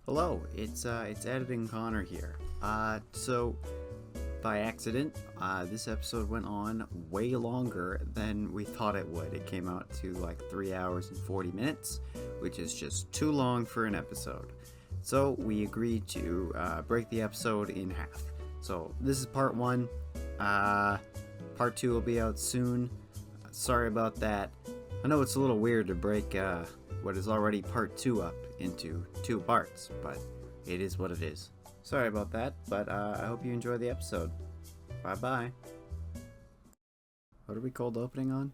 Hello, it's editing Connor here. So by accident, this episode went on way longer than we thought it would. It came out to like 3 hours and 40 minutes, which is just too long for an episode. So we agreed to break the episode in half. So this is part one. Part two will be out soon. Sorry about that. I know it's a little weird to break what is already part two up into two parts, but it is what it is. Sorry about that, but I hope you enjoy the episode. Bye bye. What are we cold opening on?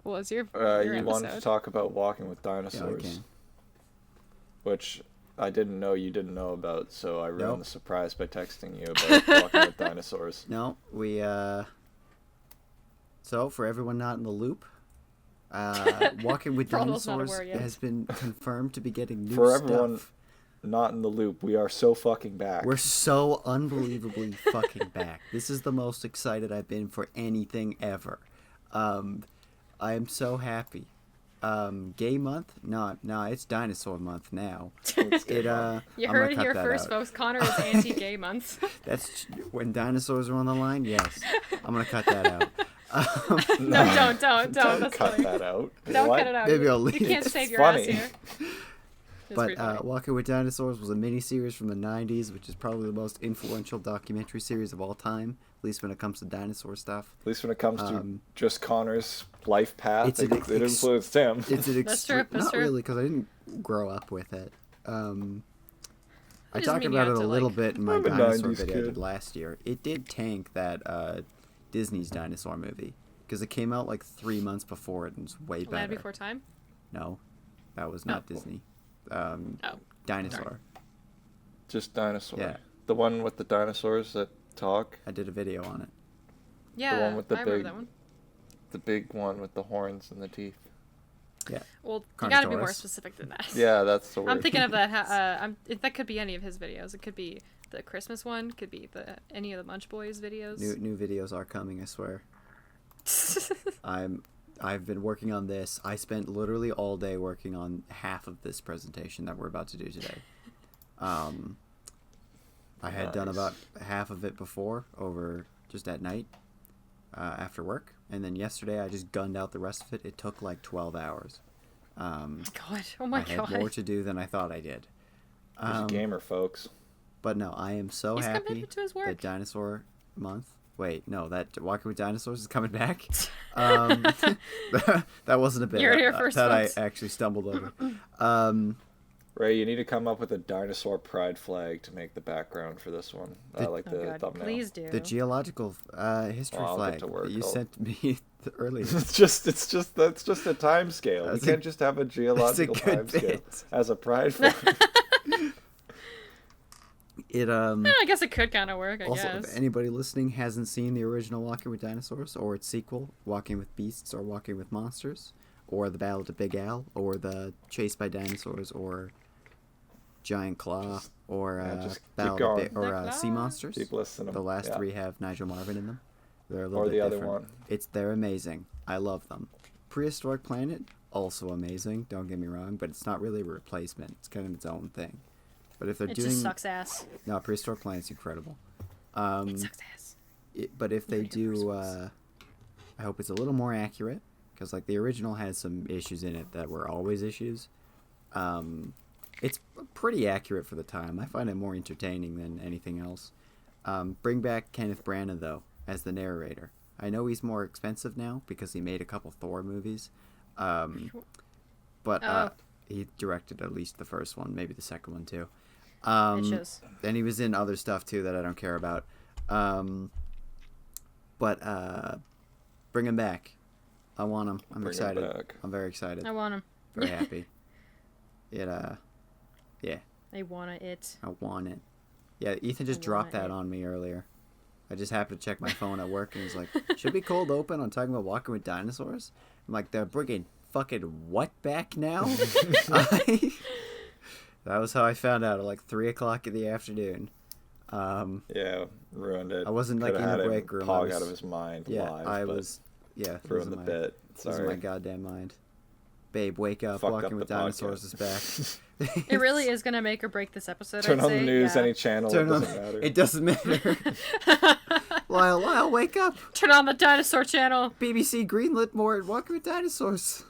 Well, it's your you wanted to episode. talk about walking with dinosaurs, Yeah, I can. which I didn't know you didn't know about, so I ruined Nope. the surprise by texting you about walking with dinosaurs. No, we So for everyone not in the loop, Walking with For all those not Dinosaurs aware yet. has been confirmed to be getting new For stuff. everyone not in the loop, we are so fucking back. We're so unbelievably fucking back. This is the most excited I've been for anything ever. I am so happy. Gay month? No, it's dinosaur month now. You I'm heard gonna it cut here that first, out. folks. Connor is anti-gay month. That's when dinosaurs are on the line. Yes, I'm gonna cut that out. No, don't. Don't That's cut funny. that out. Don't What? cut it out. Maybe I'll leave You can't it. save It's your funny. ass here. It's But pretty funny. Walking with Dinosaurs was a mini-series from the 90s, which is probably the most influential documentary series of all time, at least when it comes to dinosaur stuff. At least when it comes to Um, just Connor's life path, it's it, an it influenced him. It's an That's true, that's not true. really, because I didn't grow up with it. I doesn't talked mean you about have it a to, little like- bit in my I'm a dinosaur 90s video I kid. did last year. It did tank that Disney's dinosaur movie, because it came out like 3 months before it and it's way better. Land Before Time? No, that was not Oh. Disney. Oh. Dinosaur. Just dinosaur. Yeah. The one with the dinosaurs that talk. I did a video on it. Yeah, one with the I remember big- that one. The big one with the horns and the teeth. Yeah. Well, you gotta be more Carnotaurus. specific than that. Yeah, that's the word. I'm thinking of that. That could be any of his videos. It could be the Christmas one. Could be any of the Munch Boys videos. New videos are coming, I swear. I've been working on this. I spent literally all day working on half of this presentation that we're about to do today. I had done Nice. about half of it before, over just at night, after work, and then yesterday I just gunned out the rest of it. It took like 12 hours. God, oh my I had God. more to do than I thought I did. He's a gamer, folks. But no, I am so He's happy committed to his work. that Dinosaur Month. Wait, no, that Walking with Dinosaurs is coming back. That wasn't a bit. You heard it here first, that folks. I actually stumbled over. Ray, you need to come up with a dinosaur pride flag to make the background for this one. I like Oh the God, thumbnail. please do. The geological history Well, I'll get flag to work. that you I'll- sent me earlier. That's just a time scale. That's We a- can't just have a geological good time scale bit. as a pride flag. It I guess it could kind of work. I Also, guess. if anybody listening hasn't seen the original Walking with Dinosaurs, or its sequel, Walking with Beasts, or Walking with Monsters, or The Battle to Big Al, or The Chase by Dinosaurs, or Giant Claw, or just keep Battle to going. Big, or The Sea Claw. Monsters. Keep listening. The last Yeah. three have Nigel Marven in them. They're a little Or bit the other different. one. They're amazing. I love them. Prehistoric Planet, also amazing. Don't get me wrong, but it's not really a replacement. It's kind of its own thing. But if they're It doing just sucks ass. no, Prehistoric Planet's incredible. It sucks ass. But if they heard it here do, first, I hope it's a little more accurate, because like the original has some issues in it that were always issues. It's pretty accurate for the time. I find it more entertaining than anything else. Bring back Kenneth Branagh though as the narrator. I know he's more expensive now because he made a couple Thor movies, but Oh. he directed at least the first one, maybe the second one too. Bitches. And he was in other stuff too that I don't care about. But bring him back. I want him. I'm Bring him excited. back. I'm very excited. I want him. Very happy. Yeah, I wanna it. I want it. Yeah, Ethan just I dropped want that it. on me earlier. I just happened to check my phone at work and he's like, "Should we cold open on talking about Walking with Dinosaurs?" I'm like, "They're bringing fucking what back now?" That was how I found out at like 3:00 in the afternoon. Yeah, ruined it. I wasn't, like, Coulda in the had him break room. I Pog was- out of his mind Yeah, live. I but was. Yeah, ruined the bit. It was in Sorry. my goddamn mind. Babe, wake up. Fuck Walking up with the Dinosaurs podcast. is back. It really is gonna make or break this episode. Turn I'd on say. the news, Yeah. any channel, it doesn't matter. It doesn't matter. Lyle, wake up. Turn on the dinosaur channel. BBC greenlit more Walking with Dinosaurs.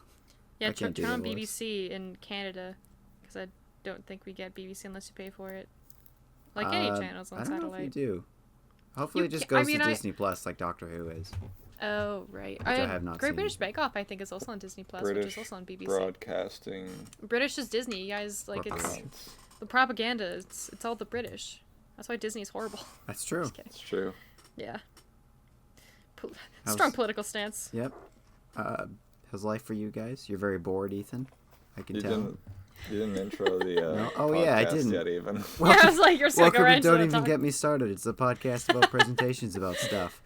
Yeah, I can't do turn on the voice. BBC in Canada, because I don't think we get BBC unless you pay for it. Like any channels on I don't know satellite. if you do. Hopefully it just I goes mean, to Disney Plus like Doctor Who is. Oh, right. I have not Great seen. British Bake Off, I think, is also on Disney Plus, which British is also on BBC. Broadcasting. British is Disney, you guys. Like, it's Alliance. the propaganda. It's all the British. That's why Disney's horrible. That's true. Just kidding. It's true. Yeah. How's- Strong political stance. Yep. How's life for you guys? You're very bored, Ethan. I can You tell. didn't intro the No? Oh, yeah, I podcast didn't. yet even. Yeah, I was like, you're just gonna go Welcome right to into Don't the Even talk. Get Me Started. It's a podcast about presentations about stuff.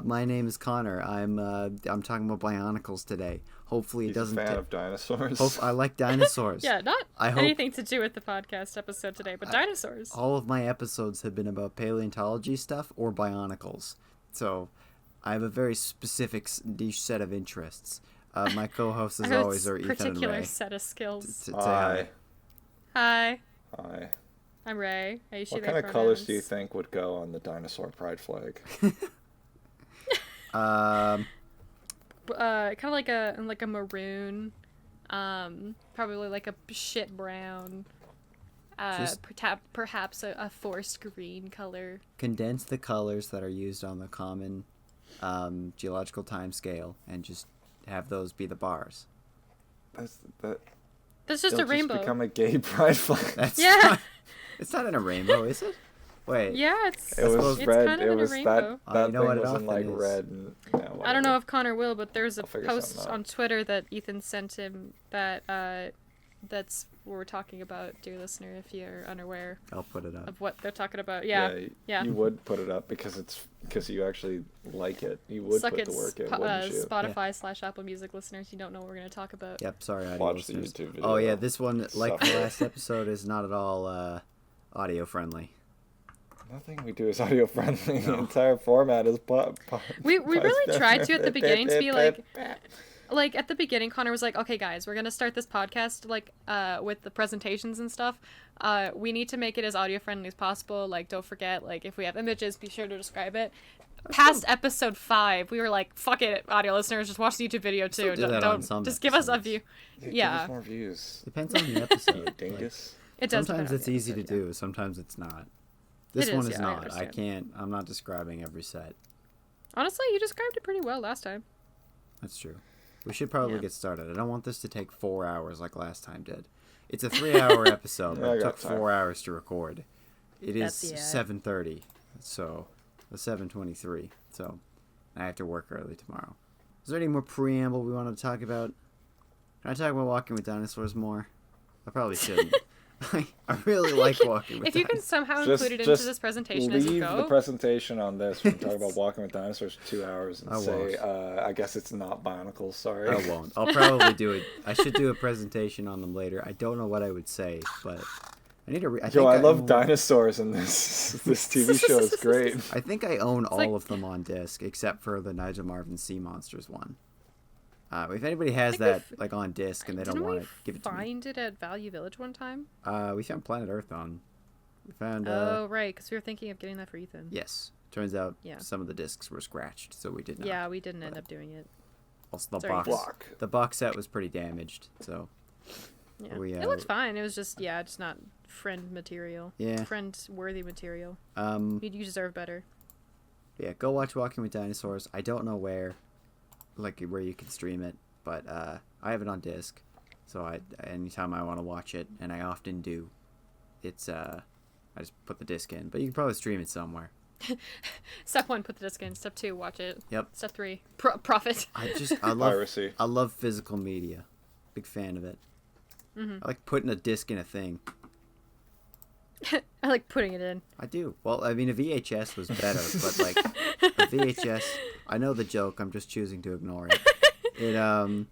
My name is Connor. I'm talking about Bionicles today. Hopefully it He's doesn't. a fan of dinosaurs. I like dinosaurs. Yeah, not I hope- anything to do with the podcast episode today, but dinosaurs. All of my episodes have been about paleontology stuff or Bionicles. So I have a very specific niche set of interests. My co-hosts, as I have always, a are Ethan and particular Ray. set of skills. Say hi. Hi, Hi. I'm Ray. I use she, What they kind of colors do you pronouns. think would go on the dinosaur pride flag? Um, Kind of like a maroon, probably like a shit brown. Just- Perhaps a forest green color. condense the colors that are used on the common geological time scale and just have those be the bars. That's just It'll a rainbow. Just become a gay pride flag. That's Yeah. not, it's not in a rainbow, is it? Wait. Yeah, it's It was it's red. kind of It in was a that. rainbow. Oh, That you know thing what it was in often like is. red. And, I don't know if Connor will, but there's a I'll figure post something out. on Twitter that Ethan sent him that that's what we're talking about, dear listener, if you're unaware I'll put it up. of what they're talking about. Yeah. You would put it up because you actually like it. You would Suck put it, the work in, wouldn't you? Spotify / Apple Music listeners. You don't know what we're going to talk about. Yep, sorry, audio Watch the listeners. YouTube video. Oh yeah, this one, like the Suffer. last episode, is not at all audio friendly. Nothing we do is audio friendly. The No. entire format is We really tried to at the beginning to be like at the beginning, Connor was like, okay guys, we're going to start this podcast like with the presentations and stuff. We need to make it as audio friendly as possible. Like, don't forget, like, if we have images, be sure to describe it. Past episode 5, we were like, fuck it, audio listeners, just watch the YouTube video too. do that on Don't some just give us a episodes. view. Give Yeah. us more views. Depends on the You episode. dingus. It does. Sometimes depend on it's the easy to episode, yeah. do, sometimes it's not. This It one is, is yeah, I not. I understand. can't. I'm not describing every set. Honestly, you described it pretty well last time. That's true. We should probably Yeah. get started. I don't want this to take 4 hours like last time did. It's a 3-hour episode, Yeah, but I it got took time. 4 hours to record. It is That's- yeah. 7:30, so 7:23. So I have to work early tomorrow. Is there any more preamble we want to talk about? Can I talk about Walking with Dinosaurs more? I probably shouldn't. I really like Walking with If you can Dinosaurs. somehow Just- include it into just this presentation as you Leave go. the presentation on this. We can talk about Walking with Dinosaurs for 2 hours and I say, I guess it's not Bionicles. Sorry. I won't. I'll probably do it. I should do a presentation on them later. I don't know what I would say, but I need to. Yo, I love own- dinosaurs in this. This TV show is great. I think I own all like- of them on disc except for the Nigel Marvin Sea Monsters one. If anybody has think that we've- like on disc and they don't Didn't want we it, give it to me. find it at Value Village one time? We found Planet Earth on. We found. Oh, right, because we were thinking of getting that for Ethan. Yes. Turns out Yeah. some of the discs were scratched, so we did not. Yeah, we didn't end up doing it. Also, the Sorry, box. Ethan. Block. The box set was pretty damaged, so Yeah. We, It looked fine. It was just, just not friend material. yeah. Friend-worthy material. Um. You deserve better. Yeah. Go watch Walking with Dinosaurs. I don't know where you can stream it, but I have it on disc, so anytime I want to watch it, and I often do, it's I just put the disc in. But you can probably stream it somewhere. Step 1, put the disc in. Step 2, watch it. Yep. Step 3, profit. I love Piracy. I love physical media. Big fan of it. Mm-hmm. I like putting a disc in a thing. I like putting it in. I do. Well, I mean, a VHS was better, but like a VHS, I know the joke. I'm just choosing to ignore it.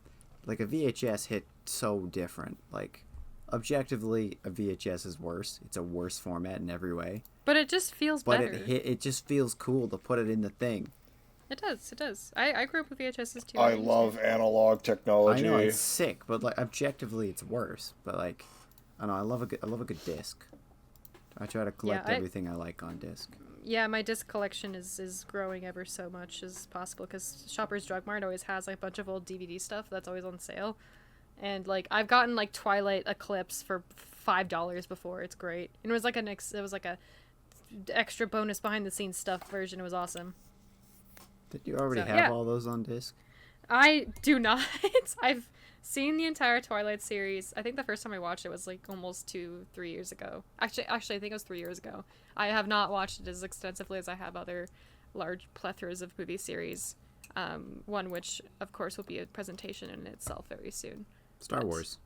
Like a VHS hit so different. Like, objectively, a VHS is worse. It's a worse format in every way. But it just feels But better. it just feels cool to put it in the thing. It does. It does. I grew up with VHSs too. I love analog technology. I know it's sick, but like objectively, it's worse. But like, I don't know. I love a good disc. I try to collect everything I like on disc. Yeah, my disc collection is growing ever so much as possible because Shoppers Drug Mart always has like a bunch of old DVD stuff that's always on sale, and like I've gotten like Twilight Eclipse for $5 before. It's great. And it was like a extra bonus behind the scenes stuff version. It was awesome. Did you already have all those on disc? I do not. I've seen the entire Twilight series. I think the first time I watched it was like almost 2-3 years ago. Actually, I think it was 3 years ago. I have not watched it as extensively as I have other large plethoras of movie series. One which, of course, will be a presentation in itself very soon. Star Wars.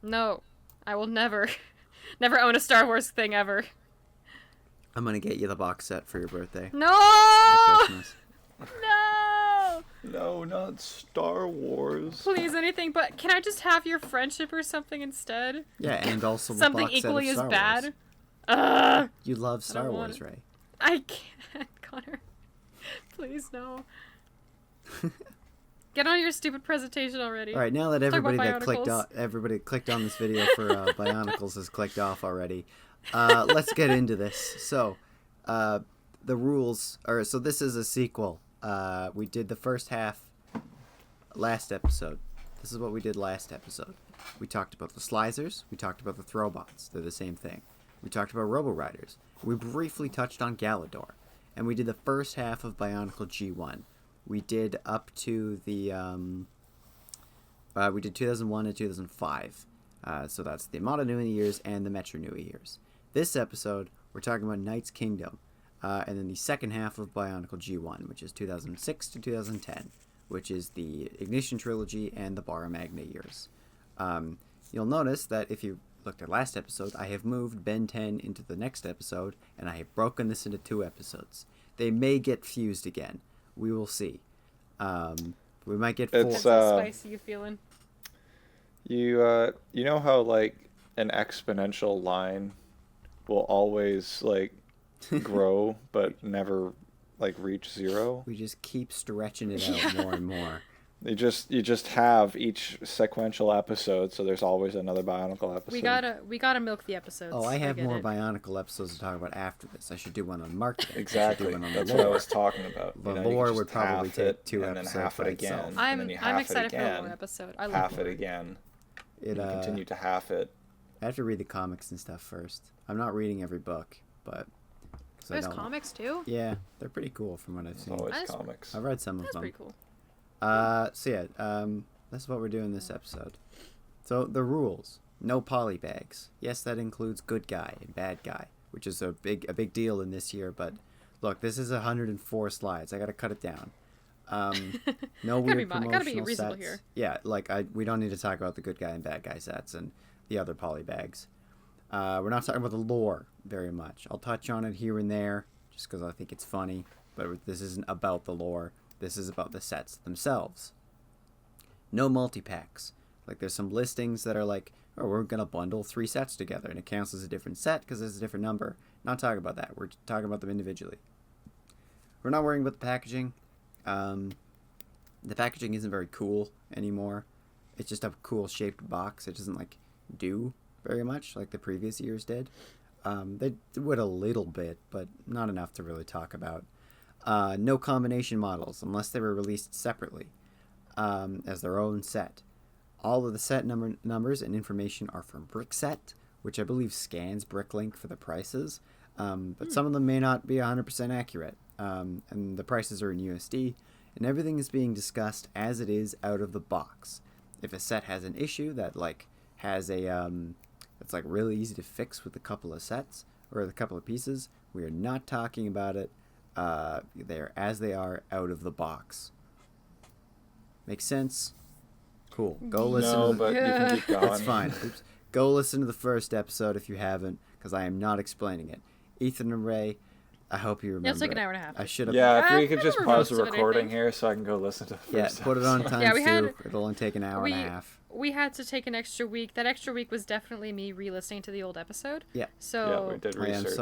No, I will never own a Star Wars thing ever. I'm gonna get you the box set for your birthday. No! No! No, not Star Wars. Please, anything but can I just have your friendship or something instead? Yeah, and also the something box set equally of as Star bad. Wars. You love Star Wars, Ray. I can't, Connor. Please, no. Get on your stupid presentation already. All right, now that everybody clicked on this video for Bionicles has clicked off already, let's get into this. So, the rules are, so this is a sequel. We did the first half last episode. This is what we did last episode. We talked about the Slicers. We talked about the Throwbots. They're the same thing. We talked about Robo-Riders. We briefly touched on Galador. And we did the first half of Bionicle G1. We did up to the, we did 2001 and 2005. So that's the Amada Nui years and the Metro Nui years. This episode, we're talking about Knight's Kingdom. And then the second half of Bionicle G1, which is 2006 to 2010, which is the Ignition Trilogy and the Bara Magna years. You'll notice that if you looked at last episode, I have moved Ben 10 into the next episode, and I have broken this into 2 episodes. They may get fused again. We will see. We might get 4. That's how spicy you feeling. You know how like an exponential line will always like grow but never like reach 0? We just keep stretching it out more and more. You just have each sequential episode, so there's always another Bionicle episode. We gotta milk the episodes. Oh, I have more Bionicle episodes to talk about after this. I should do one on marketing. Exactly. That's what I was talking about. The lore would probably take 2 and episodes then half it again. itself. I'm excited for the lore episode. I love half it again. You continue to half it. I have to read the comics and stuff first. I'm not reading every book, but there's comics too. Yeah, they're pretty cool from what I've seen. Always comics. I've read some of them. That's pretty cool. That's what we're doing this episode. So, the rules. No polybags. Yes, that includes good guy and bad guy, which is a big deal in this year, but look, this is 104 slides. I gotta cut it down. No weird promotional sets. Here. Yeah, like, we don't need to talk about the good guy and bad guy sets and the other polybags. We're not talking about the lore very much. I'll touch on it here and there, just because I think it's funny, but this isn't about the lore. This is about the sets themselves. No multi-packs. Like, there's some listings that are like, oh, we're going to bundle 3 sets together, and it counts as a different set because it's a different number. Not talking about that. We're talking about them individually. We're not worrying about the packaging. The packaging isn't very cool anymore. It's just a cool shaped box. It doesn't, like, do very much like the previous years did. They would a little bit, but not enough to really talk about. No combination models unless they were released separately as their own set. All of the set numbers and information are from Brickset, which I believe scans Bricklink for the prices, but some of them may not be 100% accurate. And the prices are in USD, and everything is being discussed as it is out of the box. If a set has an issue that like has a it's like really easy to fix with a couple of sets or a couple of pieces, we are not talking about it. They're as they are out of the box. Makes sense? Cool. Go listen. No, but you can keep going. That's fine. Oops. Go listen to the first episode if you haven't, because I am not explaining it. Ethan and Ray, I hope you remember. Yeah, it's like an hour and a half. I should have. Yeah, if we could just pause the recording here so I can go listen to the first episode. Put it on times 2. It'll only take an hour and a half. We had to take an extra week. That extra week was definitely me re-listening to the old episode. Yeah. So yeah, we did research.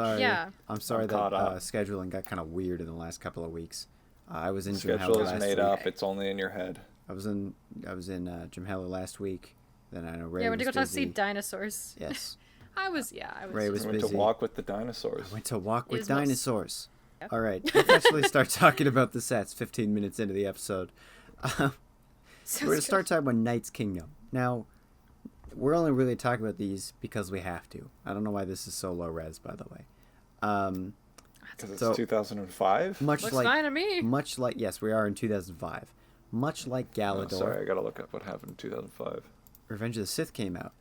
I'm sorry that scheduling got kind of weird in the last couple of weeks. I was in Schedule Jamhella is last made week. up. It's only in your head. I was in Jamhella last week. Then I know Ray Yeah, was went to go busy. see dinosaurs. Yes. I was Ray was I went busy. to walk with the dinosaurs. I went to walk with Is most- dinosaurs. Yep. All right, let's actually start talking about the sets 15 minutes into the episode. We're going to start talking about Knight's Kingdom. Now, we're only really talking about these because we have to. I don't know why this is so low res, by the way. Because it's So- 2005? Much Looks like, fine to me. Much like, yes, we are in 2005. Much like Galador, Sorry, I gotta look up what happened in 2005. Revenge of the Sith came out.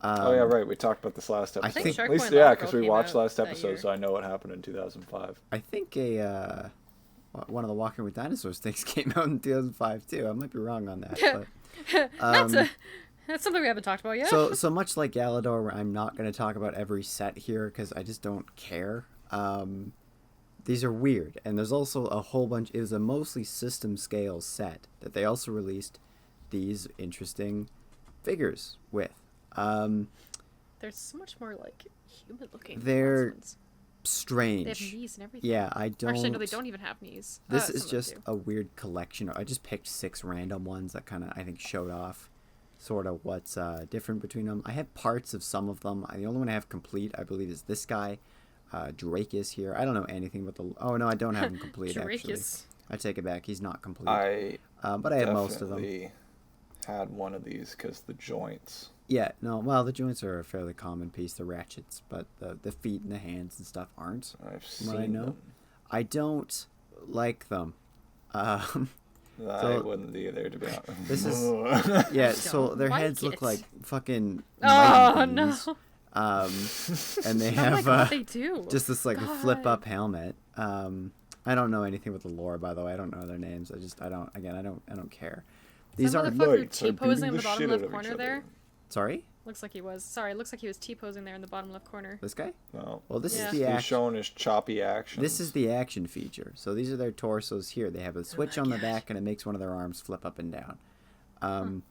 Oh yeah, right. We talked about this last episode. think At least, Shark Point yeah, Lava because Girl we came watched out last that episode, year. so I know what happened in 2005. I think one of the Walking with Dinosaurs things came out in 2005 too. I might be wrong on that. But, That's something we haven't talked about yet. so much like Galador, I'm not going to talk about every set here because I just don't care. These are weird, and there's also a whole bunch. It was a mostly system scale set that they also released these interesting figures with. There's so much more like human looking. They're ones. strange. They have knees and everything. Yeah, I don't. Actually, no, they don't even have knees. This Some is of them just do. a weird collection. I just picked 6 random ones that kind of, I think, showed off sort of what's different between them. I have parts of some of them. The only one I have complete, I believe, is this guy. Drake is here. I don't know anything about the... Oh, no, I don't have him complete, Drake actually. is- I take it back. He's not complete. But I have most of them. definitely had one of these because the joints. Yeah, no, well, the joints are a fairly common piece, the ratchets, but the feet and the hands and stuff aren't. I've From what I seen know. them. I don't like them. I So- wouldn't either, to be honest. This is- Yeah, so Don't their like heads look it. like fucking Oh no! mutton beans. And they Oh my have god, they do. just this like God. flip up helmet. I don't know anything with the lore, by the way. I don't know their names. I don't care. These Some are motherfucker Knights are T-posing in beating the the bottom shit left out of corner each there. other. sorry, Looks like he was. Sorry, it looks like he was T-posing there in the bottom left corner. this guy. No. Well, this Yeah. is the He's action. showing his choppy action. This is the action feature. So these are their torsos here. They have a switch on the back, and it makes one of their arms flip up and down.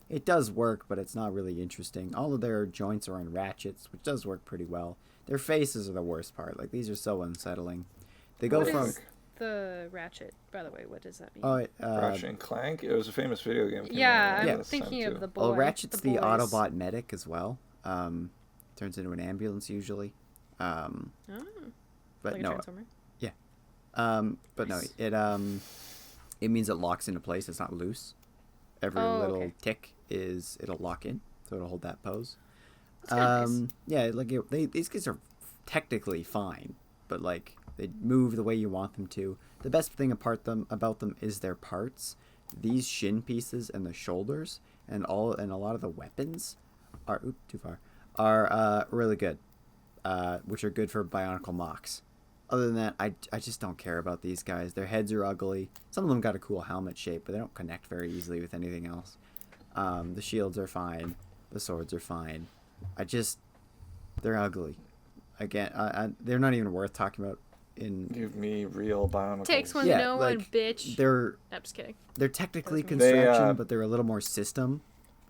It does work, but it's not really interesting. All of their joints are on ratchets, which does work pretty well. Their faces are the worst part. Like, these are so unsettling. They go What from... is the ratchet? By the way, what does that mean? Ratchet and Clank. It was a famous video game. Came yeah, out I'm around this thinking time, of the too. boy. Oh, Ratchet's the boys. Autobot medic as well. Turns into an ambulance usually. Oh, But like a no, transformer. but no, Nice. it means it locks into place. It's not loose. Every Oh, little okay. tick it'll lock in, so it'll hold that pose. That's kinda nice. Yeah, like these guys are technically fine, but like they move the way you want them to. The best thing about them is their parts. These shin pieces and the shoulders and a lot of the weapons are really good, which are good for Bionicle mocks. Other than that, I just don't care about these guys. Their heads are ugly. Some of them got a cool helmet shape, but they don't connect very easily with anything else. The shields are fine. The swords are fine. They're ugly. Again, they're not even worth talking about. Give me real Bionicles. Takes one Yeah, to know one, like, bitch. They're I'm just kidding. they're technically They, construction, but they're a little more system.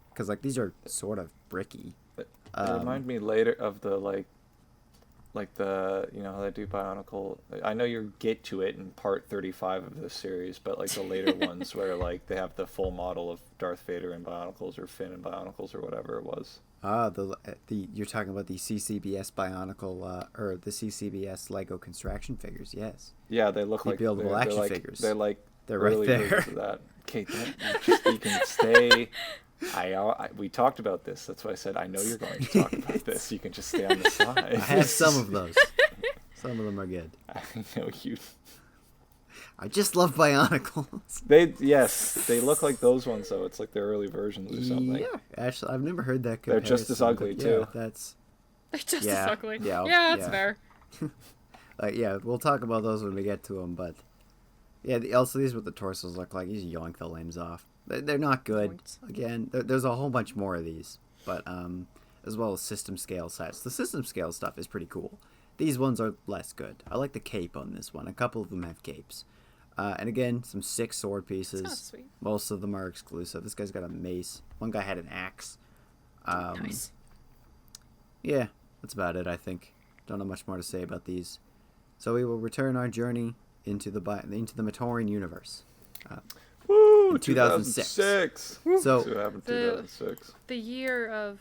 Because like these are sort of bricky. They remind me later of the like the how they do Bionicle. I know you get to it in part 35 of this series, but like the later ones where like they have the full model of Darth Vader in Bionicles or Finn in Bionicles or whatever it was. The you're talking about the CCBS Bionicle or the CCBS Lego Constraction figures? Yes. Yeah, they look The like buildable they're action like, figures. They're like They're right early there. versions of that. Okay, you can stay. We talked about this. That's why I said I know you're going to talk about this. You can just stay on the side. I have some of those. Some of them are good. I know you. I just love Bionicles. They look like those ones though. It's like their early versions or something. Yeah, actually, I've never heard that. They're just as comparison, ugly, but too. Yeah, that's They're just Yeah, as ugly. yeah, Yeah, that's yeah. fair. yeah. We'll talk about those when we get to them, but yeah. Also, these what the torsos look like. You just yoink the limbs off. They're not good. Yoinked. Again, there's a whole bunch more of these, but as well as system scale sets. The system scale stuff is pretty cool. These ones are less good. I like the cape on this one. A couple of them have capes. And again, some 6 sword pieces. That's sweet. Most of them are exclusive. This guy's got a mace. One guy had an axe. Nice. Yeah, that's about it, I think. Don't have much more to say about these. So we will return our journey into the Matoran universe. Woo! In 2006. Woo. So what happened in 2006. The year of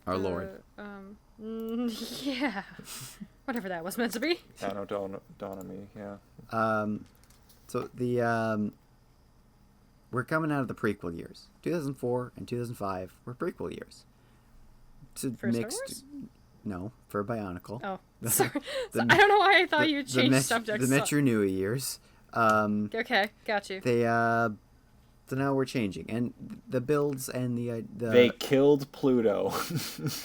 our Lord. Yeah. Whatever that was meant to be. Anno Domini, yeah. So the we're coming out of the prequel years. 2004 and 2005 were prequel years. For Star Wars? No, for Bionicle. Oh, sorry. I don't know why I thought you changed subjects. The Metro Nui years. Okay, got you. They so now we're changing, and the builds and the They killed Pluto.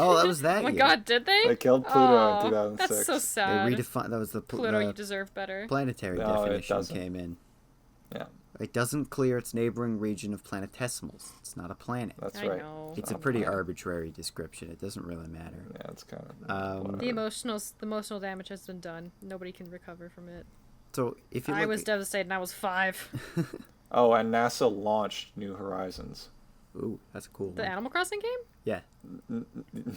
Oh, that was that Oh my year. God, did they? They killed Pluto in 2006. That's so sad. They redefined. That was the Pluto, you deserve better. Planetary No, it definition doesn't. came in. Yeah, It doesn't clear its neighboring region of planetesimals. It's not a planet. that's I right. know. It's a pretty arbitrary description. It doesn't really matter. Yeah, it's kind of. Um, The emotional damage has been done. Nobody can recover from it. So if you I look was devastated and I was 5. Oh, and NASA launched New Horizons. Ooh, that's a cool The one. Animal Crossing game? Yeah.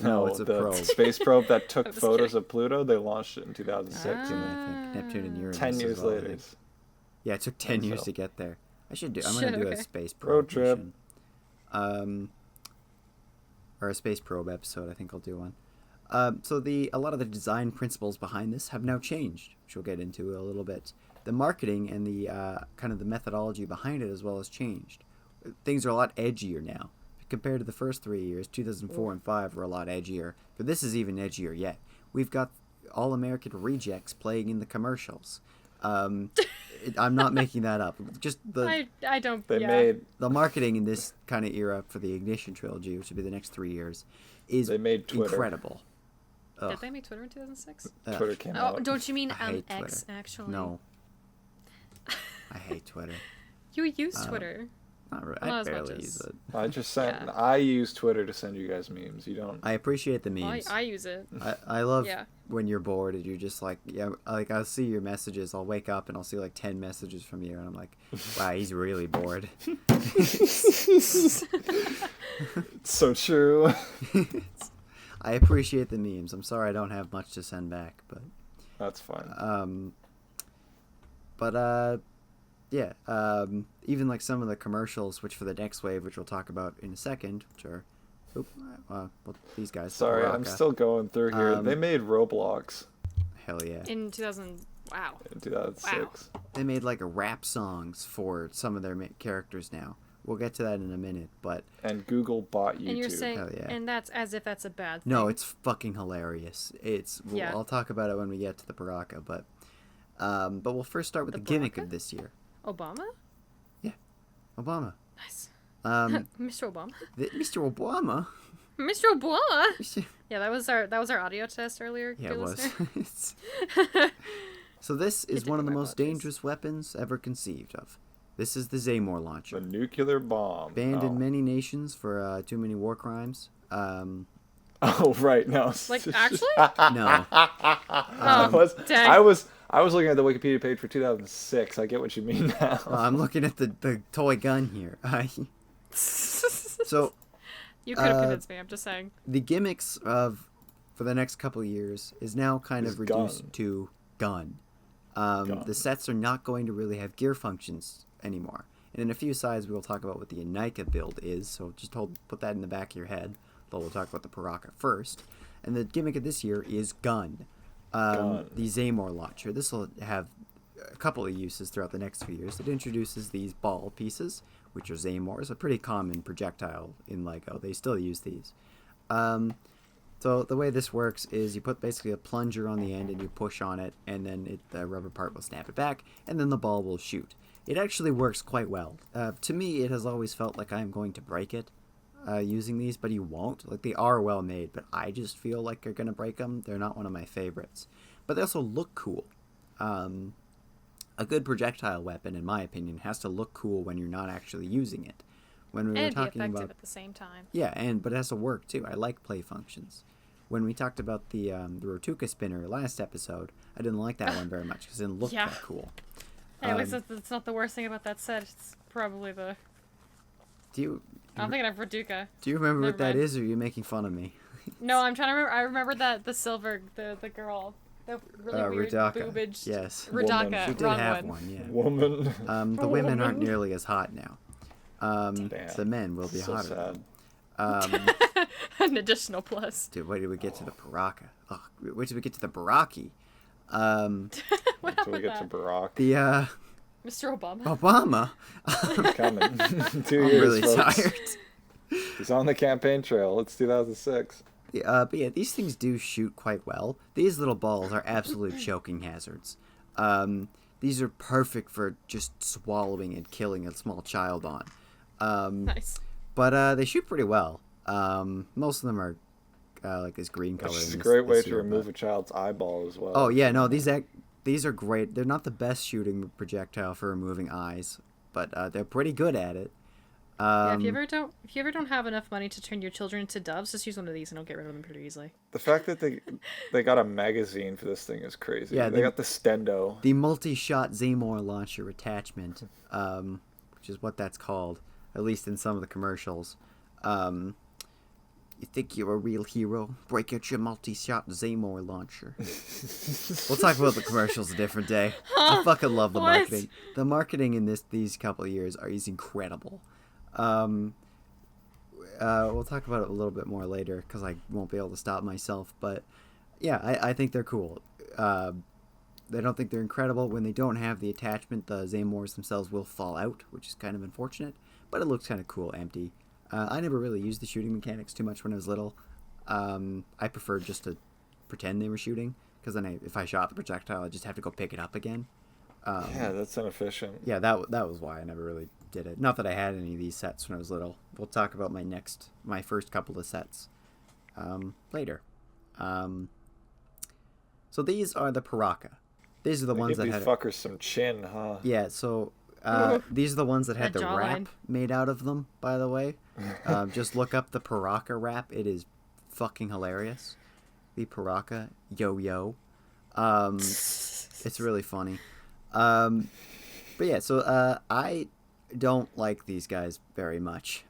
No, it's a the probe. space probe that took I'm just photos kidding. of Pluto. They launched it in 2006. I think Neptune and Uranus. 10 as years well, I later. think. Yeah, it took 10 years so. to get there. I'm gonna Shit, do okay. a space Road probe trip. mission. Or a space probe episode. I think I'll do one. So a lot of the design principles behind this have now changed, which we'll get into a little bit. The marketing and the kind of the methodology behind it as well has changed. Things are a lot edgier now compared to the first 3 years. 2004 and 5 were a lot edgier, but this is even edgier yet. We've got All American rejects playing in the commercials. I'm not making that up. Just I don't. They yeah. made the marketing in this kind of era for the Ignition trilogy, which would be the next 3 years, is They made Twitter. incredible. Did they make Twitter in 2006? Twitter came Oh, out. don't you mean I hate X Twitter. actually? No. I hate Twitter. You use Twitter. Not really. Not I as much barely as- use it. I just sent. Yeah. I use Twitter to send you guys memes. You don't. I appreciate the Well, memes. I use it. I love Yeah. when you're bored and you're just like, yeah, like I'll see your messages. I'll wake up and I'll see like 10 messages from you, and I'm like, wow, he's really bored. It's so true. I appreciate the memes. I'm sorry I don't have much to send back, but That's fine. yeah. Even like some of the commercials, which for the next wave, which we'll talk about in a second, which are, well, these guys. Sorry, I'm Baraka. still going through here. They made Roblox Hell yeah. In 2000. Wow. in 2006. They made like a rap songs for some of their characters now. We'll get to that in a minute, but And Google bought YouTube. And you're saying, Hell yeah. and that's as if that's a bad thing. no, it's fucking hilarious. Yeah. I'll talk about it when we get to the Baraka, but we'll first start with the, The gimmick Baraka? of this year. Obama. Obama. Nice. Mr. Mr. Obama. Obama. Mr. Obama. Mr. Yeah, that was our audio test earlier. Yeah, dear it was. listener. So this is did one of the my most apologies. dangerous weapons ever conceived of. This is the Zamor launcher. The nuclear bomb. Banned oh. in many nations for too many war crimes. Oh right, no. Like actually? No. I dang. was looking at the Wikipedia page for 2006. I get what you mean now. I'm looking at the toy gun here. So You could have convinced me. I'm just saying. the gimmicks for the next couple of years is now kind Is of reduced gun. to gun. Gun. The sets are not going to really have gear functions anymore. And in a few slides, we will talk about what the Bionicle build is. So just put that in the back of your head. Though we'll talk about the Baraka first. And the gimmick of this year is gun. Gun. The Zamor launcher. This will have a couple of uses throughout the next few years. It introduces these ball pieces, which are Zamors, a pretty common projectile in LEGO. They still use these. So the way this works is you put basically a plunger on the end and you push on it, and then the rubber part will snap it back, and then the ball will shoot. It actually works quite well. To me, it has always felt like I'm going to break it using these, but you won't. Like, they are well made, but I just feel like you're going to break them. They're not one of my favorites. But they also look cool. A good projectile weapon, in my opinion, has to look cool when you're not actually using it. When we were And be talking effective about at the same time. yeah, but it has to work too. I like play functions. When we talked about the Rotuka spinner last episode, I didn't like that one very much because it didn't look Yeah. that cool. Hey, at least that's not the worst thing about that set. It's probably the. Do I'm thinking of Raduca. you remember Never what that mind. is, or are you making fun of me? No, I'm trying to remember. I remember that the silver, the girl, The really weird Radaka. boobage. Yes. Radaka. She did wrong have one. yeah. Woman. The women aren't nearly as hot now. Damn. The men will be So hotter. sad. An additional plus. Dude, wait till we get to the Baraka. Oh, wait till we get to the Baraki. What Until we get to Barack. The Mr. Obama? Obama. He's coming. 2 I'm years, really folks. tired. He's on the campaign trail. It's 2006. But yeah, these things do shoot quite well. These little balls are absolute choking hazards. These are perfect for just swallowing and killing a small child on. Nice. But they shoot pretty well. Most of them are like this green color. Which is a great way to remove a child's eyeball as well. Oh yeah, no, these are great. They're not the best shooting projectile for removing eyes, but they're pretty good at it. Yeah, if you ever don't have enough money to turn your children into doves, just use one of these and it'll get rid of them pretty easily. The fact that they got a magazine for this thing is crazy. Yeah, they got the Stendo. The multi-shot Zamor launcher attachment, which is what that's called, at least in some of the commercials. You think you're a real hero? Break out your multi-shot Zamor launcher. We'll talk about the commercials a different day. I fucking love the marketing. The marketing in these couple of years is incredible. We'll talk about it a little bit more later because I won't be able to stop myself. But yeah, I think they're cool. They don't think they're incredible. When they don't have the attachment, the Zamors themselves will fall out, which is kind of unfortunate. But it looks kind of cool empty. I never really used the shooting mechanics too much when I was little. I preferred just to pretend they were shooting, because then if I shot the projectile, I'd just have to go pick it up again. Yeah, that's inefficient. Yeah, that was why I never really did it. Not that I had any of these sets when I was little. We'll talk about my first couple of sets later. So these are the Paraka. These are the ones that these had fuckers some chin, huh? Yeah, so these are the ones that had the wrap made out of them, by the way. Just look up the Paraka wrap. It is fucking hilarious. The Paraka yo-yo. It's really funny. But yeah, so I don't like these guys very much.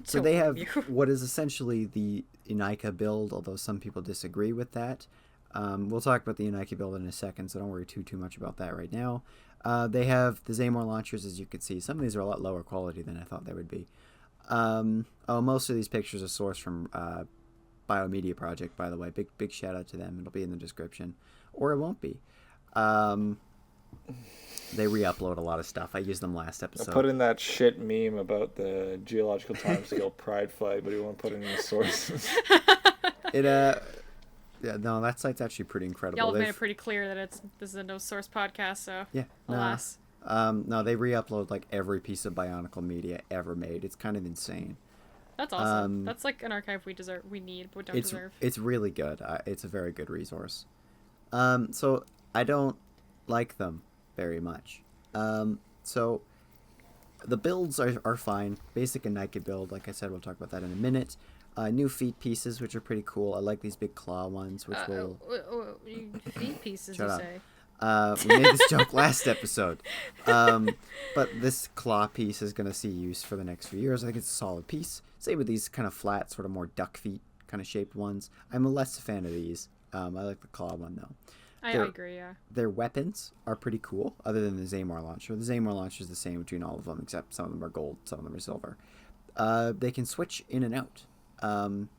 So they have what is essentially the Unica build, although some people disagree with that. We'll talk about the Unica build in a second, so don't worry too much about that right now. They have the Zamor launchers, as you can see. Some of these are a lot lower quality than I thought they would be. Most of these pictures are sourced from Biomedia Project, by the way. Big shout out to them. It'll be in the description. Or it won't be. They re-upload a lot of stuff. I used them last episode. I put in that shit meme about the geological timescale pride flag, but you won't put in any sources. Yeah, no, that site's actually pretty incredible. Y'all have made it pretty clear that this is a no source podcast, so yeah, alas. No, they re-upload like every piece of Bionicle media ever made. It's kind of insane. That's awesome. That's like an archive we need, but don't deserve. It's really good. It's a very good resource. So I don't like them very much. So the builds are fine. Basic and Nike build, like I said, we'll talk about that in a minute. New feet pieces, which are pretty cool. I like these big claw ones, which will... Feet pieces, Shut you up. say? We made this joke last episode. But this claw piece is going to see use for the next few years. I think it's a solid piece. Same with these kind of flat, sort of more duck feet kind of shaped ones. I'm less a fan of these. I like the claw one, though. I agree, yeah. Their weapons are pretty cool, other than the Zamor launcher. The Zamor launcher is the same between all of them, except some of them are gold, some of them are silver. They can switch in and out.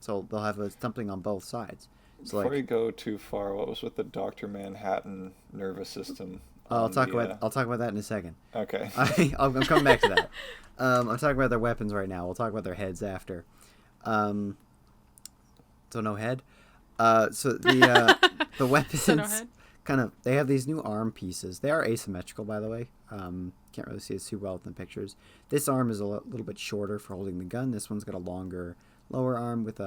So they'll have something on both sides. So Before you go too far, what was with the Dr. Manhattan nervous system? I'll talk about that in a second. Okay. I'm coming back to that. I'm talking about their weapons right now. We'll talk about their heads after. So no head. So the weapons So no head. kind of, they have these new arm pieces. They are asymmetrical, by the way. Can't really see it too well in the pictures. This arm is a little bit shorter for holding the gun. This one's got a longer lower arm with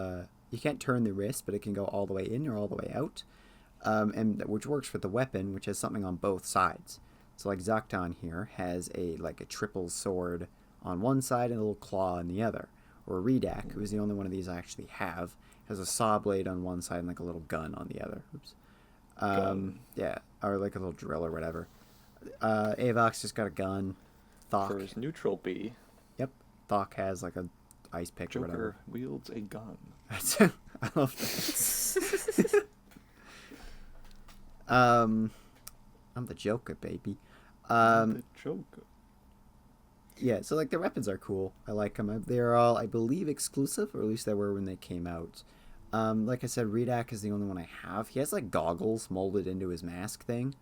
you can't turn the wrist, but it can go all the way in or all the way out, and which works with the weapon, which has something on both sides. So like Zaktan here has a triple sword on one side and a little claw on the other. Or Redak, who is the only one of these I actually have, has a saw blade on one side and like a little gun on the other. Oops. Yeah, or like a little drill or whatever. Avox just got a gun. Thok. For his neutral B. Yep. Thok has like a ice pick Joker or whatever. wields a gun. I love that. I'm the Joker, baby. The Joker. Yeah, so like the weapons are cool. I like them. They're all, I believe, exclusive, or at least they were when they came out. Like I said, Redak is the only one I have. He has like goggles molded into his mask thing,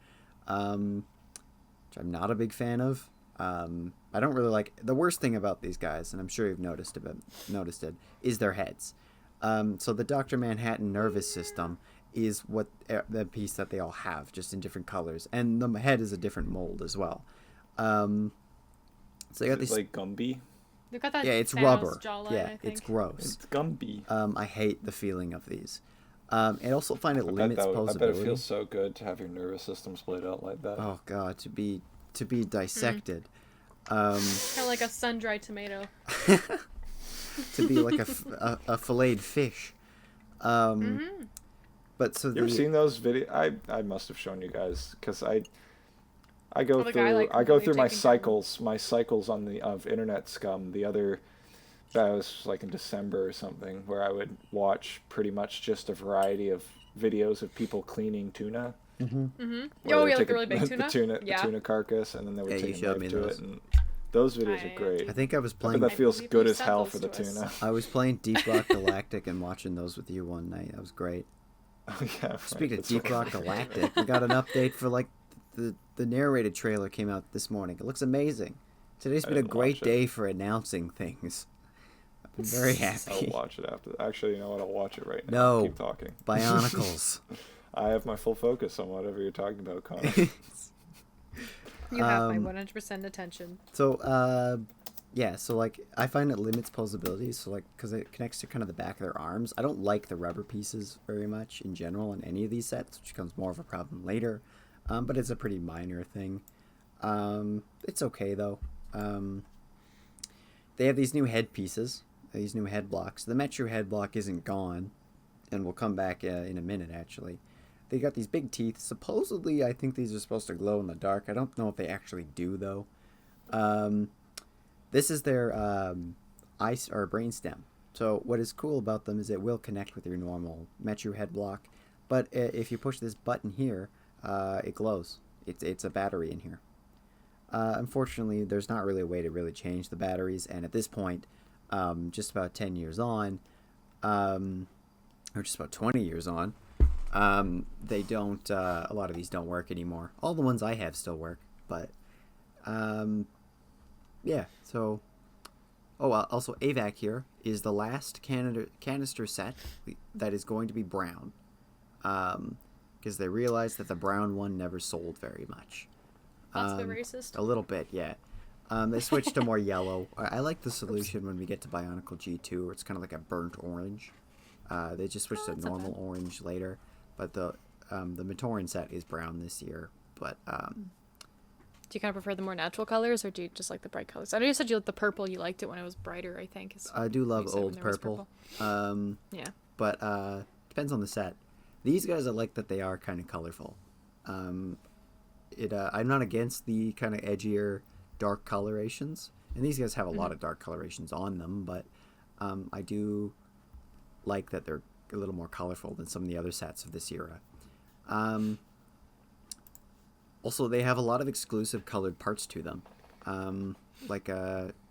which I'm not a big fan of. I don't really like. The worst thing about these guys, and I'm sure you've noticed it, is their heads. So the Dr. Manhattan nervous system is what the piece that they all have, just in different colors, and the head is a different mold as well. So they got these like Gumby. They've got that. Yeah, it's Thanos rubber. jawline, Yeah, I think. it's gross. It's Gumby. I hate the feeling of these. I also find it limits I posability. bet it feels so good to have your nervous system split out like that. Oh god, to be dissected. Kind of like a sun-dried tomato. To be like a filleted fish. But so you ever seen those videos? I must have shown you guys because I go through my cycles on the of internet scum. That was like in December or something, where I would watch pretty much just a variety of videos of people cleaning tuna. Oh yeah, like the really big tuna. The tuna carcass, and then they would take a knife to it. And those videos are great. I think I was playing. That feels good as hell for the tuna. I was playing Deep Rock Galactic and watching those with you one night. That was great. Oh yeah. Right. Speaking of Deep Rock Galactic, we got an update for like the narrated trailer came out this morning. It looks amazing. Today's been a great day for announcing things. I'm very happy. I'll watch it after. Actually, you know what? I'll watch it right now. No. Keep talking. Bionicles. I have my full focus on whatever you're talking about, Connor. You have my 100% attention. So, yeah, so like I find it limits posability. So like because it connects to kind of the back of their arms. I don't like the rubber pieces very much in general in any of these sets, which becomes more of a problem later. But it's a pretty minor thing. It's okay though. They have these new head pieces, these new head blocks. The Metro head block isn't gone, and will come back in a minute actually. They got these big teeth. Supposedly, I think these are supposed to glow in the dark. I don't know if they actually do though. This is their eye or brainstem. So what is cool about them is it will connect with your normal Metro head block, but if you push this button here, it glows. It's a battery in here. Unfortunately, there's not really a way to really change the batteries, and at this point, just about 10 years on, or just about 20 years on, they don't. A lot of these don't work anymore. All the ones I have still work, but yeah. So, also AVAC here is the last canister set that is going to be brown, because they realized that the brown one never sold very much. That's the racist. A little bit, yeah. They switched to more yellow. I like the solution when we get to Bionicle G2, where it's kind of like a burnt orange. They just switched to normal orange later, but the Matoran set is brown this year. But do you kind of prefer the more natural colors, or do you just like the bright colors? I know you said you liked the purple. You liked it when it was brighter, I think. I do love old purple. Yeah. But depends on the set. These guys, I like that they are kind of colorful. I'm not against the kind of edgier, dark colorations, and these guys have a lot of dark colorations on them. But I do like that they're a little more colorful than some of the other sets of this era. Also, they have a lot of exclusive colored parts to them. Like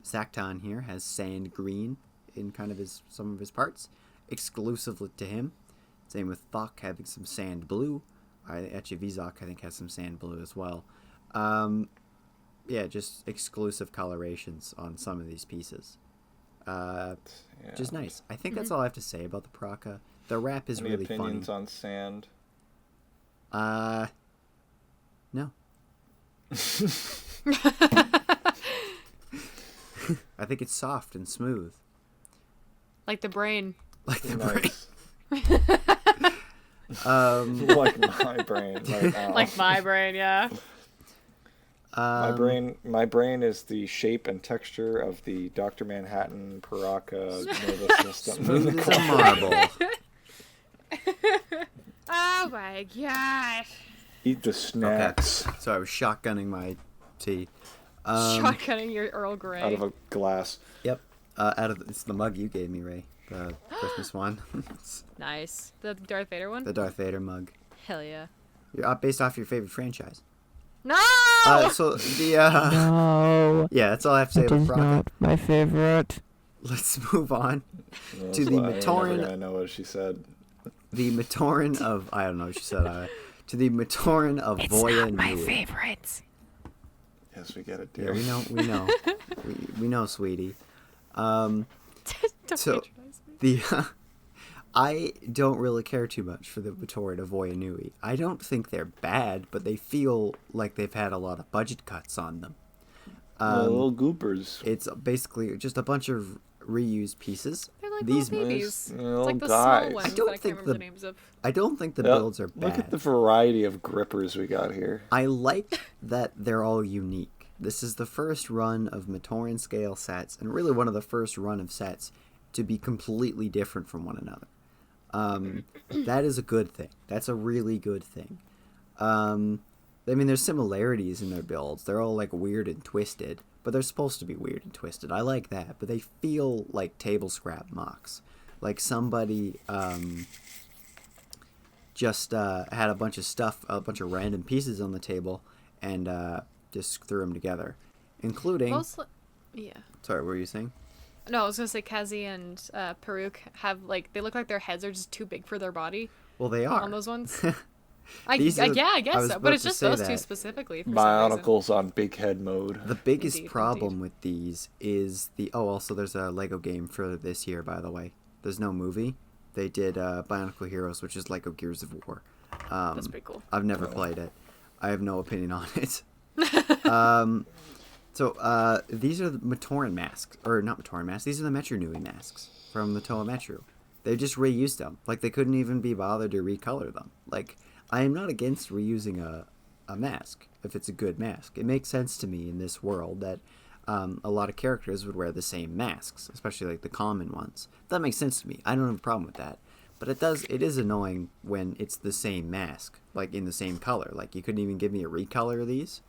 Zacton here has sand green in kind of some of his parts, exclusively to him. Same with Thok having some sand blue. Actually, Vizok, I think, has some sand blue as well. Yeah, just exclusive colorations on some of these pieces. Which is nice. I think that's all I have to say about the Paraka. The wrap is really funny. Any opinions on sand? No. I think it's soft and smooth. Like the brain. Like the Nice. brain. Like my brain right now. Like my brain, yeah. My brain is the shape and texture of the Dr. Manhattan Paraka nervous system. Smooth as a marble. Oh my gosh. Eat the snacks Okay. So I was shotgunning my tea. Shotgunning your Earl Grey. out of a glass. Yep. It's the mug you gave me, Ray. The Christmas one. Nice. The Darth Vader one? The Darth Vader mug. Hell yeah. Based off your favorite franchise. No! So the No. yeah, that's all I have to say It about is Rocket. not my favorite. Let's move on That's to the why I'm never Matoran. gonna know what she said. The Matoran of I don't know what she said. To the Matoran of Voya Nui. favorites. Yes, we get it, Yeah, dear. we know, we know, sweetie. Don't So- patronize me. I don't really care too much for the Matoran of Voya Nui. I don't think they're bad, but they feel like they've had a lot of budget cuts on them. Little goopers. It's basically just a bunch of reused pieces. They're like These little babies. Nice It's little like the guys. small ones I that don't I can't think remember the- the names of. I don't think the Yep. builds are bad. Look at the variety of grippers we got here. I like that they're all unique. This is the first run of Matoran scale sets, and really one of the first run of sets to be completely different from one another. That is a good thing. That's a really good thing. I mean, there's similarities in their builds. They're all like weird and twisted, but they're supposed to be weird and twisted. I like that, but they feel like table scrap mocks. Like somebody just had a bunch of stuff, a bunch of random pieces on the table, and just threw them together, including. Mostly, yeah. Sorry, what were you saying? No, I was gonna say Kazi and Peruk have like they look like their heads are just too big for their body Well, they are. on those ones. These are- Yeah, I I guess was so. about But it's to just say those two that. specifically. For some reason. Bionicles on big head mode. The biggest Indeed, problem indeed. with these is the. Oh, also, there's a Lego game for this year, by the way. There's no movie. They did Bionicle Heroes, which is Lego Gears of War. That's pretty cool. I've never played it. I have no opinion on it. So these are the Matoran masks, or not Matoran masks. These are the Metru Nui masks from the Toa Metru. They just reused them. Like they couldn't even be bothered to recolor them. Like I am not against reusing a mask if it's a good mask. It makes sense to me in this world that a lot of characters would wear the same masks, especially like the common ones. That makes sense to me. I don't have a problem with that. But it is annoying when it's the same mask, like in the same color. Like you couldn't even give me a recolor of these.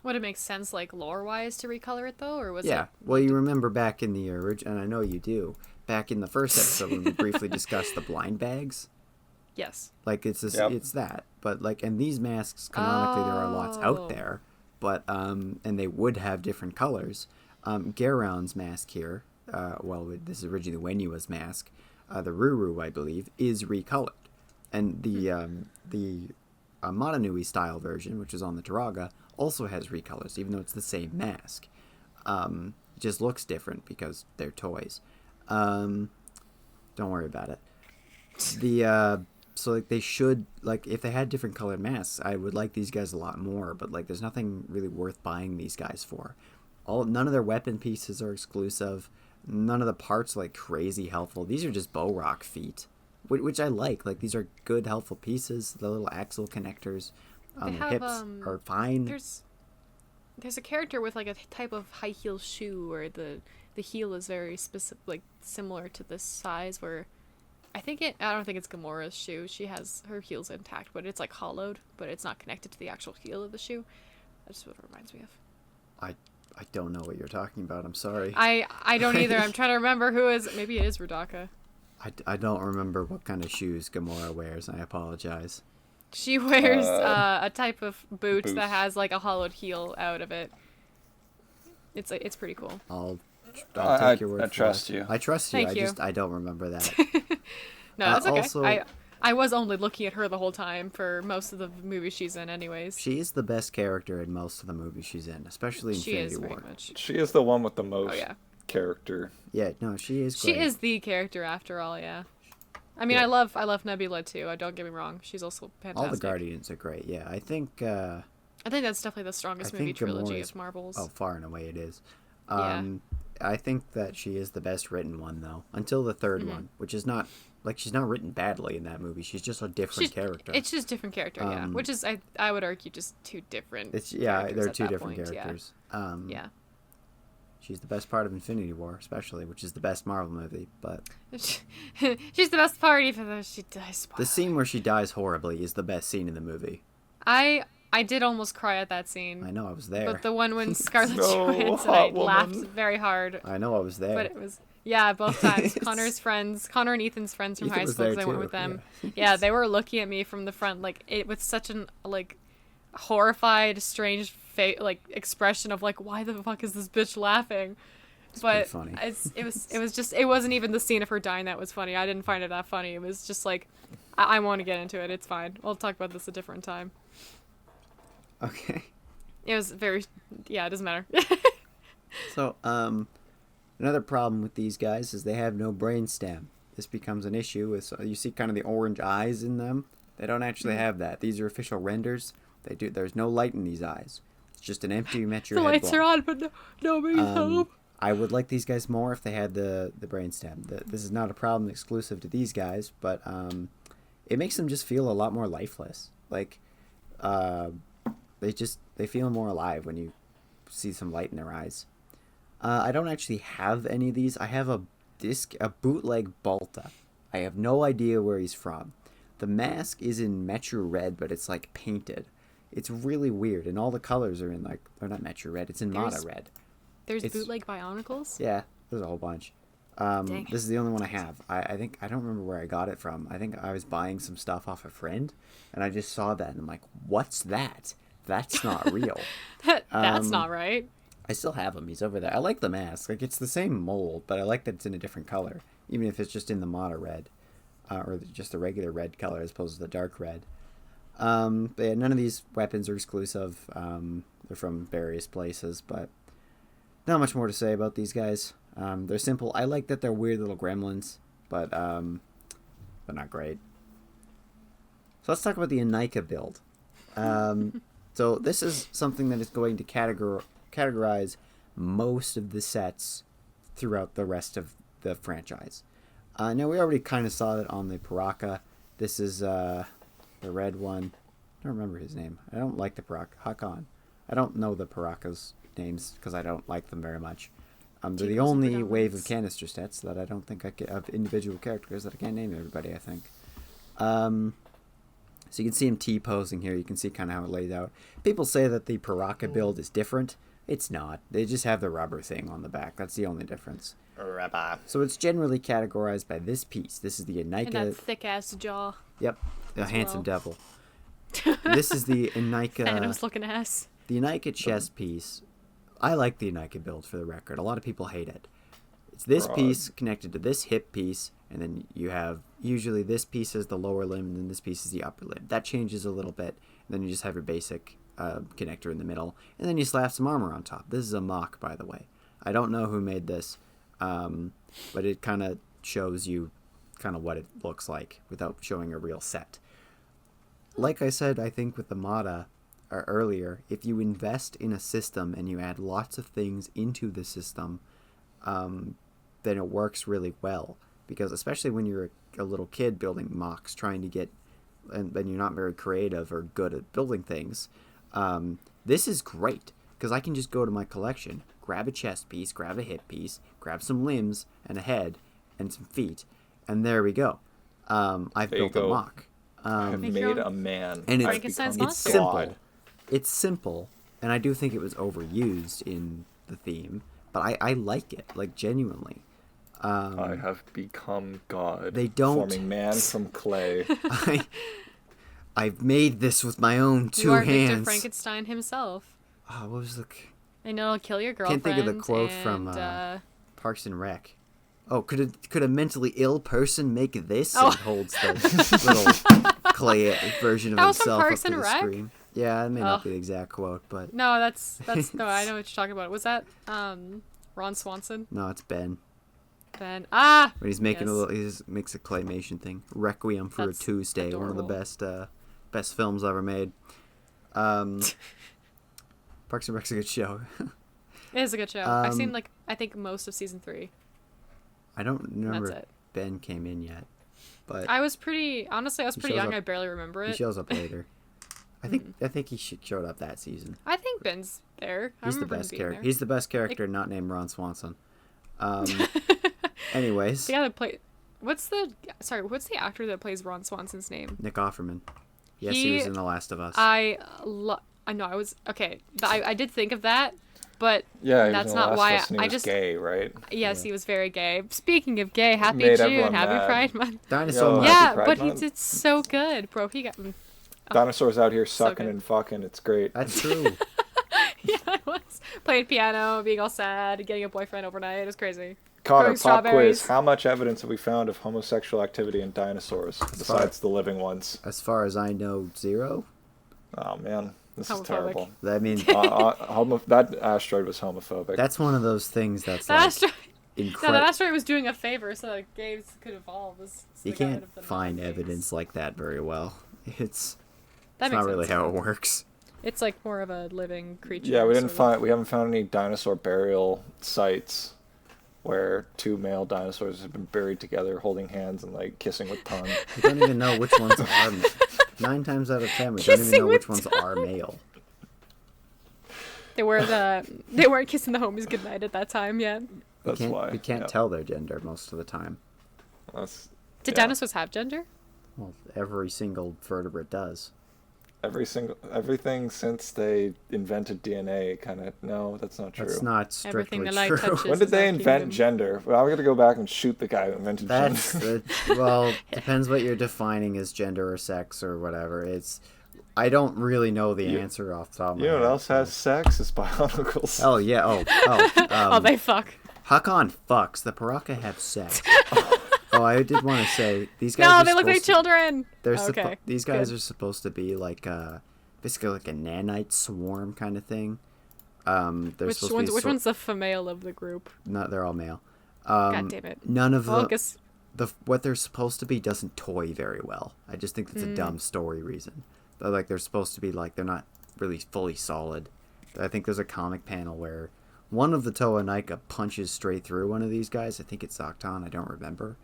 Would it make sense, like lore-wise, to recolor it though, or was Yeah. it? Well, you remember back in the original, and I know you do. Back in the first episode when we briefly discussed the blind bags, Yes. like it's Yep. it's that. But like, and these masks canonically there are lots Oh. out there, but and they would have different colors. Garon's mask here, this is originally Wenua's mask. The Ruru, I believe, is recolored, and the Motonui style version, which is on the Taraga, also has recolors, even though it's the same mask. It just looks different because they're toys. Don't worry about it. So like they should, like if they had different colored masks, I would like these guys a lot more. But like, there's nothing really worth buying these guys for. None of their weapon pieces are exclusive. None of the parts are like crazy helpful. These are just bow rock feet, which I like. Like these are good helpful pieces. The little axle connectors on They the have, hips are fine. There's a character with like a type of high heel shoe where the heel is very specific, like similar to this size. Where I don't think it's Gamora's shoe. She has her heel's intact, but it's like hollowed, but it's not connected to the actual heel of the shoe. That's what it reminds me of. I don't know what you're talking about. I'm sorry. I don't either. I'm trying to remember who is. Maybe it is Rudaka. I don't remember what kind of shoes Gamora wears. I apologize. She wears a type of boot boots. that has like a hollowed heel out of it. It's pretty cool. I'll I- take your word I for trust it. you. I trust you. Thank you. I don't remember that. No, that's okay. also- I was only looking at her the whole time for most of the movies she's in, anyways. She is the best character in most of the movies she's in, especially She Infinity is War. very much. She is the one with the most Oh yeah, character. Yeah, no, she is she great. is the character after all. Yeah. I mean, Yeah. I love Nebula too. Don't get me wrong. She's also fantastic. All the Guardians are great. Yeah, I think. I think that's definitely the strongest I movie think trilogy Gamora's- of Marvels. Oh, far and away it is. Yeah. I think that she is the best written one though, until the third Mm-hmm. one, which is not like she's not written badly in that movie. She's just a different She's- character. It's just different character, yeah. Um, Which is I would argue just two different. It's characters they're at two that different point, characters. Yeah. She's the best part of Infinity War, especially, which is the best Marvel movie. But She's the best party for those she dies. the scene where she dies horribly is the best scene in the movie. I I did almost cry at that scene. I know, I was there. But the one when Scarlett No, Johansson, hot I woman. laughed very hard. I know, I was there. But it was, yeah, both times. Connor and Ethan's friends from Ethan high was school, there because I went too, with them. yeah. Yeah, they were looking at me from the front, like, it with such an, like, horrified, strange expression of, like, why the fuck is this bitch laughing? It's But pretty funny. it wasn't even the scene of her dying that was funny. I didn't find it that funny. It was just like, I want to get into it. It's fine. We'll talk about this a different time. Okay. It was very, yeah, it doesn't matter. So, another problem with these guys is they have no brainstem. This becomes an issue. You see kind of the orange eyes in them. They don't actually have that. These are official renders. There's no light in these eyes. It's just an empty Met Your The Head lights ball. are on, but nobody's home. I would like these guys more if they had the brainstem. This is not a problem exclusive to these guys, but it makes them just feel a lot more lifeless. Like, they feel more alive when you see some light in their eyes. I don't actually have any of these. I have a bootleg Balta. I have no idea where he's from. The mask is in Metro Red, but it's like painted. It's really weird, and all the colors are in they're not Metro Red. It's in Mata Red. There's bootleg Bionicles? Yeah, there's a whole bunch. This is the only one I have. I think I don't remember where I got it from. I think I was buying some stuff off a friend, and I just saw that, and I'm like, "What's that? That's not real." That's not right. I still have him. He's over there. I like the mask. Like, it's the same mold, but I like that it's in a different color, even if it's just in the Mata Red, or just the regular red color as opposed to the dark red. But yeah, none of these weapons are exclusive. They're from various places, but not much more to say about these guys. They're simple. I like that they're weird little gremlins, but they're not great. So let's talk about the Anika build. So this is something that is going to categorize most of the sets throughout the rest of the franchise. Now, we already kind of saw it on the Paraka. This is the red one. I don't remember his name. I don't like the Paraka. Hakan. I don't know the Paraka's names because I don't like them very much. They're the only wave of canister sets that I don't think I can, of individual characters that I can't name everybody, I think. So you can see him T-posing here. You can see kind of how it lays out. People say that the Paraka build is different. It's not. They just have the rubber thing on the back. That's the only difference. Rubber. So it's generally categorized by this piece. This is the Anika. And that thick-ass jaw. Yep. The handsome devil. This is the Anika. Phantom's looking ass. The Anika chest piece. I like the Anika build, for the record. A lot of people hate it. It's this piece connected to this hip piece, and then you have usually this piece is the lower limb, and then this piece is the upper limb. That changes a little bit, and then you just have your basic connector in the middle, and then you slap some armor on top. This is a mock, by the way. I don't know who made this, but it kind of shows you kind of what it looks like without showing a real set. Like I said, I think with the Mata earlier, if you invest in a system and you add lots of things into the system, then it works really well. Because especially when you're a little kid building mocks, trying to get, and you're not very creative or good at building things, this is great. Because I can just go to my collection, grab a chest piece, grab a hip piece, grab some limbs and a head and some feet, and there we go. I've built a mock. I've made a man. And it's simple. It's simple, and I do think it was overused in the theme, but I like it, like, genuinely. I have become God. They don't forming man from clay. I've made this with my own two you are hands. Victor Frankenstein himself. Oh, what was the? I know, I'll kill your girlfriend. Can't think of the quote from Parks and Rec. Oh, could a mentally ill person make this? Oh. And holds the little clay version of That was from himself Parks up to and the Rec? screen. Yeah, it may not be the exact quote, but No, that's no, I know what you're talking about. Was that Ron Swanson? no, it's Ben. Ben. When he's making he just makes a claymation thing. Requiem for That's a Tuesday, adorable. one of the best films ever made. Parks and Rec's a good show. It is a good show. I've seen I think most of season 3. I don't remember That's if it. Ben came in yet, but I was pretty shows young. up- I barely remember he it. shows up later. I think he showed up that season. I think Ben's there. I He's the remember him best being character. there. He's the best character not named Ron Swanson. Anyways, The guy that what's the actor that plays Ron Swanson's name? Nick Offerman. Yes, he was in The Last of Us. I know I was okay. I did think of that, but Yeah, that's not why he was gay, right? Yes, Yeah. he was very gay. Speaking of gay, happy made June, everyone happy mad. Pride Month. Dinosaur Yo, Month. Yeah, Happy Pride but he Month. did so good, bro. He got. Dinosaurs out here so sucking good. and fucking. It's great. That's true. Yeah, I was playing piano, being all sad, getting a boyfriend overnight. It was crazy. Connor, Growing pop strawberries. quiz. How much evidence have we found of homosexual activity in dinosaurs besides the living ones? As far as I know, 0. Oh man, this is Homophobic. terrible. I mean, That asteroid was homophobic. that's one of those things that's That like asteroid. No, that incredible. asteroid was doing a favor so that gays could evolve. You can't find evidence like that very well. It's That not makes really sense. how it works. It's like more of a living creature. Yeah, we sort of. haven't found any dinosaur burial sites where two male dinosaurs have been buried together, holding hands and like kissing with tongue. We don't even know which ones are. 9 times out of 10, we don't even Kissing know with which ones are male. They weren't kissing the homies goodnight at that time yet. That's why We can't yeah. tell their gender most of the time. Did Yeah. dinosaurs have gender? Well, every single vertebrate does. Everything since they invented DNA kind of no, that's not true. That's not strictly Everything the light true. touches. When did is they our invent kingdom. gender? Well, I'm gonna go back and shoot the guy who invented That's gender. well, depends what you're defining as gender or sex or whatever. I don't really know the answer off the top of my You know head. what else has sex? Is Bionicles. Oh yeah. Oh, they fuck. Hakon fucks. The Paraka have sex. Oh, I did want to say these guys. No, are they look like supposed to- children. They're Okay, these guys good. are supposed to be like basically like a nanite swarm kind of thing. They're Which supposed one's to be which one's the female of the group? not they're all male. God damn it. None of Focus. what they're supposed to be doesn't toy very well. I just think that's a dumb story reason. Like they're supposed to be like they're not really fully solid. I think there's a comic panel where one of the Toa Nika punches straight through one of these guys. I think it's Octon. I don't remember.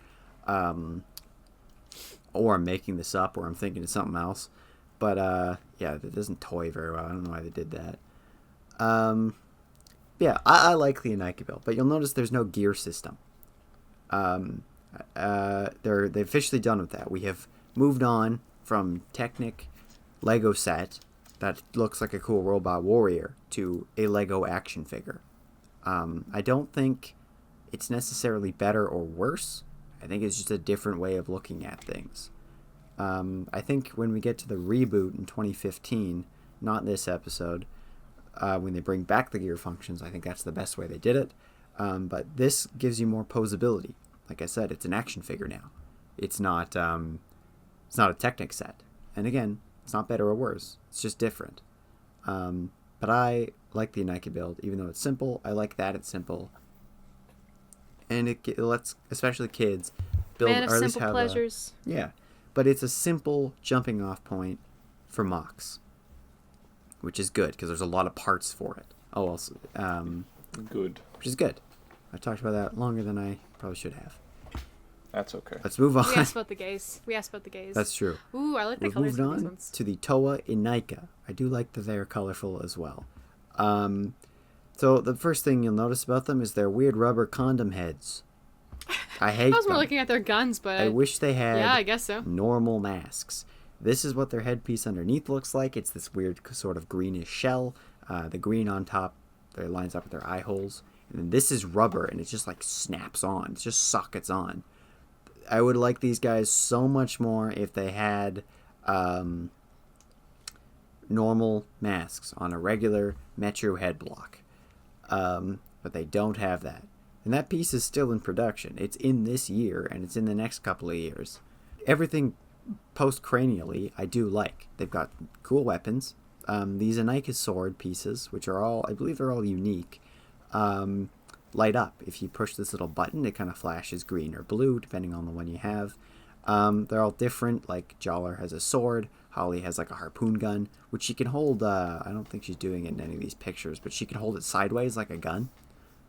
Or I'm making this up, or I'm thinking of something else. But yeah, it doesn't toy very well. I don't know why they did that. Yeah, I like the Nika build, but you'll notice there's no gear system. They've officially done with that. We have moved on from Technic Lego set that looks like a cool robot warrior to a Lego action figure. I don't think it's necessarily better or worse. I think it's just a different way of looking at things. I think when we get to the reboot in 2015, not this episode, when they bring back the gear functions, I think that's the best way they did it. But this gives you more posability. Like I said, it's an action figure now. It's not a Technic set. And again, it's not better or worse. It's just different. But I like the Nike build, even though it's simple. I like that it's simple, and it lets especially kids build Man of or at least simple have pleasures. yeah. But it's a simple jumping off point for mocks, which is good because there's a lot of parts for it. Oh, also, Good. which is good. I talked about that longer than I probably should have. That's okay. Let's move on. We asked about the gays. That's true. Ooh, I like the We've colors moved of these on ones. to the Toa Inika. I do like that they're colorful as well. So the first thing you'll notice about them is their weird rubber condom heads. I hate I was more them. looking at their guns, but I wish they had yeah, I guess so. normal masks. This is what their headpiece underneath looks like. It's this weird sort of greenish shell. The green on top that lines up with their eye holes. And then this is rubber, and it just like snaps on. It just sockets on. I would like these guys so much more if they had normal masks on a regular Metro head block. But they don't have that. And that piece is still in production. It's in this year, and it's in the next couple of years. Everything post-cranially I do like. They've got cool weapons. These Anika sword pieces, which are all, I believe they're all unique, light up. If you push this little button, it kind of flashes green or blue, depending on the one you have. They're all different, like Jollar has a sword, Holly has like a harpoon gun, which she can hold, I don't think she's doing it in any of these pictures, but she can hold it sideways like a gun,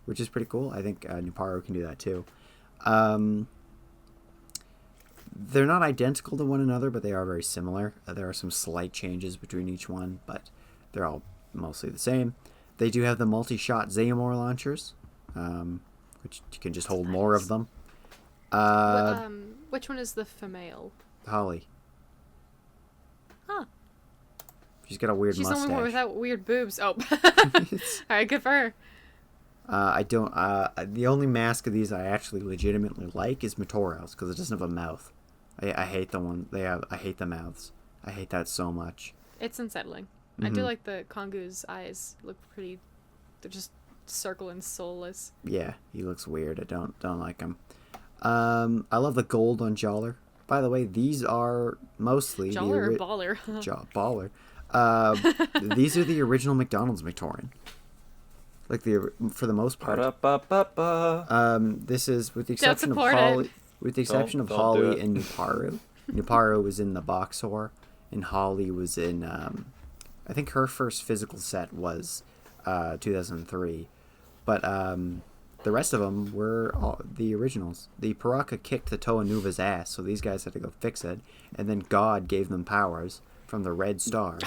which is pretty cool. I think Nuparo can do that too. They're not identical to one another, but they are very similar. There are some slight changes between each one, but they're all mostly the same. They do have the multi-shot Xeomore launchers, which you can just hold more of them. Which one is the female? Holly. Huh. She's got a weird She's mustache. the one without weird boobs. Oh. Alright, good for her. I don't. The only mask of these I actually legitimately like is Matoro's because it doesn't have a mouth. I hate the one they have. I hate the mouths. I hate that so much. It's unsettling. I do like the Kongu's eyes. Look pretty. They're just circle and soulless. Yeah, he looks weird. I don't like him. I love the gold on Jawler. By the way, these are mostly Jawler or Baller? Baller. These are the original McDonald's McTaurin. Like for the most part. This is with the exception of Holly. With the exception of Holly and Nuparu. Nuparu was in the Boxor, and Holly was in. I think her first physical set was 2003, but the rest of them were all the originals. The Paraka kicked the Toa Nuva's ass, so these guys had to go fix it, and then God gave them powers from the Red Star.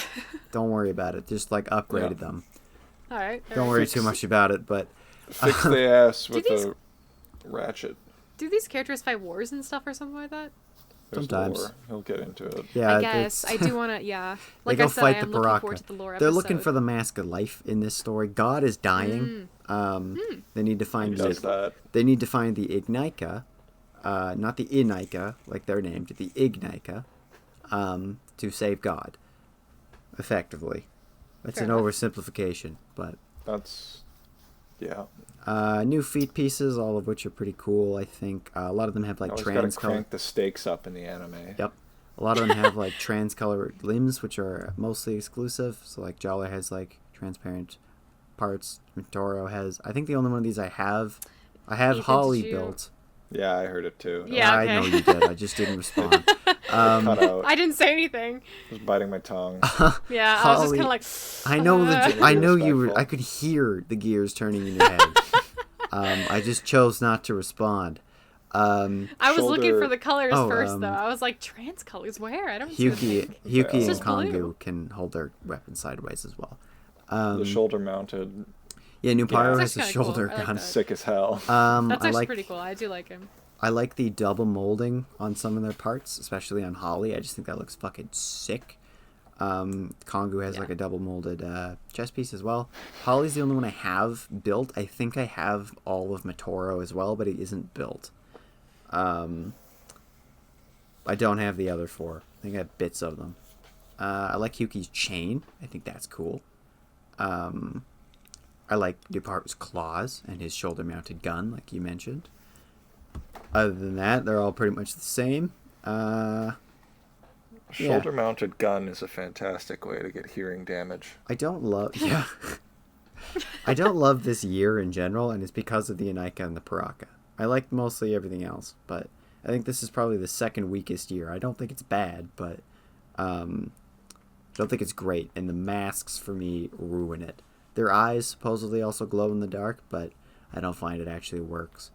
Don't worry about it. Just like upgraded them. All right. Don't worry too much about it, but fix the ass with a ratchet. Do these characters fight wars and stuff or something like that? There's sometimes lore. He'll get into it. Yeah, I guess I do want to. Yeah, They like go I said, fight I am the looking Baraka. forward to the lore They're episode. looking for the Mask of Life in this story. God is dying. They need to find They need to find the Ignika, not the Inika like they're named, the Ignika, to save God. Effectively, that's Fair an enough. oversimplification, but That's yeah. new feet pieces, all of which are pretty cool. I think a lot of them have like Always gotta trans color. crank the stakes up in the anime. Yep. A lot of them have like trans-colored limbs, which are mostly exclusive. So like Jawler has like transparent parts. Mitoro has. I think the only one of these I have Ethan, Holly did you- built. Yeah, I heard it too. Yeah, I okay. know you did. I just didn't respond. Cut out. I didn't say anything. Was biting my tongue. Yeah, I was just Holly- kind of like. I know I know you were. Respectful. I could hear the gears turning in your head. I just chose not to respond. I was looking Shoulder- for the colors Oh, first, though. I was like, trans colors? Where? I don't see Hyuki them. and It's just Kongu blue. can hold their weapons sideways as well. The shoulder mounted, Yeah, Nuparu Yeah. has a That's kinda shoulder cool. I like gun. that. sick as hell. That's I actually like pretty cool. I do like him. I like the double molding on some of their parts, especially on Holly. I just think that looks fucking sick. Kongu has Yeah. like a double molded chest piece as well. Holly's the only one I have built. I think I have all of Matoro as well, but it isn't built. I don't have the other four. I think I have bits of them. I like Hyuki's chain. I think that's cool. I like Dupart's claws and his shoulder-mounted gun, like you mentioned. Other than that, they're all pretty much the same. Shoulder mounted gun is a fantastic way to get hearing damage. I don't love... Yeah. I don't love this year in general, and it's because of the Inika and the Paraka. I like mostly everything else, but I think this is probably the second weakest year. I don't think it's bad, but I don't think it's great, and the masks, for me, ruin it. Their eyes supposedly also glow in the dark, but I don't find it actually works.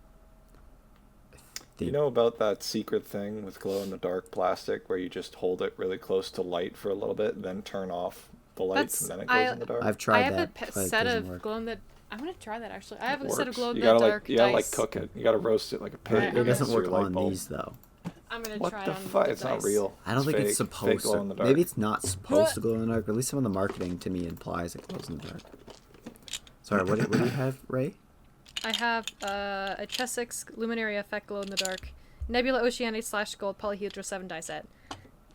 You know about that secret thing with glow-in-the-dark plastic where you just hold it really close to light for a little bit, then turn off the lights, and then it goes in the dark? I've tried I have that, a but it set doesn't of work. glow in the. I'm gonna try that actually. I have a It set of works. glow in You the gotta dark you gotta dice. cook it. You gotta roast it like a pig. Right, It okay. doesn't Through work your light on bulb. these, though. I'm gonna What try the it on fuck? the It's not dice. real. I don't think fake, it's fake supposed glow to. in the dark. Maybe it's not supposed to glow in the dark. At least some of the marketing to me implies it glows in the dark. Sorry, what do you have, Ray? I have a Chessex Luminary Effect glow in the dark Nebula Oceanic / Gold Polyhedra 7 die set.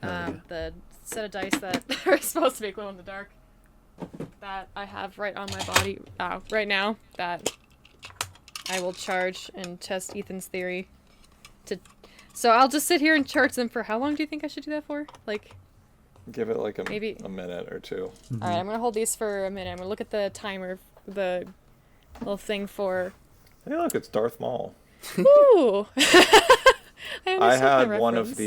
Yeah. The set of dice that are supposed to be glow in the dark. That I have right on my body right now. That I will charge and test Ethan's theory. So I'll just sit here and charge them for how long do you think I should do that for? Like, Give it like Maybe- a minute or two. alright, I'm gonna hold these for a minute. I'm gonna look at the timer, the little thing for. Hey, look, it's Darth Maul. Ooh! I understood the had one reference. of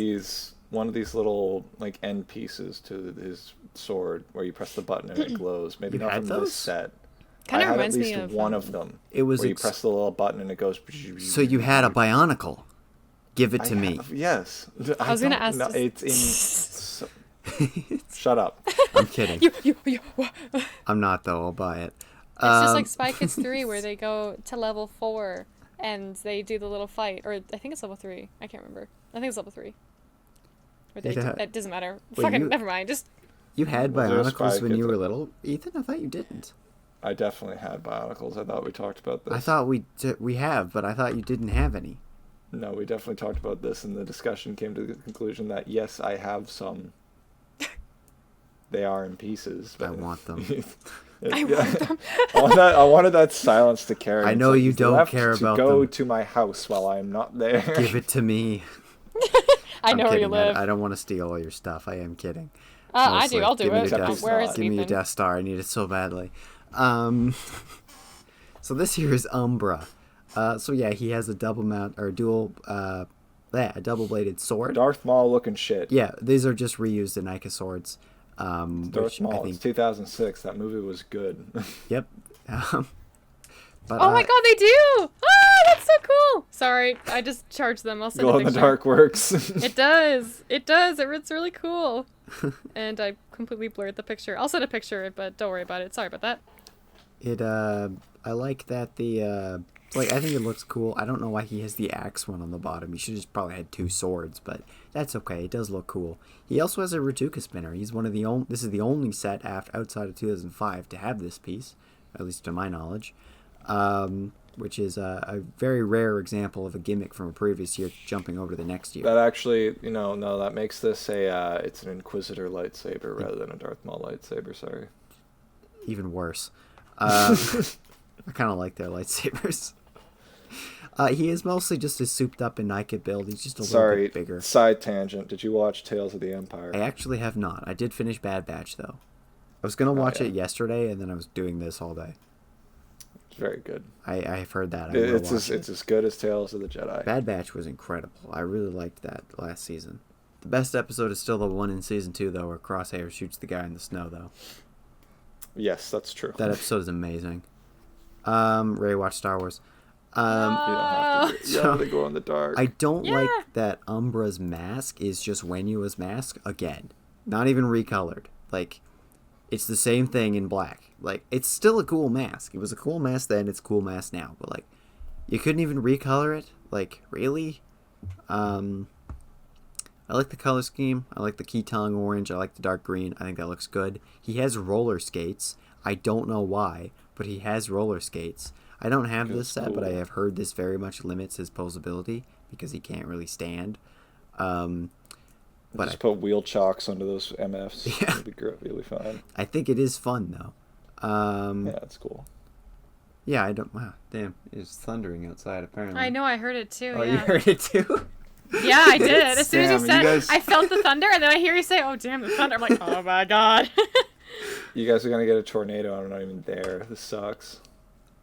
these little like end pieces to his sword where you press the button and it glows. Maybe You not had from those? this set. Kinda I had reminds at me least of, one of them. It was where you press the little button and it goes. So you had a Bionicle. Give it to me. Yes. I was gonna don't ask know, this- It's in. Shut up. I'm kidding. You. I'm not, though. I'll buy it. It's just like Spy Kids 3 where they go to level 4 and they do the little fight. Or I think it's level 3. I can't remember. I think it's level 3. Or they Yeah. it doesn't matter. Wait, Fucking, you- never mind. Just You had Well, there's Bionicles Spy when you Kids. were little, Ethan? I thought you didn't. I definitely had Bionicles. I thought we talked about this. I thought we have, but I thought you didn't have any. No, we definitely talked about this, and the discussion came to the conclusion that yes, I have some. They are in pieces. But I want them. I want them. I wanted that silence to carry. I know It's like you he's don't left care to about go them. to my house while I'm not there. Give it to me. I know where you kidding. live. I don't want to steal all your stuff. I am kidding. I do. I'll do Give me it. the Death Where is Star. Give me your Ethan? Death Star. I need it so badly. So this here is Umbra. So yeah, he has a double mount or dual, a double-bladed sword. Darth Maul looking shit. Yeah, these are just reused Inika swords. Darth Which I Maul. think. It's 2006. That movie was good. Yep. But, Oh my god, they do! Ah, that's so cool! Sorry, I just charged them. I'll send a Glow in picture. the dark works. It does. It does. It's really cool. And I completely blurred the picture. I'll send a picture, but don't worry about it. Sorry about that. I like that the I think it looks cool. I don't know why he has the axe one on the bottom. He should have just probably had two swords, but that's okay. It does look cool. He also has a Raduka spinner. He's one of the only. This is the only set outside of 2005 to have this piece, at least to my knowledge, which is a very rare example of a gimmick from a previous year jumping over to the next year. That actually, no, that makes this it's an Inquisitor lightsaber rather than a Darth Maul lightsaber. Sorry. Even worse. I kind of like their lightsabers. He is mostly just a souped-up Inika build. He's just a little bit bigger. Side tangent. Did you watch Tales of the Empire? I actually have not. I did finish Bad Batch, though. I was going to watch it yesterday, and then I was doing this all day. It's very good. I have heard that. It's as good as Tales of the Jedi. Bad Batch was incredible. I really liked that last season. The best episode is still the one in Season 2, though, where Crosshair shoots the guy in the snow, though. Yes, that's true. That episode is amazing. Ray watched Star Wars. You don't have to. You have to go in the dark. I don't like that Umbra's mask is just Wenua's mask again. Not even recolored. Like, it's the same thing in black. Like, it's still a cool mask. It was a cool mask then, it's a cool mask now. But, like, you couldn't even recolor it? Like, really? I like the color scheme. I like the key tongue orange. I like the dark green. I think that looks good. He has roller skates. I don't know why, but he has roller skates. I don't have this set, but I have heard this very much limits his posability because he can't really stand. But just put wheel chocks under those MFs. Yeah. It'd be really fun. I think it is fun though. Yeah, that's cool. Yeah, I don't. Wow, damn! It's thundering outside. Apparently. I know. I heard it too. Oh, yeah. you heard it too. Yeah, I did. As soon as you Damn, said, I felt the thunder, and then I hear you say, "Oh, damn, the thunder!" I'm like, "Oh my god." You guys are gonna get a tornado. I'm not even there. This sucks.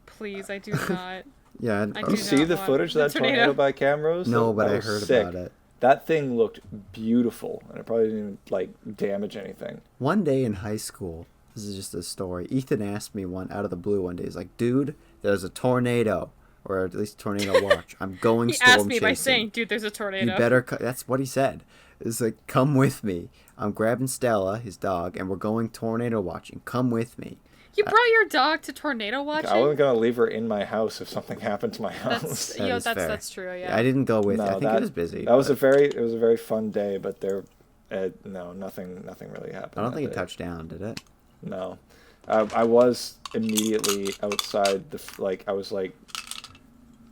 Please, I do not. Yeah. I Did do you see not the want footage of that the tornado. tornado by Camrose? No, but That I was heard sick. about it. That thing looked beautiful, and it probably didn't even damage anything. One day in high school, this is just a story. Ethan asked me out of the blue one day. He's like, "Dude, there's a tornado, or at least tornado watch. I'm going He storm asked me chasing. by saying, "Dude, there's a tornado." You better." That's what he said. It's like, "Come with me. I'm grabbing Stella, his dog, and we're going tornado watching. Come with me." You brought your dog to tornado watching? I wasn't gonna leave her in my house if something happened to my house. That's true. Yeah. I didn't go with. No, I think it was busy. That was a very fun day, but no, nothing really happened. I don't think day. it touched down, did it? No, I was immediately outside I was like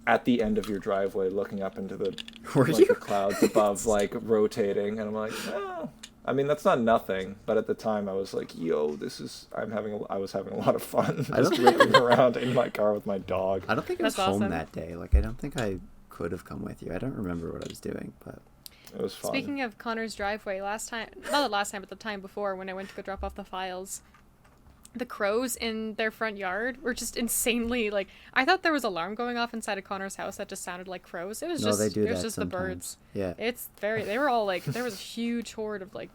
at the end of your driveway, looking up into the the clouds above, like rotating, and I'm like, oh. I mean, that's not nothing, but at the time I was like, yo, I was having a lot of fun just ripping around in my car with my dog. I don't think I was That's home awesome. that day. Like, I don't think I could have come with you. I don't remember what I was doing, but It was fun. Speaking of Connor's driveway, not the last time, but the time before when I went to go drop off the files, the crows in their front yard were just insanely, like, I thought there was an alarm going off inside of Connor's house that just sounded like crows. It was no, just, they do it was that just sometimes. the birds. Yeah. They were all like, there was a huge horde of like,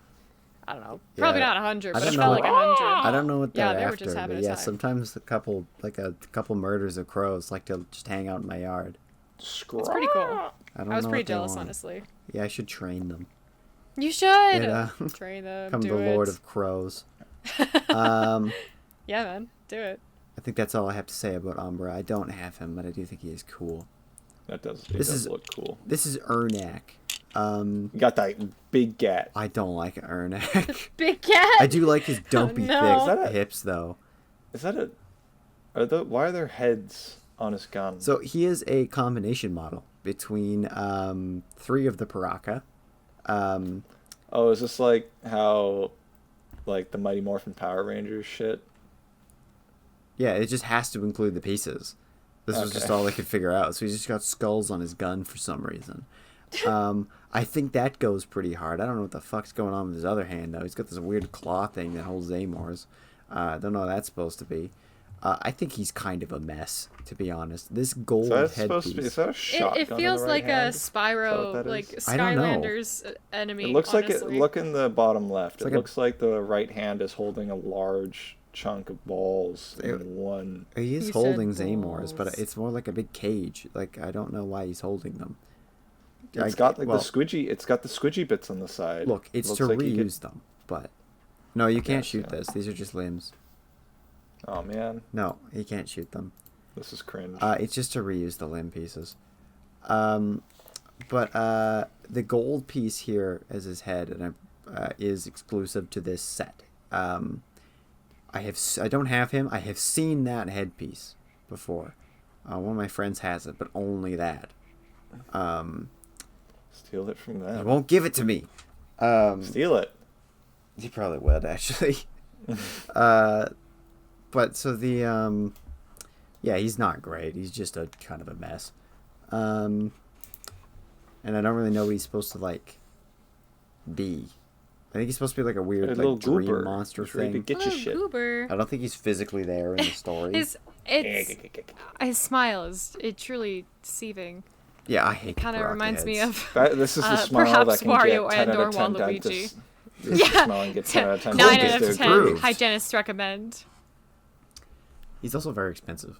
I don't know, probably Yeah. not 100, I but it don't felt know like what- 100. I don't know what they're Yeah, they were after, just having but a yeah, time. sometimes a couple murders of crows like to just hang out in my yard. It's pretty cool. I don't I was know pretty what they jealous, want. honestly. Yeah, I should train them. You should! Yeah. Train them, Become do the it. Lord of Crows. Yeah, man, do it. I think that's all I have to say about Umbra. I don't have him, but I do think he is cool. That does This does is- look cool. This is Ernak. Um, You got that big gat. I don't like Ernak. Big cat. I do like his dumpy, no. thick hips, though. Is that why are there heads on his gun? So he is a combination model between 3 of the Paraka. Oh, is this like how, like, the Mighty Morphin Power Rangers shit? Yeah, it just has to include the pieces. This was just all they could figure out. So he's just got skulls on his gun for some reason. I think that goes pretty hard. I don't know what the fuck's going on with his other hand, though. He's got this weird claw thing that holds Amors. I don't know what that's supposed to be. I think he's kind of a mess, to be honest. This gold headpiece... Is that a shotgun It feels in the right like hand? a Spyro, like Skylanders enemy. It looks honestly. like look in the bottom left. It's It looks like the right hand is holding a large chunk of balls in one. He is You holding said Zamors, but balls. it's more like a big cage. Like, I don't know why he's holding them. It's got like the squidgy. It's got the squidgy bits on the side. Look, it's Looks to like you reuse them, but... No, you can't guess, shoot yeah. this. These are just limbs. Oh man, No, you can't shoot them. this is cringe. It's just to reuse the limb pieces. But the gold piece here as his head and is exclusive to this set. I don't have him. I have seen that headpiece before. One of my friends has it, but only that. Steal it from He them. won't give it to me. Steal it. He probably would, actually. But so the yeah, he's not great. He's just a kind of a mess. And I don't really know what he's supposed to like be. I think he's supposed to be like a weird little like dream goober. monster He's ready to thing. get your shit. Goober. I don't think he's physically there in the story. His smile is truly deceiving. Yeah, I hate It kind of reminds me of This is the smile perhaps that can Wario get 10 and out or of 10 Waluigi. dentists. This is the smile and get 10 out of 10 9 dentists out to of 10 approve. hygienists recommend. He's also very expensive.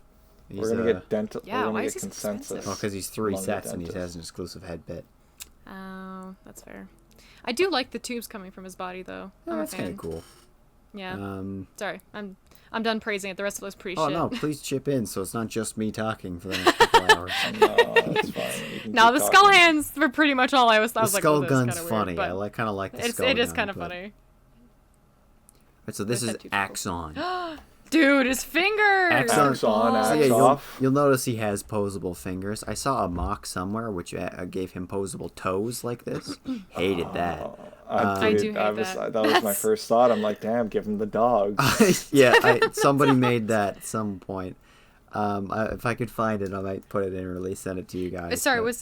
We're gonna get dental. Yeah, we're why gonna is get he so consensus. expensive? Well, because he's 3 among the sets and he dentists. has an exclusive head bit. Oh, that's fair. I do like the tubes coming from his body, though. I'm a That's kind fan. of cool. Yeah. Sorry, I'm done praising it. The rest of it was pretty Oh shit. no! Please chip in, so it's not just me talking for the next couple hours. No, that's fine. You can No, keep the talking. skull hands were pretty much all I was. I The was like, skull oh, this is gun's kinda funny. Weird, I but kind of like the skull it is gun, kind of but- funny. Right, so this There's is that too cool. Axon. Dude, his fingers. Axon. Axe on, Oh. axe So yeah, off. you'll notice he has posable fingers. I saw a mock somewhere which gave him posable toes like this. Hated that. I do hate that was my first thought. I'm like, damn, give him the dogs. Yeah, somebody made that at some point. If I could find it, I might put it in or at least send it to you guys. Sorry, but- was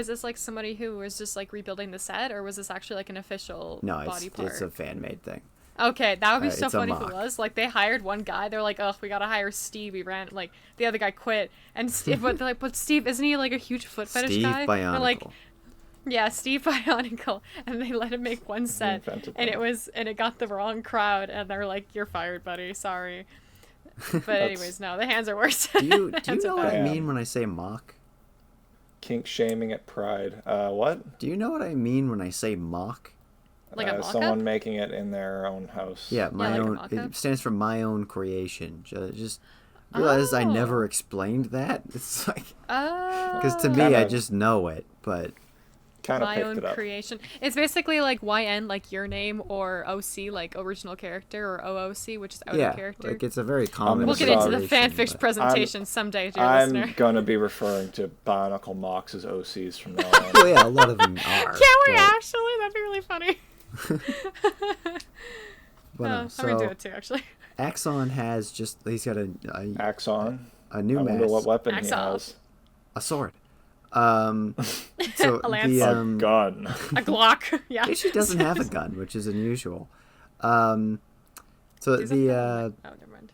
this like somebody who was just like rebuilding the set, or was this actually like an official No, body part? it's a fan-made thing. Okay, that would be so it's a funny if it mock. was. Like, they hired one guy, they're like, oh, we gotta hire Steve, he ran, like, the other guy quit, and Steve, but they're like, but Steve, isn't he, like, a huge foot fetish Steve guy? Bionicle. They're like, yeah, Steve Bionicle, and they let him make one set, invented and them. it got the wrong crowd, and they're like, you're fired, buddy, sorry. But anyways, no, the hands are worse. Do you Hands are know what I bad. mean when I say mock? Kink shaming at Pride. What? Do you know what I mean when I say mock? Like a mock-up? Someone making it in their own house. Yeah, my like a own. mock-up? It stands for my own creation. Just realize I never explained that. It's like because to me, Kinda- I just know it, but Kind of My picked own it up. creation. It's basically like YN, like your name, or OC, like original character, or OOC, which is out yeah, of character. like it's a very common. We'll get into the observation, fanfics but- presentation someday, dear I'm listener. gonna be referring to Bionicle mocks as OCs from now Well, on. yeah, a lot of them are. Can we but- actually? That'd be really funny. but, I'm so gonna do it too, actually. Axon has he's got a Axon. new I wonder mask, what weapon Axe he off. has. a sword. So A lance. the A gun. A Glock. Yeah. she doesn't have a gun, which is unusual. So Does it? the Oh, never mind.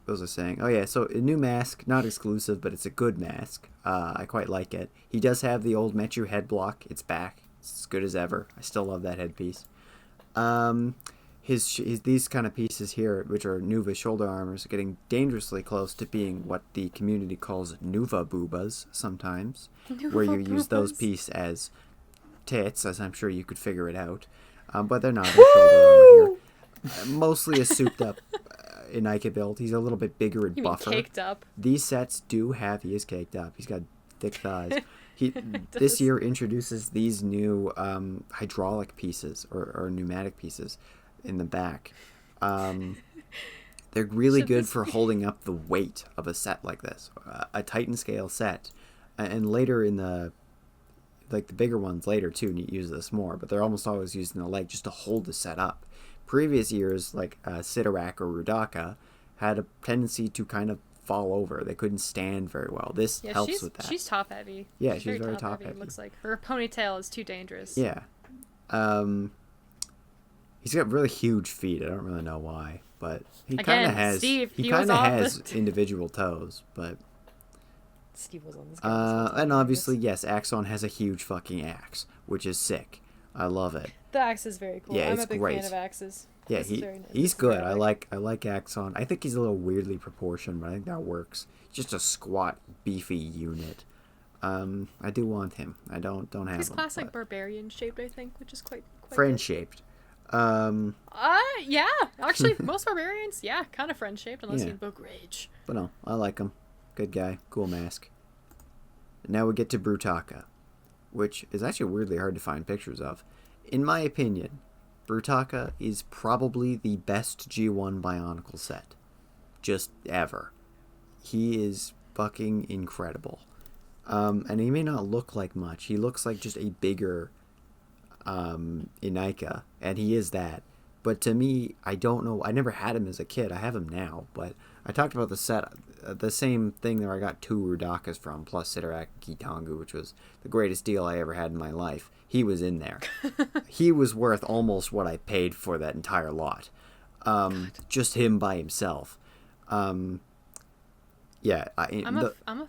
what was I saying? Oh yeah, so a new mask, not exclusive, but it's a good mask. I quite like it. He does have the old Metru head block. It's back. It's as good as ever. I still love that headpiece. His these kind of pieces here, which are Nuva shoulder armors, are getting dangerously close to being what the community calls Nuva boobas sometimes, where you use those boobas. pieces as tits, as I'm sure you could figure it out. But they're not. They're shoulder armor here. Mostly a souped up Inika build. He's a little bit bigger and You mean buffer. caked up? These sets do have, he is caked up. He's got thick thighs. This year introduces these new hydraulic pieces or pneumatic pieces in the back. They're really good for holding up the weight of a set like this, a Titan scale set. And later in the bigger ones later too use this more, but they're almost always used in the leg just to hold the set up. Previous years, like Sidorak or Rudaka, had a tendency to kind of fall over. They couldn't stand very well. This helps with that. She's top heavy. Yeah, she's very top heavy. It looks like her ponytail is too dangerous. Yeah. He's got really huge feet. I don't really know why, but he kind of has. Steve, he kind of has individual toes, but. Steve was on this guy. And obviously, yes, Axon has a huge fucking axe, which is sick. I love it. The axe is very cool. Yeah, I'm a big fan of axes. Yeah, he's good. I like Axon. I think he's a little weirdly proportioned, but I think that works. Just a squat, beefy unit. I do want him. I don't have him. He's classic barbarian shaped, I think, which is quite friend shaped. Yeah. Actually, most barbarians, kind of friend shaped, unless you invoke rage. But no, I like him. Good guy. Cool mask. Now we get to Brutaka, which is actually weirdly hard to find pictures of. In my opinion, Brutaka is probably the best G1 Bionicle set. Just ever. He is fucking incredible. And he may not look like much. He looks like just a bigger Inika, and he is that. But to me, I don't know. I never had him as a kid. I have him now, but I talked about the set, the same thing that I got 2 Rudakas from, plus Sidorak Kitangu, which was the greatest deal I ever had in my life. He was in there. He was worth almost what I paid for that entire lot. Just him by himself. I'm a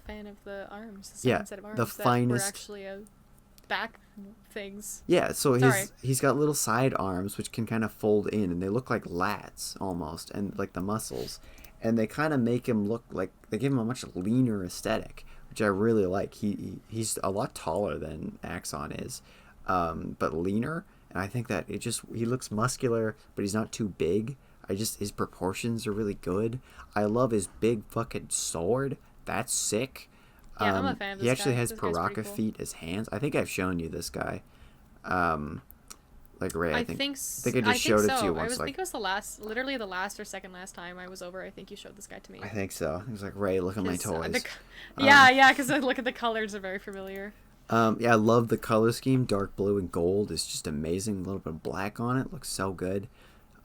fan of the arms. The second set of arms the finest. Were actually back things. Yeah, so he's got little side arms which can kind of fold in, and they look like lats almost, and like the muscles, and they kind of make him look like they give him a much leaner aesthetic, which I really like. He's a lot taller than Axon is, but leaner, and I think that he looks muscular, but he's not too big. His proportions are really good. I love his big fucking sword. That's sick. Yeah, I'm a fan of this He actually guy. has This guy's Paraka pretty cool. feet as hands. I think I've shown you this guy. Like Ray, I think I just showed it to you once. I think it was literally the last or second last time I was over. I think you showed this guy to me. I think so. He was like, Ray, look at my toys. Because I look at the colors are very familiar. I love the color scheme. Dark blue and gold is just amazing. A little bit of black on it. Looks so good.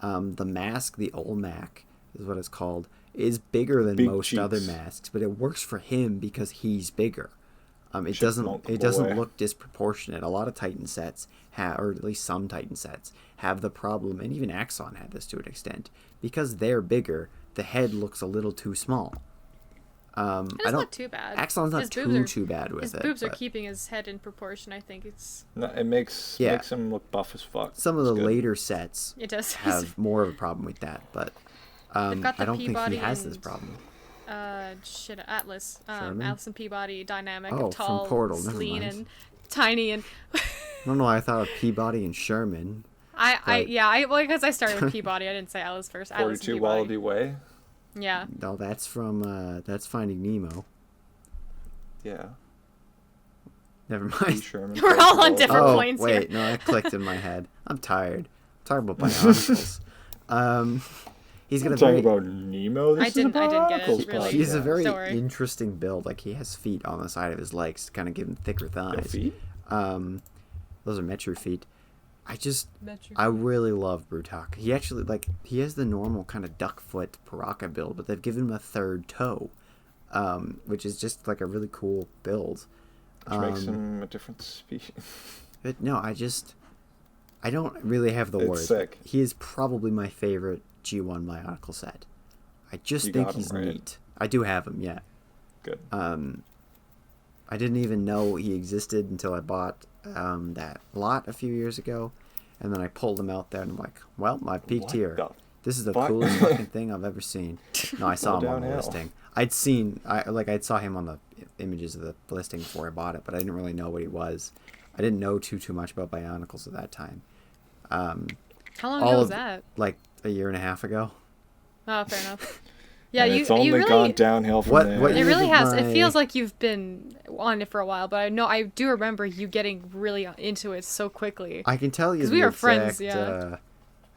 The mask, the Olmec is what it's called, is bigger than most other masks, but it works for him because he's bigger. It doesn't look disproportionate. A lot of Titan sets or at least some Titan sets have the problem, and even Axon had this to an extent, because they're bigger. The head looks a little too small. It's not too bad. Axon's not too bad with it. His boobs are keeping his head in proportion. I think it's. No, it makes him look buff as fuck. Some of the later sets have more of a problem with that, but I don't think he has this problem. Atlas. Sherman? Atlas and Peabody dynamic, from tall, Portal. lean, and tiny, and. I don't know. I thought of Peabody and Sherman. Because I started with Peabody. I didn't say Atlas first. 42 Wallaby Way. Yeah. No, that's from that's Finding Nemo. Yeah. Never mind. Sherman, We're all on different points here. Wait, no, that clicked in my head. I'm tired. I'm talking about Bionicles. He's gonna talking about Nemo. I didn't get it. Really. He's a very interesting build. Like, he has feet on the side of his legs to kind of give him thicker thighs. Feet? Those are Metru feet. I really love Brutaka. He actually, he has the normal kind of duck foot Paraka build, but they've given him a third toe, which is just like a really cool build. Which makes him a different species. But no, I don't really have the word. Sick. He is probably my favorite G1 Bionicle set. I just think he's neat. I do have him, yeah. Good. I didn't even know he existed until I bought that lot a few years ago, and then I pulled him out there, and I'm like, well, I peaked here. This is the coolest fucking thing I've ever seen. No, I saw him on the listing. I saw him on the images of the listing before I bought it, but I didn't really know what he was. I didn't know too much about Bionicles at that time. How long ago was that? Like a year and a half ago. Oh, fair enough. Yeah, and you it's only really gone downhill from there. What It year really did has. my- It feels like you've been on it for a while, but I do remember you getting really into it so quickly. I can tell you 'Cause the we were exact, friends, yeah.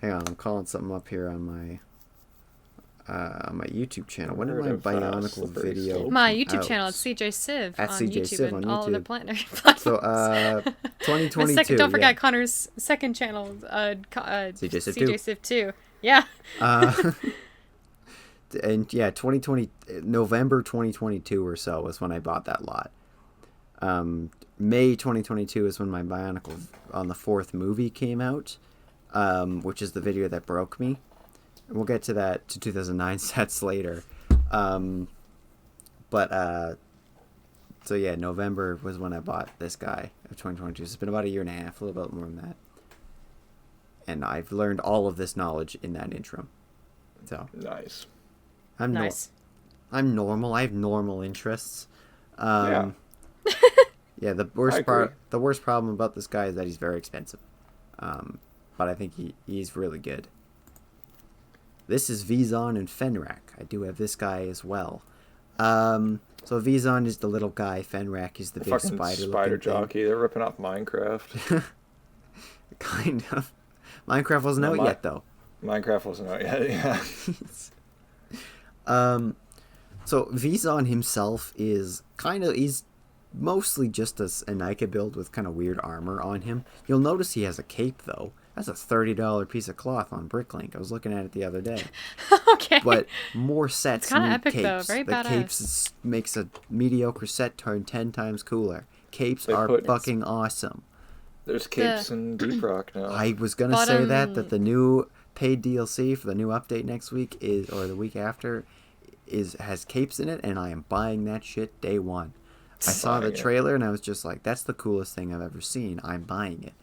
Hang on, I'm calling something up here on my YouTube channel. When did Heard my of, Bionicle slippery video slope. My YouTube out? channel, it's CJSiev At on CJSiev YouTube on and all other YouTube. platforms. So, 2022. Don't forget yeah. Connor's second channel, CJSiev 2. CJSiev 2. Yeah. And yeah, 2020, November 2022 or so was when I bought that lot. May 2022 is when my Bionicle on the 4th movie came out, which is the video that broke me. And we'll get to that, to 2009 sets later. So yeah, November was when I bought this guy of 2022. So it's been about a year and a half, a little bit more than that. And I've learned all of this knowledge in that interim. So Nice. I'm Nice. I'm normal. I have normal interests. Yeah. Yeah. The worst problem about this guy is that he's very expensive. But I think he's really good. This is Vizon and Fenrak. I do have this guy as well. So Vizon is the little guy. Fenrak is the big Fucking spider spider jockey. They're ripping off Minecraft. Kind of. Minecraft wasn't out yet though. Minecraft wasn't out yet. Yeah. So Vizon himself is he's mostly just a Nike build with kind of weird armor on him. You'll notice he has a cape though. That's a $30 piece of cloth on Bricklink. I was looking at it the other day. Okay. But more sets It's kinda need epic, capes. though. Very the badass. capes makes a mediocre set turn 10 times cooler. Capes They are put- fucking awesome. There's capes in Deep Rock now. I was gonna say that Bottom- the new paid DLC for the new update next week or the week after has capes in it, and I am buying that shit day one. I saw the Buying it. trailer and I was just like, "That's the coolest thing I've ever seen." I'm buying it.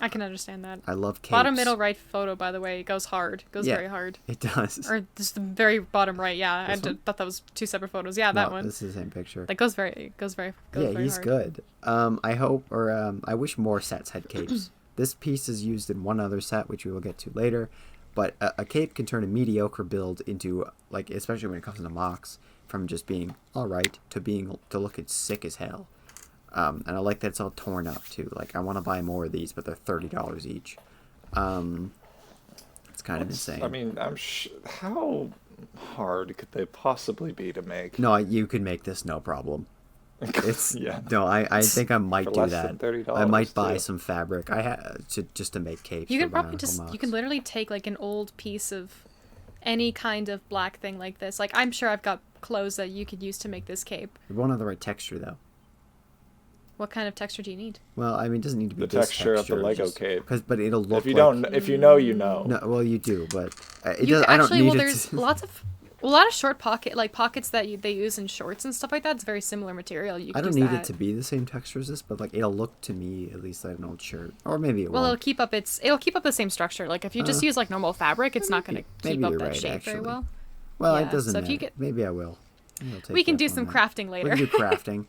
I can understand that. I love capes. Bottom middle right photo, by the way, it goes hard. Goes Yeah. very hard. It does. Or just the very bottom right, yeah. This one? Thought that was two separate photos. Yeah, that No, one. This is the same picture. That goes very Yeah, very he's hard. good. I hope, I wish more sets had capes. This piece is used in one other set, which we will get to later. But a cape can turn a mediocre build into, like, especially when it comes to mocks, from just being alright to looking sick as hell. And I like that it's all torn up too. Like, I want to buy more of these, but they're $30 each. It's kind of insane. I mean, how hard could they possibly be to make? No, you could make this no problem. It's Yeah. No, I think I might For do less that. than $30 I might buy too. some fabric. Just to make capes. You for can probably Bionicle you mocks. can literally take like an old piece of any kind of black thing like this. Like I'm sure I've got clothes that you could use to make this cape. It won't have the right texture though. What kind of texture do you need? Well, I mean, it doesn't need to be The this texture of the Lego just, cape. but it'll look. If you like, don't, if you know, you know. No, well, you do, but it You does. actually, I don't need well, it. there's a lot of short pockets that they use in shorts and stuff like that. It's very similar material. You I could don't use need that. it to be the same texture as this, but like it'll look to me at least like an old shirt, or maybe it Well, it'll won't. keep up the same structure. Like if you just use like normal fabric, it's not going to maybe keep up you're that right, shape very actually. well. Well, yeah, it doesn't so if matter. you get- Maybe I will. I'll take We can you do up on some that. crafting We later. can do crafting.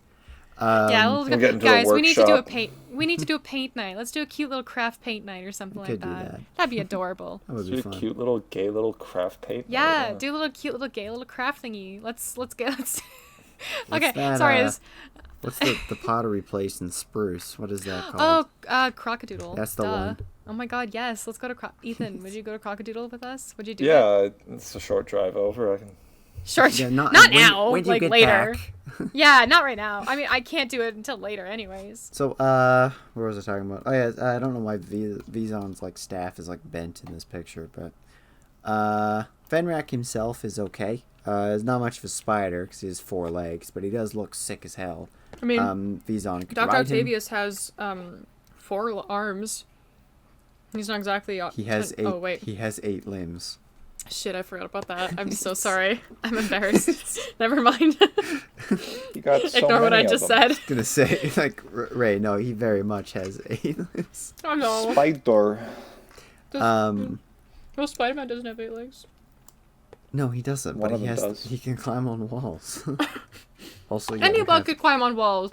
Yeah, We'll get into the guys, we need to do a workshop. paint. We need to do a paint night. Let's do a cute little craft paint night or something We like could do that. that. That'd be adorable. That would Do be a fun. cute little gay little craft paint. Yeah, Oh, do a little cute little gay little craft thingy. Let's get. What's Okay, that, sorry. What's the pottery place in Spruce? What is that Oh, called? Crockadoodle. That's the Duh. one. Oh my God, yes. Let's go to Ethan. Would you go to Crockadoodle with us? Would you do it? Yeah, it's a short drive over. I can. Sure. Yeah, not when- now. when do you like get later. back? Yeah, not right now. I mean, I can't do it until later, anyways. So, where was I talking about? Oh yeah, I don't know why Vizon's like staff is like bent in this picture, but Fenrak himself is okay. He's not much of a spider because he has 4 legs, but he does look sick as hell. I mean, Vizon could Dr. ride him. Octavius has 4 arms. He's not exactly. He has 8. Oh wait, He has 8 limbs. shit! I forgot about that. I'm so sorry. I'm embarrassed. Never mind. You got so Ignore what I many of just them. said. Gonna say like Ray. No, he very much has 8 limbs. Oh no. Spider. Well, Spider-Man doesn't have 8 legs. No, he doesn't. One But of he them has. does. He can climb on walls. Also, Any yeah, bug could climb on walls.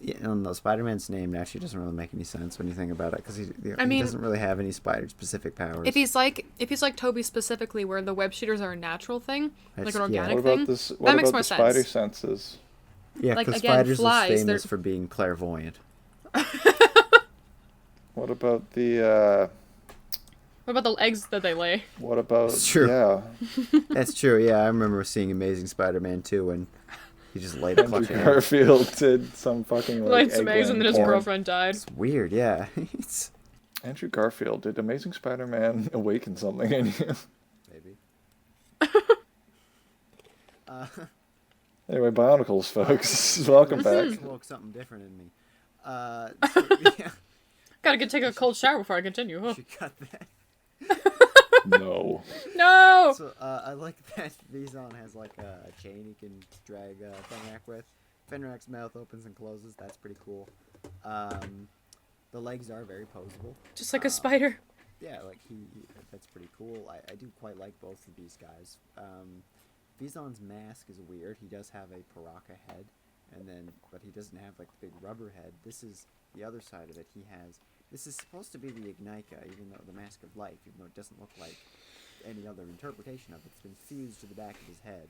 Yeah, no, Spider-Man's name actually doesn't really make any sense when you think about it, because he doesn't really have any spider-specific powers. If he's like Toby specifically, where the web shooters are a natural thing, like an organic What thing, about this? that What makes about more the spider sense. senses? Yeah, Like, because again, spiders flies, is famous they're- for being clairvoyant. What about the? What about the eggs that they lay? What about? It's true. Yeah. That's true, yeah. I remember seeing Amazing Spider-Man 2 when he just laid a Andrew clutch egg. Garfield did some fucking like Laid some eggs and then his porn. girlfriend died. It's weird, yeah. Andrew Garfield, did Amazing Spider-Man awaken something in you? Maybe. Anyway, Bionicles, folks. Welcome back. Woke something different in me. Yeah, Gotta take a cold shower before I continue. Huh? you got that. No. No! So, I like that Vizon has like a chain he can drag Fenrak with. Fenrak's mouth opens and closes. That's pretty cool. The legs are very posable. Just like a spider. Yeah, like that's pretty cool. I do quite like both of these guys. Vizon's mask is weird. He does have a Paraka head, but he doesn't have like the big rubber head. This is the other side of it. This is supposed to be the Ignika, even though the Mask of Life, even though it doesn't look like any other interpretation of it. It's been fused to the back of his head.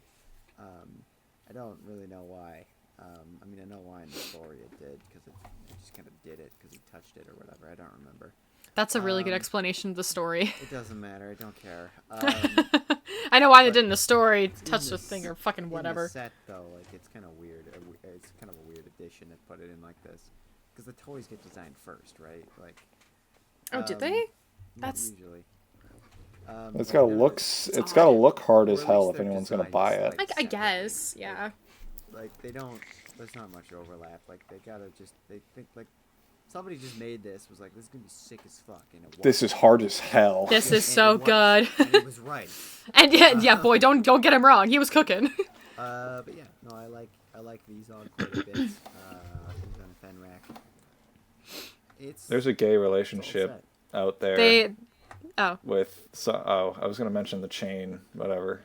I don't really know why. I mean, I know why in the story it did, because it just kind of did it, because he touched it or whatever. I don't remember. That's a really good explanation of the story. It doesn't matter. I don't care. I know why they did in the story. Touch the thing or fucking In whatever. the set, though, like, it's kind of weird. It's kind of a weird addition to put it in like this. Because the toys get designed first, right? Like. Oh, did they? Not That's- usually. It's gotta look. It's gotta look hard as hell if anyone's gonna buy it. I guess, yeah. Like, they don't. There's not much overlap. Like, they gotta just. They think, like. Somebody just made this, was like, this is gonna be sick as fuck. And it This is hard as hell. This Yeah, is and so it was, good. And it was right. And yeah, boy, don't get him wrong. He was cooking. But yeah, no, I like Vizon quite a bit. Vizon Fenrak. There's a gay relationship out there with. I was gonna mention the chain, whatever.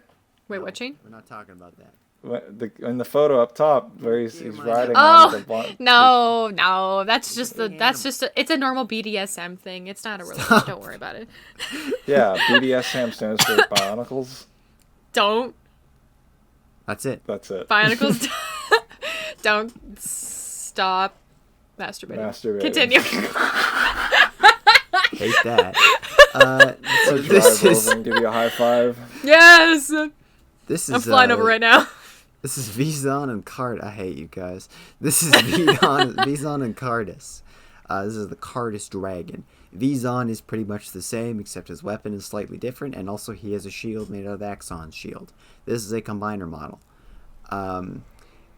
Wait, what chain? We're not talking about that. In the photo up top, where he's riding Oh, on the no, that's just it's a normal BDSM thing. It's not a religion. Don't worry about it. Yeah, BDSM stands for Bionicles. Don't. That's it. That's it. Bionicles. Don't stop masturbating. Continue. Hate that. So this Drive is over and give you a high five. Yes. this is. I'm flying over right now. This is Vizon and Card. I hate you guys. This is Vizon and Cardus. This is the Cardus dragon. Vizon is pretty much the same, except his weapon is slightly different, and also he has a shield made out of Axon's shield. This is a combiner model.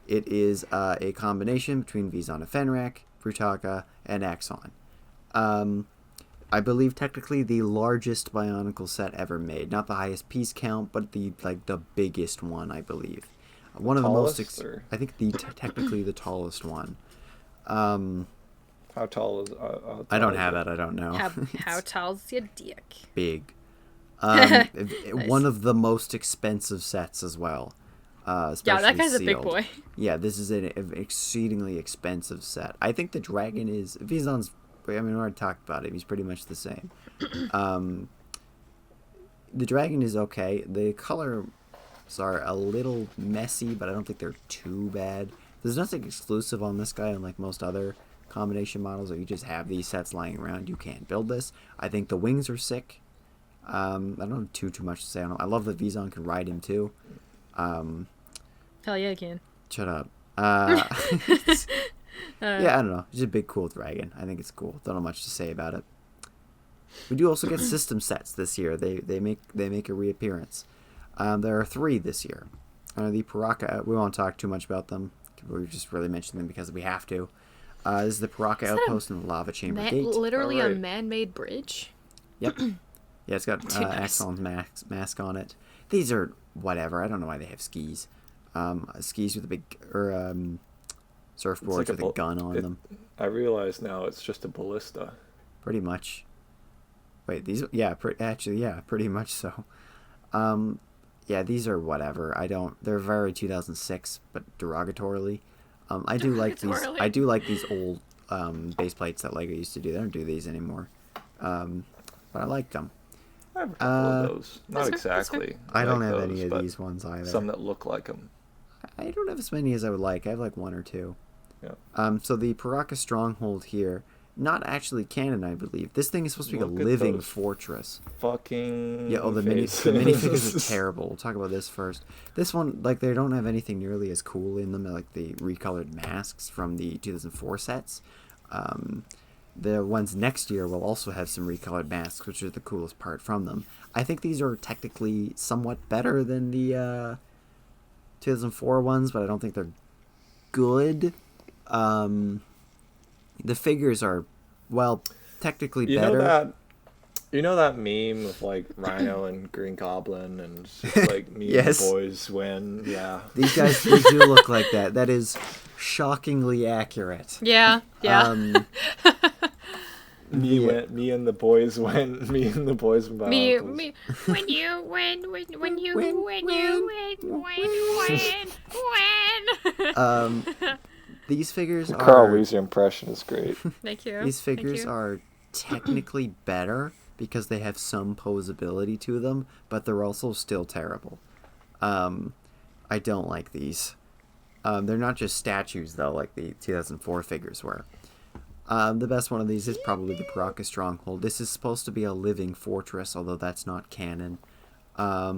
It is a combination between Vizon of Fenrak, Brutaka, and Axon. I believe technically the largest Bionicle set ever made. Not the highest piece count, but the biggest one, I believe. One of the most. I think technically the tallest one. How tall is? I don't have it. I don't know. How tall's your dick? Big. Nice. One of the most expensive sets as well. Yeah, that guy's sealed. a big boy. Yeah, this is an exceedingly expensive set. I think the dragon is Vizon's. I mean, we already talked about it. He's pretty much the same. The dragon is okay. The colors are a little messy, but I don't think they're too bad. There's nothing exclusive on this guy, unlike most other combination models. If you just have these sets lying around, you can't build this. I think the wings are sick. I don't have too much to say on him. I love that Vizon can ride him too. Hell yeah, I can. Shut up. Yeah, I don't know. It's a big, cool dragon. I think it's cool. Don't know much to say about it. We do also get system sets this year. They make a reappearance. There are 3 this year. The Paraka. We won't talk too much about them. We just really mention them because we have to. This is the Paraka outpost and the lava chamber gate. Literally a man-made bridge. Yep. Yeah, it's got Axon's mask on it. These are whatever. I don't know why they have skis. Skis with a big surfboards with a gun on them. I realize now it's just a ballista. Pretty much. Wait, these? Yeah, pretty much so. Yeah, these are whatever. They're very 2006, but derogatorily. I do like It's these. whirly. I do like these old base plates that Lego used to do. They don't do these anymore, but I like them. I have a couple of those. Not That's fair, that's fair. exactly. I don't like have those, any of but these ones either. Some that look like them. I don't have as many as I would like. I have like one or two. Yeah. So the Paraka Stronghold here, not actually canon, I believe. This thing is supposed to be Look a at living those fortress. Fucking. Yeah. Oh, the minifigures are terrible. We'll talk about this first. This one, like, they don't have anything nearly as cool in them, like the recolored masks from the 2004 sets. The ones next year will also have some recolored masks, which are the coolest part from them. I think these are technically somewhat better than the 2004 ones, but I don't think they're good. The figures are, well, technically better. You know that meme of like Rhino and Green Goblin and it's just like me and the boys win. Yeah. These guys they do look like that. That is shockingly accurate. Yeah. Me and the boys win. Me and the boys win. Me. When you win. These figures are. Carl Weezer impression is great. Thank you. These figures are technically better because they have some posability to them, but they're also still terrible. I don't like these. They're not just statues though, like the 2004 figures were. The best one of these is probably the Paraka Stronghold. This is supposed to be a living fortress, although that's not canon. I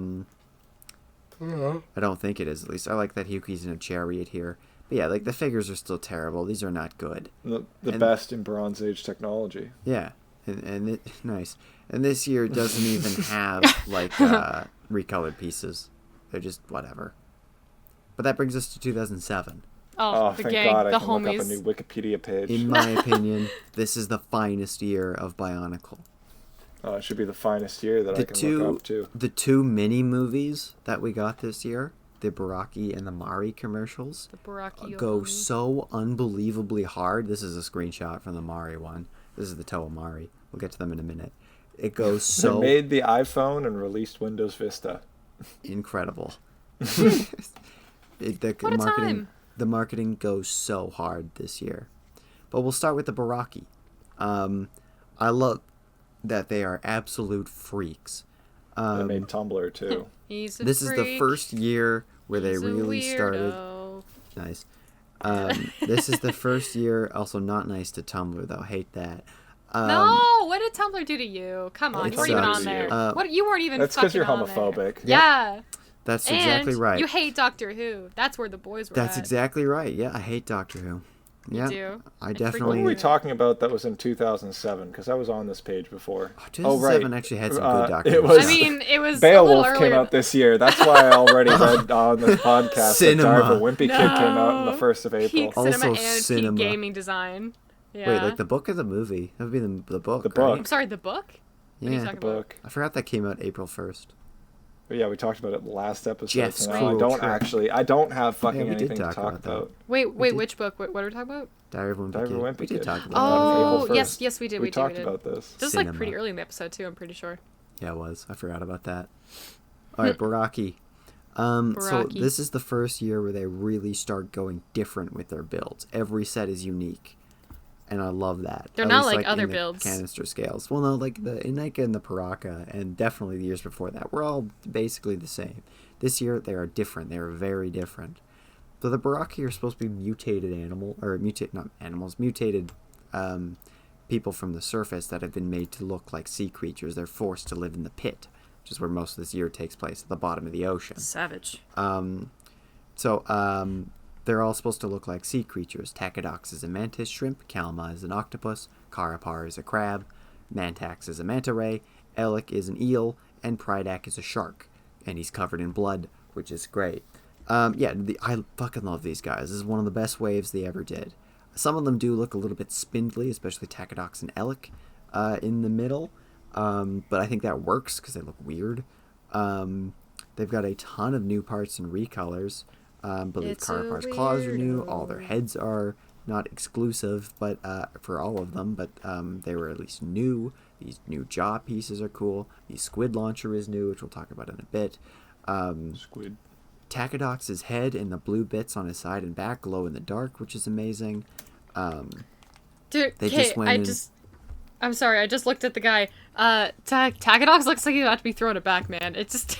don't think it is, at least. I like that Hyuki's in a chariot here. But yeah, like, the figures are still terrible. These are not good. The best in Bronze Age technology. Yeah, nice. And this year doesn't even have, like, recolored pieces. They're just whatever. But that brings us to 2007. Oh, the thank gang, God, I the can homies. look up a new Wikipedia page. In my opinion, this is the finest year of Bionicle. It should be the finest year that I can look up to. The two mini movies that we got this year, the Baraki and the Mari commercials, go so unbelievably hard. This is a screenshot from the Mari one. This is the Toa Mari. We'll get to them in a minute. It goes so... They made the iPhone and released Windows Vista. Incredible. What a time. The marketing goes so hard this year. But we'll start with the Baraki. I love that they are absolute freaks. They made Tumblr too. This is the first year where they really started. Nice. This is the first year. Also, not nice to Tumblr though. Hate that. No, what did Tumblr do to you? Come on, you weren't even on there. What? You weren't even. That's because you're homophobic. Yeah. That's exactly right. You hate Doctor Who. That's where the boys were. That's exactly right. Yeah, I hate Doctor Who. Yeah, you do. I definitely. What were we talking about that was in 2007 because I was on this page before. 2007 actually had some good Doctor Who. I mean, it was Beowulf came out this year. That's why I already read on this podcast that Diary of a Wimpy Kid came out on the 1st of April. Peak cinema and peak gaming design. Yeah. Wait, like the book or the movie? That would be the book. The book. Right? I'm sorry, the book? What are you talking the book. I forgot that came out April 1st. But yeah, we talked about it last episode. Jeff's so I don't have fucking anything to talk about. Wait, which book? What are we talking about? Diary of a Wimpy Kid. We did talk about it. Oh, yes, we did. We talked about this. This was like pretty early in the episode too, I'm pretty sure. Yeah, it was. I forgot about that. All right, Baraki. So this is the first year where they really start going different with their builds. Every set is unique. And I love that. They're not like other builds. Canister scales. Well, no, like the Inika and the Paraka, and definitely the years before that, were all basically the same. This year, they are different. They are very different. So the Baraki are supposed to be mutated mutated people from the surface that have been made to look like sea creatures. They're forced to live in the pit, which is where most of this year takes place, at the bottom of the ocean. Savage. They're all supposed to look like sea creatures. Takidox is a mantis shrimp, Kalma is an octopus, Karapar is a crab, Mantax is a manta ray, Elik is an eel, and Prydak is a shark. And he's covered in blood, which is great. I fucking love these guys. This is one of the best waves they ever did. Some of them do look a little bit spindly, especially Takidox and Elik in the middle. But I think that works because they look weird. They've got a ton of new parts and recolors. I believe Karapar's claws are new. All their heads are not exclusive, but for all of them, but they were at least new. These new jaw pieces are cool. The squid launcher is new, which we'll talk about in a bit. Squid. Takedox's head and the blue bits on his side and back glow in the dark, which is amazing. Dude, They okay, just went in... I'm sorry, I just looked at the guy. Takedox looks like he's about to be thrown it back, man. It just...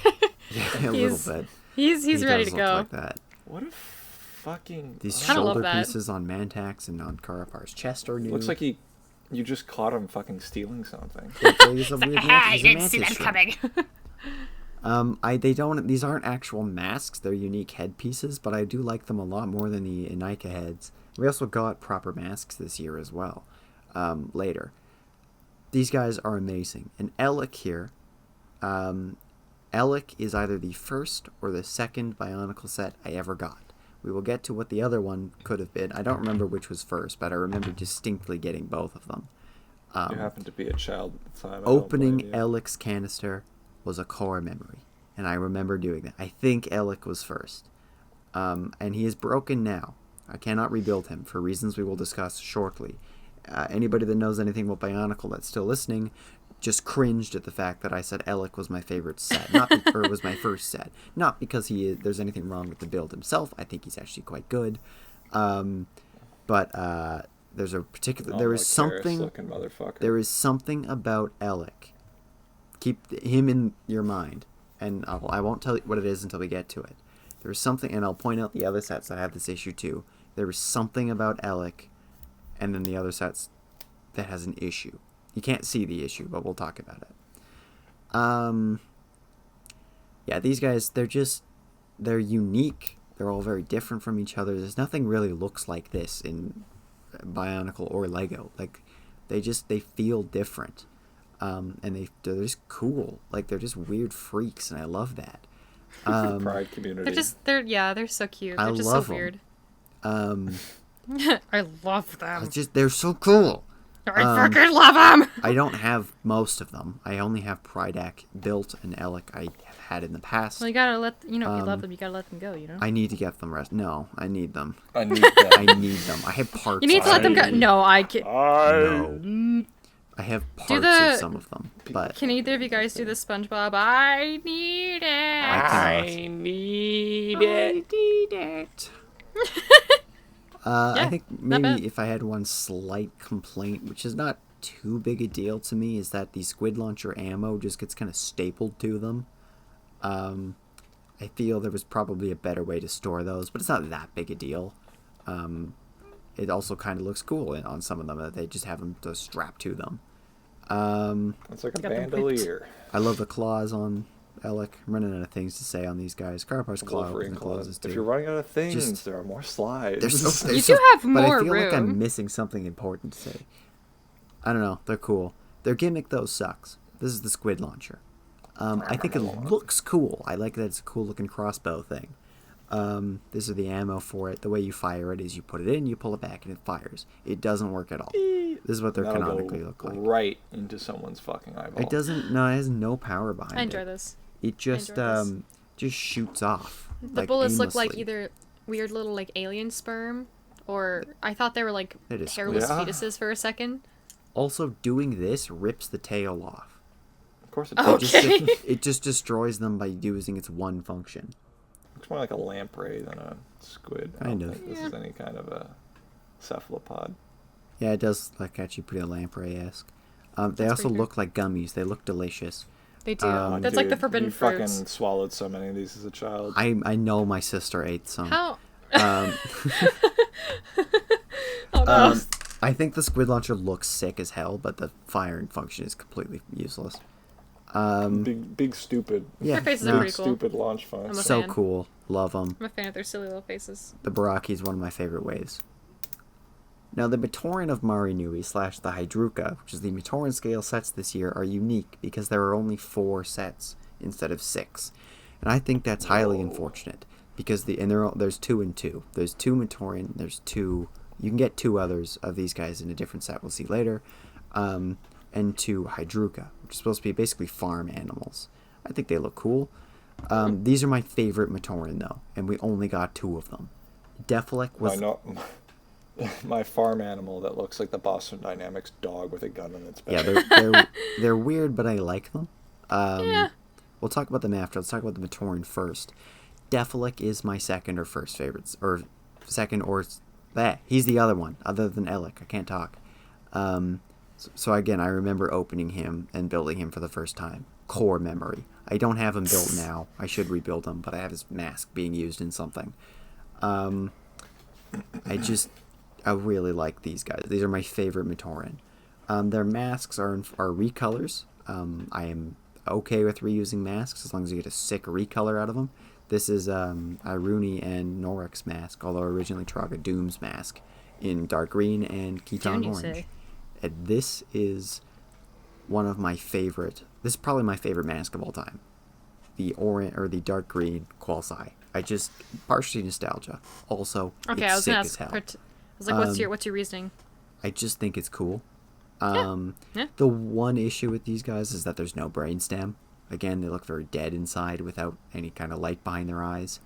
yeah, a little bit. He's ready to go. Like that. What a fucking... These I shoulder love that. pieces on Mantax and on Karapar's chest are new. Looks like you just caught him fucking stealing something. He's a weird You didn't see that coming. These aren't actual masks, they're unique headpieces, but I do like them a lot more than the Inika heads. We also got proper masks this year as well, later. These guys are amazing. And Elec here, Elec is either the first or the second Bionicle set I ever got. We will get to what the other one could have been. I don't remember which was first, but I remember distinctly getting both of them. You happened to be a child at the time. Opening Elec's canister was a core memory, and I remember doing that. I think Elec was first. And he is broken now. I cannot rebuild him for reasons we will discuss shortly. Anybody that knows anything about Bionicle that's still listening just cringed at the fact that I said Elec was my favorite set, or was my first set. Not because there's anything wrong with the build himself. I think he's actually quite good. But there's a particular... There is something about Elec. Keep him in your mind, and I won't tell you what it is until we get to it. There is something, and I'll point out the other sets that have this issue too. There is something about Elec, and then the other sets that has an issue. You can't see the issue, but we'll talk about it. Yeah, these guys, they're unique. They're all very different from each other. There's nothing really looks like this in Bionicle or Lego. Like, they feel different. And they're just cool. Like, they're just weird freaks, and I love that. Pride community. They're so cute. They're just love so weird. I love them. they're so cool. I freaking love them. I don't have most of them. I only have Pridak built and Elec I have had in the past. Well, you gotta if you love them, you gotta let them go, I need to get them rest. No, I need them. I need them. I need them. I have parts. You need to let them go. No, I can. No. I have parts of some of them, but... Can either of you guys do the SpongeBob? I need it. I need it. I think maybe if I had one slight complaint, which is not too big a deal to me, is that the squid launcher ammo just gets kind of stapled to them. I feel there was probably a better way to store those, but it's not that big a deal. It also kind of looks cool on some of them that they just have them to strap to them. It's like a bandolier. I love the claws on Elec. I'm running out of things to say on these guys. Carapar's claw closes too. If you're running out of things, there are more slides. You do have more room. But I feel like I'm missing something important to say. I don't know. They're cool. Their gimmick, though, sucks. This is the squid launcher. I think it looks cool. I like that it's a cool looking crossbow thing. This is the ammo for it. The way you fire it is you put it in, you pull it back, and it fires. It doesn't work at all. This is what they're canonically look like. Right into someone's fucking eyeball. It doesn't. No, it has no power behind it. I enjoy this. It just shoots off. The bullets look like either weird little like alien sperm, or I thought they were like hairless fetuses for a second. Also, doing this rips the tail off. Of course it does. Okay. It just destroys them by using its one function. Looks more like a lamprey than a squid. I don't think this is any kind of a cephalopod. Yeah, it does look actually pretty lamprey-esque. They also look like gummies. They look delicious. They do. That's like the forbidden fruits. You fucking swallowed so many of these as a child. I know my sister ate some. How? Oh no. I think the squid launcher looks sick as hell, but the firing function is completely useless. Big stupid. Yeah, their faces are pretty cool. Stupid launch function. So cool. Love them. I'm a fan of their silly little faces. The Baraki is one of my favorite waves. Now, the Matoran of Marinui / the Hydruka, which is the Matoran scale sets this year, are unique because there are only 4 sets instead of 6. And I think that's highly unfortunate because there's 2 and 2. There's 2 Matoran, there's 2... You can get 2 others of these guys in a different set we'll see later. And 2 Hydruka, which is supposed to be basically farm animals. I think they look cool. These are my favorite Matoran, though, and we only got 2 of them. Defilek was... My farm animal that looks like the Boston Dynamics dog with a gun in its back. Yeah, they're weird, but I like them. We'll talk about them after. Let's talk about the Matoran first. Defilic is my second or first favorites, or second or he's the other one other than Elec. I can't talk. So again, I remember opening him and building him for the first time. Core memory. I don't have him built now. I should rebuild him, but I have his mask being used in something. I really like these guys. These are my favorite Matoran. Their masks are recolors. I am okay with reusing masks as long as you get a sick recolor out of them. This is Iruni and Norek's mask, although originally Traga Doom's mask in dark green and Keton orange. And this is one of my favorite. This is probably my favorite mask of all time. The orange or the dark green Qualsai. I just partially nostalgia. Also, okay, it's I was sick gonna as hell. I was like, what's your reasoning? I just think it's cool. Yeah. The one issue with these guys is that there's no brainstem. Again, they look very dead inside without any kind of light behind their eyes.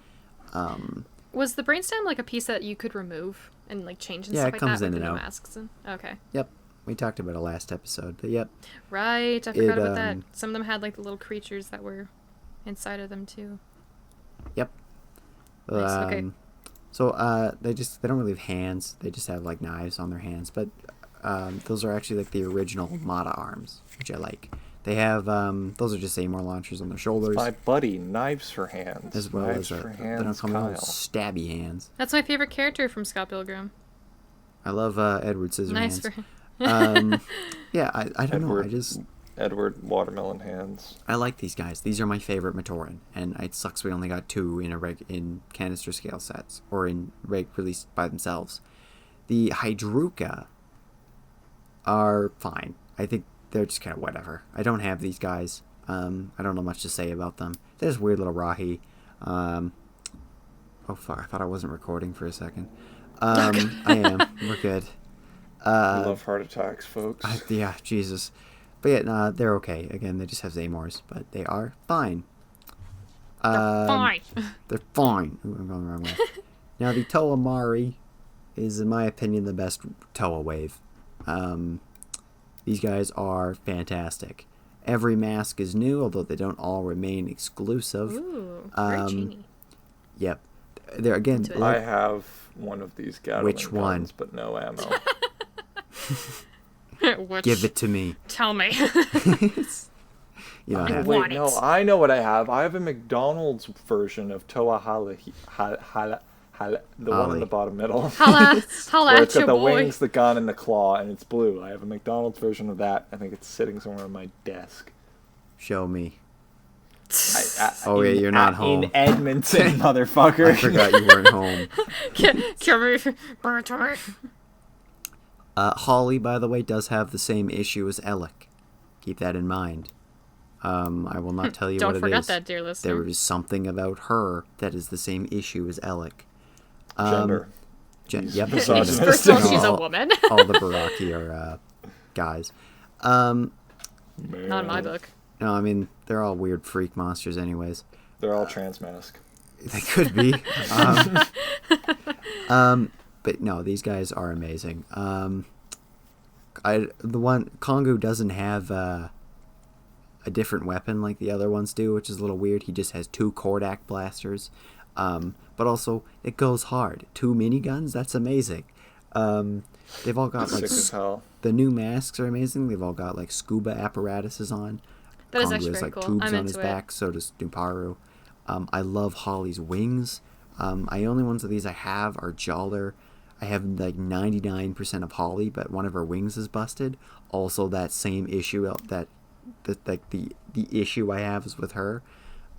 Was the brainstem like a piece that you could remove and like change and Yeah, stuff it like comes that? in with and the out. Masks and... Okay. Yep. We talked about it last episode, but yep. Right, I forgot about that. Some of them had like the little creatures that were inside of them too. Yep. Nice. Okay. So they don't really have hands. They just have like knives on their hands, but those are actually like the original Mata arms, which I like. They have those are just Amor launchers on their shoulders. My buddy, knives for hands. As well knives as for they hands, don't come with Kyle. little stabby hands. That's my favorite character from Scott Pilgrim. I love Edward Scissorhands. Nice for him. Yeah, I don't know. Edward Watermelon Hands. I like these guys. These are my favorite Matoran, and it sucks we only got 2 in canister scale sets or in released by themselves. The Hydruka are fine. I think they're just kind of whatever. I don't have these guys. I don't know much to say about them. There's weird little Rahi. Oh fuck! I thought I wasn't recording for a second. I am. We're good. I love heart attacks, folks. Yeah, Jesus. But yeah, they're okay. Again, they just have Zamors, but they are fine. They're fine. They're fine. Ooh, I'm going the wrong way. Now, the Toa Mari is, in my opinion, the best Toa wave. These guys are fantastic. Every mask is new, although they don't all remain exclusive. Ooh, very genie. Yep. They're again. I have one of these Gatling Which one? guns, but no ammo. Give it to me. Tell me. You don't have Wait, no, I know what I have. I have a McDonald's version of Toa Hala, the one in the bottom middle. Holla where at it's got your the boy. wings, the gun, and the claw, and it's blue. I have a McDonald's version of that. I think it's sitting somewhere on my desk. Show me. Oh yeah, you're not home. In Edmonton, motherfucker. I forgot you weren't home. Holly, by the way, does have the same issue as Elec. Keep that in mind. I will not tell you what it is. Don't forget that, dear listener. There is something about her that is the same issue as Elec. Gender. Yep. misogynist. First of all, she's a woman. All the Baraki are guys. Not in my book. No, I mean, they're all weird freak monsters anyways. They're all trans mask. They could be. But no, these guys are amazing. Kongu doesn't have a different weapon like the other ones do, which is a little weird. He just has 2 Kordak blasters. But also, it goes hard. 2 miniguns? That's amazing. They've all got Sick like as hell. The new masks are amazing. They've all got like scuba apparatuses on. That is Kongu actually has very like cool. tubes I'm on his into back. So does Nuparu. I love Holly's wings. The only ones of these I have are Jalder. I have like 99% of Holly, but one of her wings is busted. Also, that same issue the issue I have is with her.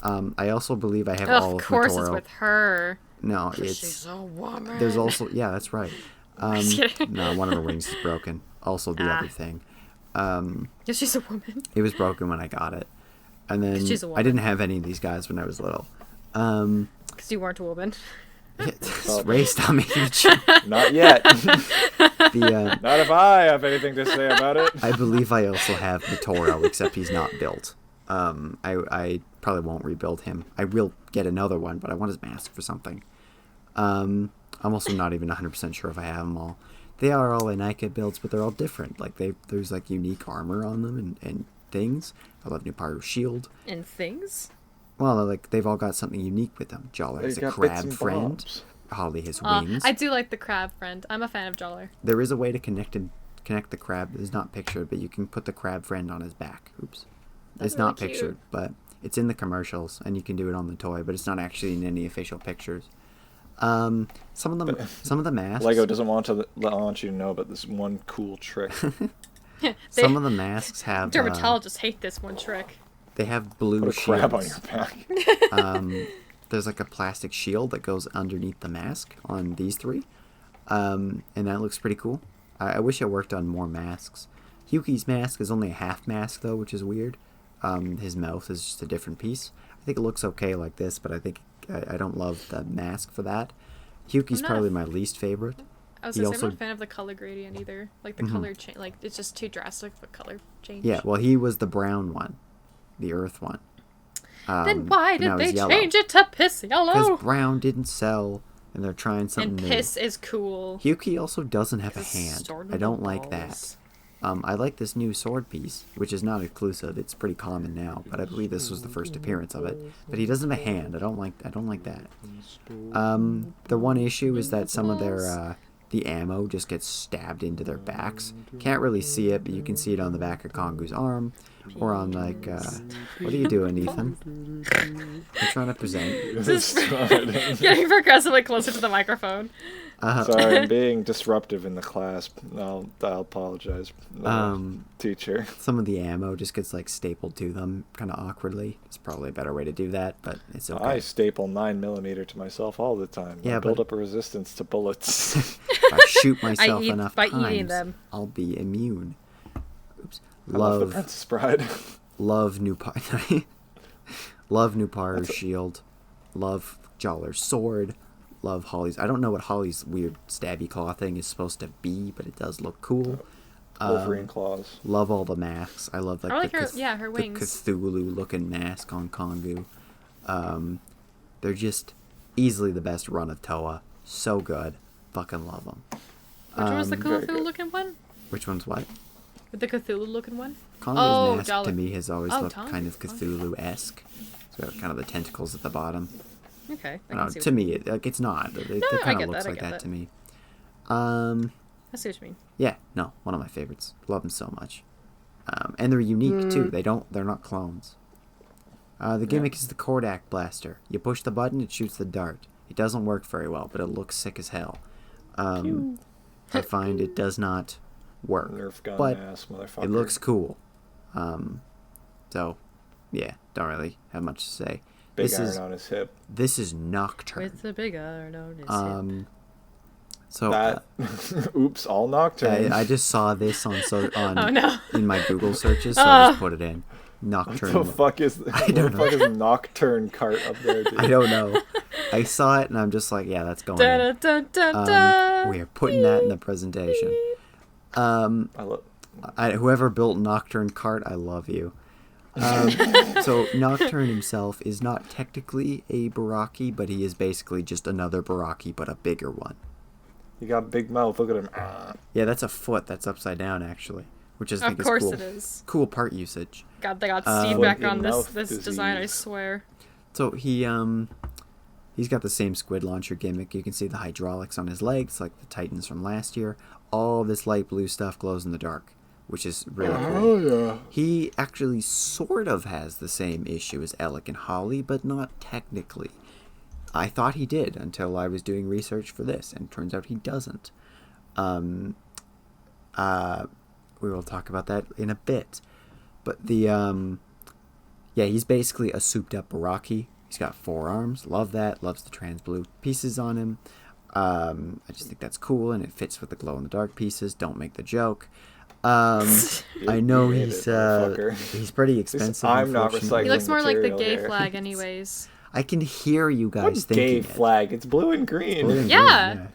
I also believe I have all of Of course, Matoro. it's with her. No, She's a woman. There's also that's right. Just kidding. No, one of her wings is broken. Also, the other thing. Yeah, she's a woman. It was broken when I got it, and then She's a woman. I didn't have any of these guys when I was little. Because you weren't a woman. It's raced on me. Not yet. The, Not if I have anything to say about it. I believe I also have Matoro, except he's not built. I probably won't rebuild him. I will get another one, but I want his mask for something. I'm also not even 100% sure if I have them all. They are all Inika builds, but they're all different. Like there's like unique armor on them and things. I love Nuparu's shield. And things? Well, like they've all got something unique with them. Jollar has a crab friend. Holly has wings. I do like the crab friend. I'm a fan of Jollar. There is a way to connect the crab. It's not pictured, but you can put the crab friend on his back. Oops. That's it's not really pictured, cute. but it's in the commercials, and you can do it on the toy, but it's not actually in any official pictures. Some of the masks. Lego doesn't want you to know about this one cool trick. Some of the masks have. Dermatologists hate this one trick. They have blue Put a shields. crab on your back. There's like a plastic shield that goes underneath the mask on these three, and that looks pretty cool. I wish it worked on more masks. Hyuki's mask is only a half mask though, which is weird. His mouth is just a different piece. I think it looks okay like this, but I think I don't love the mask for that. Hyuki's probably my least favorite. I was I'm not a fan of the color gradient either. Like the color change, like it's just too drastic of a color change. Yeah, well, he was the brown one, the Earth one. Then why did they change it to piss yellow? Because brown didn't sell, and they're trying something new. And piss is cool. Hyuki also doesn't have a hand. I don't like that. I like this new sword piece, which is not exclusive. It's pretty common now, but I believe this was the first appearance of it. But he doesn't have a hand. I don't like that. The one issue is that some of their the ammo just gets stabbed into their backs. Can't really see it, but you can see it on the back of Kongu's arm, or on like what are you doing, Ethan? I'm trying to present. Just getting progressively closer to the microphone. Sorry, I'm being disruptive in the class. I'll apologize, teacher. Some of the ammo just gets like stapled to them kind of awkwardly. It's probably a better way to do that, but it's okay. I staple 9mm to myself all the time. Yeah, I build up a resistance to bullets. If I shoot myself enough times, I'll be immune. Oops. I love the Princess Bride. Love Love Nupar's shield. Love Jollar's sword. Love Holly's. I don't know what Holly's weird stabby claw thing is supposed to be, but it does look cool. Wolverine claws. Love all the masks. I love like her wings. The Cthulhu looking mask on Kongu. They're just easily the best run of Toa. So good. Fucking love them. Which one was the Cthulhu looking one? Which one's what? The Cthulhu looking one? Kongu's mask to me has always looked kind of Cthulhu-esque. It's got kind of the tentacles at the bottom. Okay. To me, it's not. It kind of looks like that to me. I see what you mean. Yeah, no, one of my favorites. Love them so much. And they're unique too. They're not clones. The gimmick is the Kordak blaster. You push the button, it shoots the dart. It doesn't work very well, but it looks sick as hell. I find it does not work, Nerf gun but ass motherfucker. it looks cool. So, yeah, don't really have much to say. Big iron on his hip. This is Nocturne. With the big iron on his hip. So that oops, all Nocturne. I just saw this on in my Google searches, so I just put it in. Nocturne. What the fuck is Nocturne cart up there, dude? I don't know. I saw it and I'm just like, yeah, that's going in. We are putting that in the presentation. Whoever built Nocturne cart, I love you. So Nocturne himself is not technically a Baraki, but he is basically just another Baraki, but a bigger one. You got a big mouth. Look at him. Yeah, that's a foot that's upside down, actually, which I think is cool. Of course it is. Cool part usage. God, they got Steve back on this design, I swear. So he's got the same squid launcher gimmick. You can see the hydraulics on his legs, like the Titans from last year. All this light blue stuff glows in the dark, which is really cool. Oh, yeah. He actually sort of has the same issue as Alec and Holly, but not technically. I thought he did until I was doing research for this, and it turns out he doesn't. We will talk about that in a bit. But he's basically a souped-up Baraki. He's got 4 arms. Love that. Loves the trans blue pieces on him. I just think that's cool, and it fits with the glow-in-the-dark pieces. Don't make the joke. I know he's pretty expensive. I'm not recycling. He looks more like the gay flag, anyways. I can hear you guys thinking gay flag? It's blue and green. Yeah.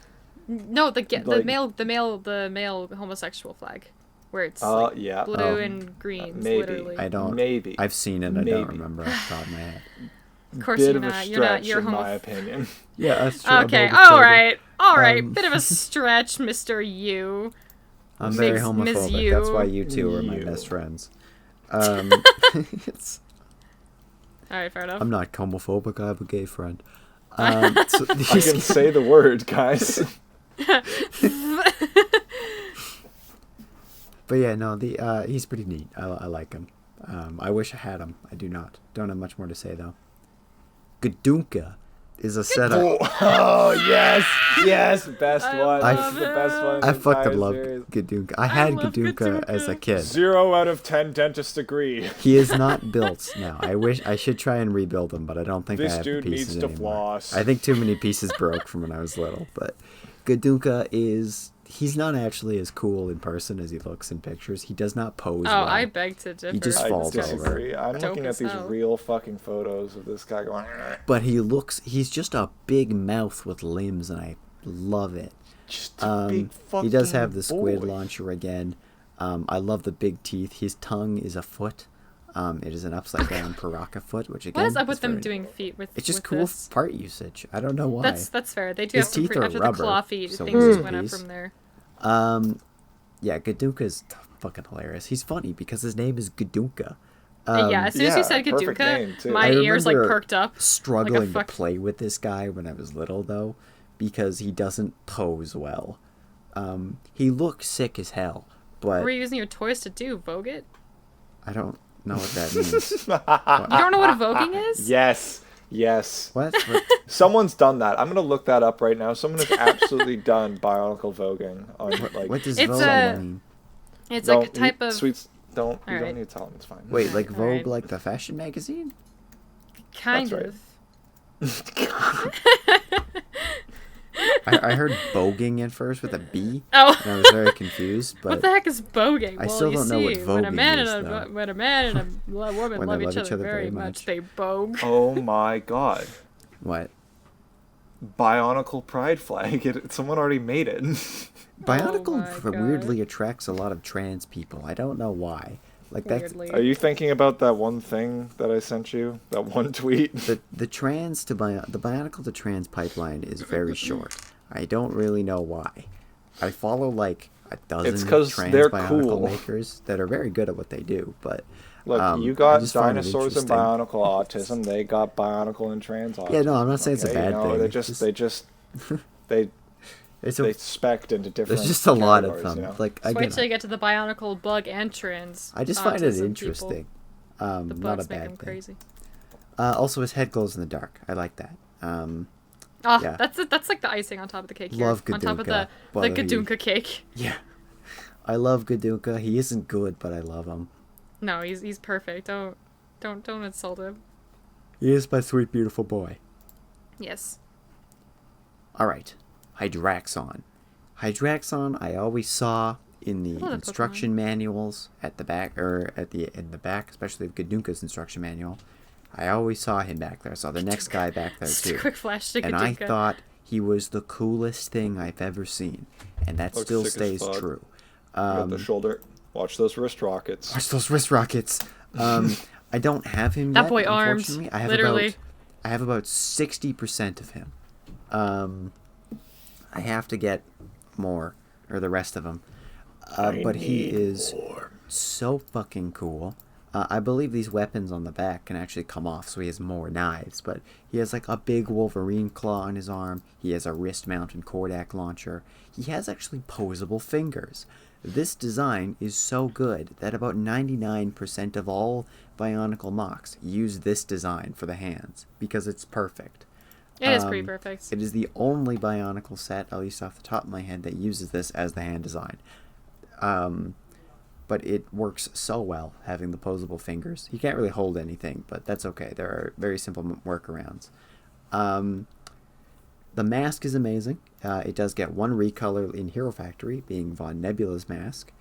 No, the male homosexual flag, where it's blue and green. Maybe. Literally. I don't. Maybe. I've seen it. I don't remember off the top of my head. Of course Bit you're of not. a You're not. stretch, You're in my opinion. Yeah, that's true. Okay. All right. Bit of a stretch, Mr. You. I'm very homophobic. That's why you two are my best friends. All right, fair enough. I'm not homophobic. I have a gay friend. I can say the word, guys. But yeah, no, he's pretty neat. I like him. I wish I had him. I do not. Don't have much more to say though. Gadunka is a setup. Oh yes, best one. This is the best one. I fucking love Gadunka. I had Gadunka as a kid. 0 out of 10 dentists agree. He is not built now. I should try and rebuild him, but I don't think This I have dude the pieces needs to anymore. floss. I think too many pieces broke from when I was little. But Gadunka he's not actually as cool in person as he looks in pictures. He does not pose well. I beg to differ. He just falls over. I'm looking at these real fucking photos of this guy going. But he's just a big mouth with limbs, and I love it. Just a big fucking He does have the squid boy. launcher again. I love the big teeth. His tongue is a foot. It is an upside down Paraka foot, which again. What is up with very them doing feet with? It's just with cool this? part usage. I don't know why. That's fair. They do His have some teeth are after rubber, the claw feet. so Things just went up piece. from there. Yeah, Gadunka's fucking hilarious. He's funny because his name is Gadunka. Yeah, as soon as you said perfect name, Gadunka, too. my I ears like remember perked up. Struggling to play with this guy when I was little though, because he doesn't pose well. He looks sick as hell, but What were you using your toys to do? Vogue it? I don't know what that means. You don't know what a voguing is? Yes. What? Someone's done that. I'm gonna look that up right now. Someone has absolutely done Bionicle voguing on like. What does It's Vogue mean? It's like a type of Sweets. Don't you Alright. don't need to tell them. It's fine. Wait, like Vogue, Alright. like the fashion magazine? kind That's of. I heard voguing at first with a B, Oh. and I was very confused. But What the heck is voguing? I Well, still you don't know what see, when a voguing man is, and though. when a man and a woman When love they each other very much, they vogue. Oh my god. what? Bionicle pride flag. Someone already made it. Bionicle my God. weirdly attracts a lot of trans people. I don't know why. Like that's Weirdly. Are you thinking about that one thing that I sent you? That one tweet? the Bionicle to trans pipeline is very short. I don't really know why. I follow like a dozen It's 'cause trans they're Bionicle cool. makers that are very good at what they do, but Look, you I got just find it dinosaurs and interesting. Bionicle autism. They got Bionicle and trans autism. Yeah, no, I'm not saying it's a bad thing. They It's it's they a, spec into different. there's just a lot of categories, them. you know? Like Just wait again, till you get to the Bionicle bug and trans. I just find it autism interesting. The Not a bugs make bad him thing. crazy. Also, his head glows in the dark. I like that. Oh, Yeah. that's like the icing on top of the cake here. Love on top of Gadunka, the but he- Gadunka cake. Yeah, I love Gadunka. He isn't good, but I love him. No, he's perfect. Don't insult him. He is my sweet, beautiful boy. Yes. All right, Hydraxon. Hydraxon, I always saw in the love that instruction manuals at the back, or in the back, especially of Gadunka's instruction manual. I always saw him back there. I saw the next guy back there Just a too. quick flash to And Gadunka. I thought he was the coolest thing I've ever seen, and that Looks still sick as stays fuck. true. Got the shoulder. Watch those wrist rockets. Watch those wrist rockets. I don't have him That yet, boy arms, unfortunately. literally. I have about 60% of him. I have to get more, or the rest of him. But he is so fucking cool. I believe these weapons on the back can actually come off, so he has more knives. But he has like a big Wolverine claw on his arm. He has a wrist-mounted Kordak launcher. He has actually posable fingers. This design is so good that about 99% of all Bionicle mocks use this design for the hands, because it's perfect. It is pretty perfect. It is the only Bionicle set, at least off the top of my head, that uses this as the hand design. But it works so well, having the posable fingers. You can't really hold anything, but that's okay. There are very simple workarounds. The mask is amazing. It does get one recolor in Hero Factory, being Von Nebula's mask.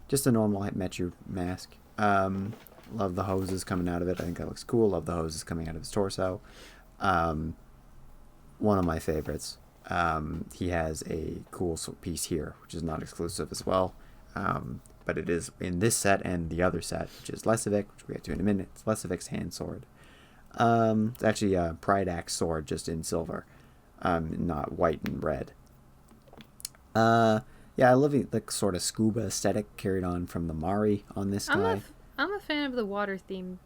Just a normal Metru mask. Love the hoses coming out of it. I think that looks cool. Love the hoses coming out of his torso. One of my favorites. He has a cool piece here, which is not exclusive as well. But it is in this set and the other set, which is Lesevik, which we'll get to in a minute. It's Lesevik's hand sword. It's actually a Pride Axe sword, just in silver, not white and red. Yeah, I love the sort of scuba aesthetic carried on from the Mari on this guy. I'm a fan of the water theme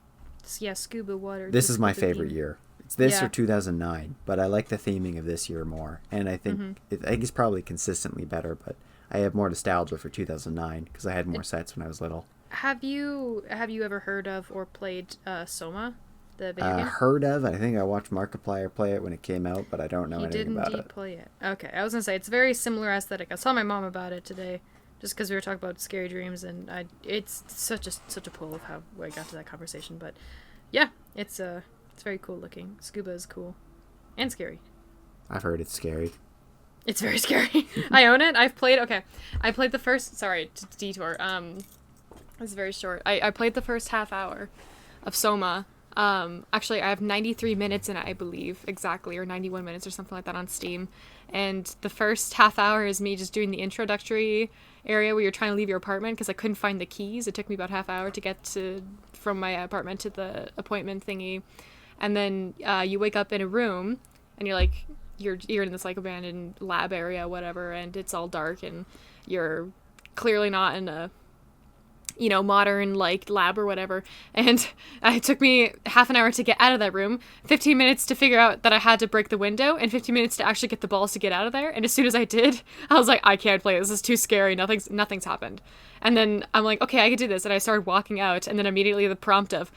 Yeah, scuba water. This is my the favorite theme. year. It's this Yeah. or 2009, but I like the theming of this year more. And I think I think it's probably consistently better, but I have more nostalgia for 2009 because I had more sets when I was little. Have you ever heard of or played Soma, the video game? Heard of? I think I watched Markiplier play it when it came out, but I don't know He anything did about indeed it. play it. Okay, I was gonna say it's very similar aesthetic. I saw my mom about it today, just because we were talking about scary dreams, and it's such a pull of how I got to that conversation. But yeah, it's very cool looking. Scuba is cool, and scary. I've heard it's scary. It's very scary. I own it. I've played. Okay, I played the first. Sorry, detour. It's very short. I played the first half hour of Soma. Actually, I have 93 minutes in it, I believe, exactly, or 91 minutes or something like that on Steam. And the first half hour is me just doing the introductory area where you're trying to leave your apartment because I couldn't find the keys. It took me about half hour to get from my apartment to the appointment thingy. And then you wake up in a room and you're like, you're in this like abandoned lab area, whatever, and it's all dark and you're clearly not in a modern like lab or whatever, and it took me half an hour to get out of that room, 15 minutes to figure out that I had to break the window, and 15 minutes to actually get the balls to get out of there. And as soon as I did, I was like, I can't play this is too scary, nothing's happened. And then I'm like, okay, I can do this, and I started walking out, and then immediately the prompt of